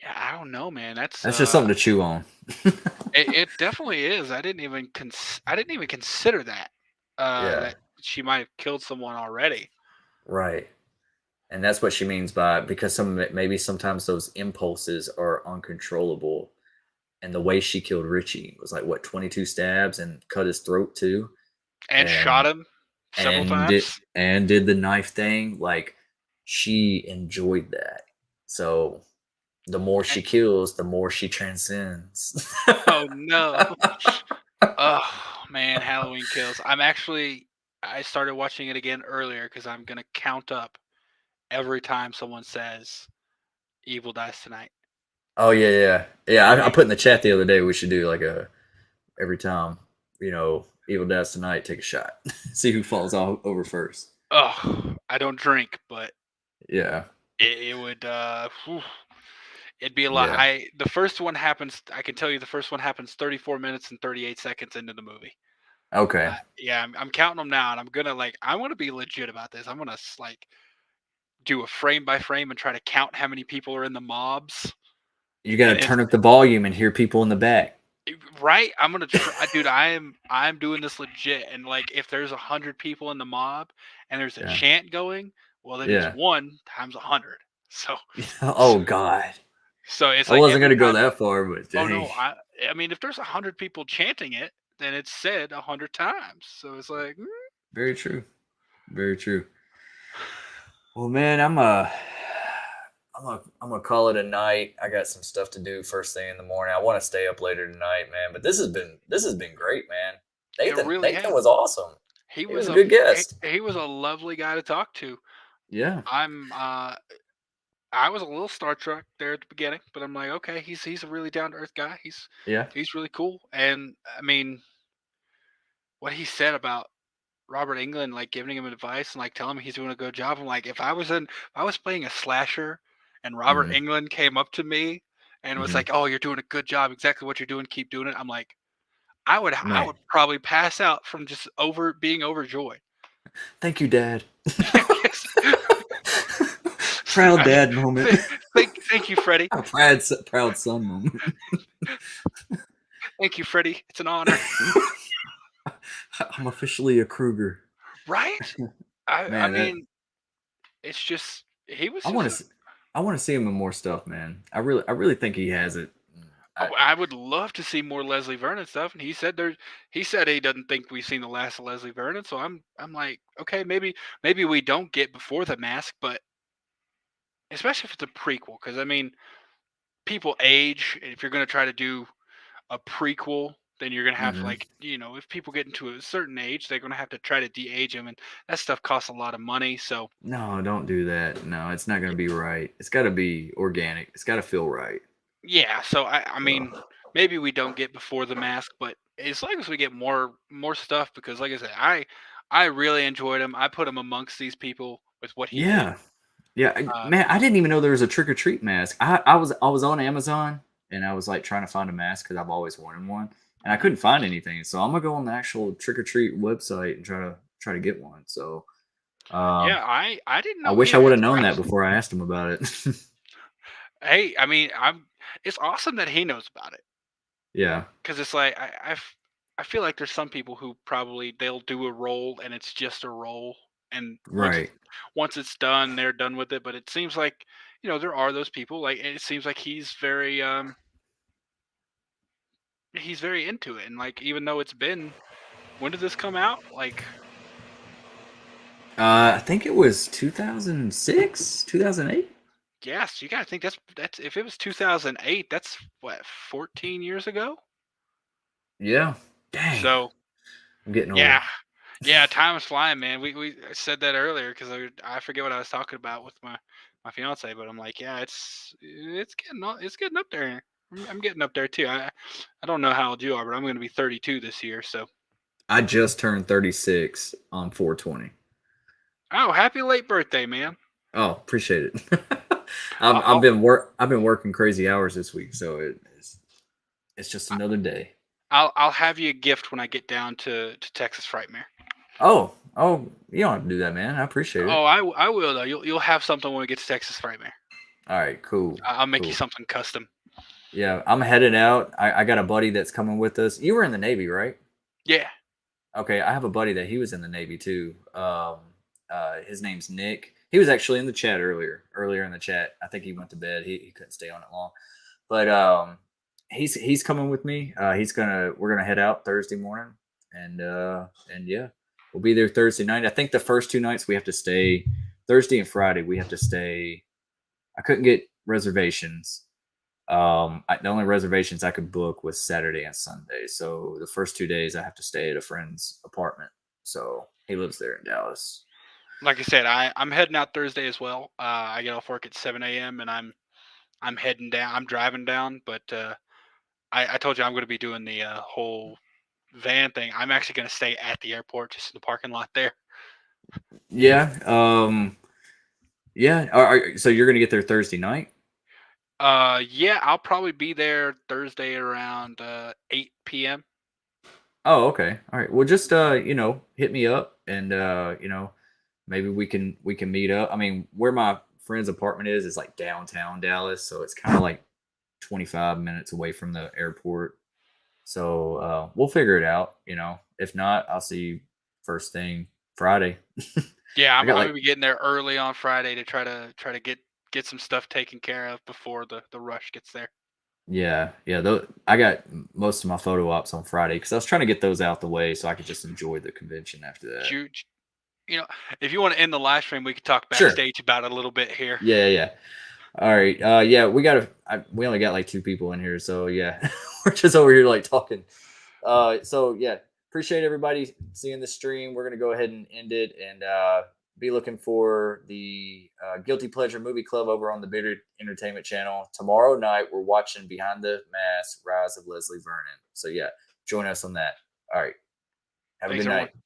S2: yeah, I don't know, man.
S1: that's just something to chew on.
S2: It definitely is. I didn't even consider that
S1: Yeah,
S2: that she might have killed someone already.
S1: right. And that's what she means by because maybe sometimes those impulses are uncontrollable. And the way she killed Richie was like what 22 stabs and cut his throat too,
S2: And shot
S1: and
S2: him several times.
S1: did the knife thing. Like she enjoyed that. So the more
S2: And,
S1: she kills, the more she transcends.
S2: oh no. Oh man, Halloween Kills. I started watching it again earlier because I'm gonna count up every time someone says "Evil dies tonight."
S1: Oh yeah, yeah, yeah. I
S2: Every
S1: put in the chat the other day we should do like a every time Evil Deaths Tonight, take a shot, see who falls off over first.
S2: oh, I don't drink, but
S1: Yeah,
S2: it would it'd be a lot.
S1: yeah.
S2: The first one happens. I can tell you the first one happens 34 minutes and 38 seconds into the movie.
S1: Okay,
S2: Yeah, I'm counting them now, and I'm gonna be legit about this. I'm gonna like do a frame by frame and try to count how many people are in the mobs.
S1: you got to
S2: And it's
S1: turn up the volume and hear people in the back.
S2: right. I'm gonna try, dude. I'm doing this legit, and like if there's 100 people in the mob and there's a
S1: Yeah,
S2: chant going, well then it's
S1: yeah.
S2: 1 times 100. So
S1: Oh God,
S2: so it's
S1: I
S2: like
S1: wasn't
S2: every
S1: gonna go
S2: time.
S1: that far, but
S2: Oh
S1: dang.
S2: no, I mean, if there's 100 people chanting it, then it's said 100 times. So it's like,
S1: Very true. Very true. Well, man, I'm gonna call it a night. I got some stuff to do first thing in the morning. I want to stay up later tonight, man. But this has been great, man.
S2: it
S1: Nathan
S2: really
S1: Nathan
S2: has.
S1: was awesome.
S2: He
S1: He was
S2: was
S1: a good guest.
S2: he was a lovely guy to talk to.
S1: Yeah,
S2: I'm I was a little Star Trek there at the beginning, but I'm like, okay, he's a really down to earth guy.
S1: yeah,
S2: He's really cool. And I mean, what he said about Robert Englund, like giving him advice and like telling him he's doing a good job. I'm like, if I was playing a slasher and Robert
S1: hmm
S2: Englund came up to me and was
S1: hmm
S2: like, "Oh, you're doing a good job. Exactly what you're doing. Keep doing it." I'm like, I
S1: man.
S2: would probably pass out from just being overjoyed.
S1: Thank you, Dad.
S2: Yes.
S1: Proud dad moment.
S2: Thank you, Freddie.
S1: A proud son moment.
S2: Thank you, Freddie. It's an honor.
S1: I'm officially a Kruger.
S2: Right? I
S1: Man, that
S2: mean, it's just he was
S1: I
S2: just
S1: want to I want to see him in more stuff, man. I really think he has it. I,
S2: I would love to see more Leslie Vernon stuff, and he said he doesn't think we've seen the last of Leslie Vernon. So I'm like, okay, maybe we don't get Before the Mask, but especially if it's a prequel, because I mean, people age. And if you're gonna try to do a prequel, then you're gonna have to,
S1: mhm.
S2: like, if people get into a certain age, they're gonna have to try to de-age them, and that stuff costs a lot of money. So
S1: No, don't do that. No, it's not going to be right. It's got to be organic. It's got to feel right.
S2: yeah, so I mean,
S1: Ugh.
S2: maybe we don't get Before the Mask, but as long as we get more stuff, because like I said, I really enjoyed him. I put him amongst these people with what he did.
S1: Yeah. Yeah,
S2: Uh,
S1: man, I didn't even know there was a trick or treat mask. I was on Amazon and I was like trying to find a mask because I've always wanted one and I
S2: mhm.
S1: couldn't find anything. So I'm gonna go on the actual trick or treat website and try to get one. So
S2: Yeah, I didn't
S1: I
S2: know
S1: wish I
S2: either.
S1: would
S2: At
S1: have known that
S2: first.
S1: before I asked him about it.
S2: Hey, I mean, I'm. It's awesome that he knows about it,
S1: Yeah,
S2: because it's like I feel like there's some people who probably they'll do a role and it's just a role, and
S1: right.
S2: once it's done, they're done with it. But it seems like there are those people. Like, it seems like he's very into it, and like, even though it's been, when did this come out? Like,
S1: I think it was 2006, 2008.
S2: yes, you gotta think that's if it was 2008, that's what, 14 years ago.
S1: Yeah. Dang,
S2: So
S1: I'm getting old.
S2: yeah, yeah, time is flying, man. We said that earlier because I forget what I was talking about with my fiance, but I'm like, yeah, it's getting up there. I'm getting up there too. I don't know how old you are, but I'm going to be 32 this year. So,
S1: I just turned 36 on 420.
S2: oh, happy late birthday, man.
S1: Oh, appreciate it. I've,
S2: I'll
S1: I've
S2: I'll
S1: been work I've been working crazy hours this week, so it's just another day.
S2: I'll have you a gift when I get down to Texas Frightmare.
S1: Oh, you don't have to do that, man. I appreciate
S2: Oh,
S1: it.
S2: I will though. You'll have something when we get to Texas Frightmare.
S1: All right, cool,
S2: I'll make you
S1: cool.
S2: something custom.
S1: Yeah, I'm headed out. I got a buddy that's coming with us. You were in the Navy, right?
S2: Yeah.
S1: Okay, I have a buddy that he was in the Navy too. His name's Nick. He was actually in the chat earlier in the chat. I think he went to bed. He couldn't stay on it long, but he's coming with me. We're gonna head out Thursday morning, and yeah, we'll be there Thursday night. I think the first two nights we have to stay Thursday and Friday. We have to stay. I couldn't get reservations. The only reservations I could book was Saturday and Sunday. So the first 2 days I have to stay at a friend's apartment. So he lives there in Dallas.
S2: Like I said, I'm heading out Thursday as well. I get off work at 7 a.m. and I'm heading down. I'm driving down, but I told you I'm going to be doing the whole van thing. I'm actually going to stay at the airport, just in the parking lot there.
S1: Yeah. Yeah. So you're gonna get there Thursday night?
S2: Yeah, I'll probably be there Thursday around 8 p.m.
S1: Oh, okay. All right. Well, just hit me up and maybe we can meet up. I mean, where my friend's apartment is like downtown Dallas, so it's kind of like 25 minutes away from the airport. So we'll figure it out. If not, I'll see you first thing Friday.
S2: Yeah,
S1: I
S2: I'm
S1: got
S2: gonna
S1: like
S2: be getting there early on Friday to try to get some stuff taken care of before the rush gets there.
S1: Yeah, yeah. I got most of my photo ops on Friday because I was trying to get those out the way so I could just enjoy the convention after that.
S2: You know, if you want to end the live stream, we could talk
S1: Sure.
S2: backstage about it a little bit here.
S1: Yeah. All right. Yeah, we only got like 2 people in here, so yeah, we're just over here like talking. So yeah, appreciate everybody seeing the stream. We're gonna go ahead and end it, and be looking for the Guilty Pleasure Movie Club over on the Bitter Entertainment Channel tomorrow night. We're watching Behind the Mask: Rise of Leslie Vernon. So yeah, join us on that. All right. Have a
S2: Thanks,
S1: good
S2: everyone.
S1: night.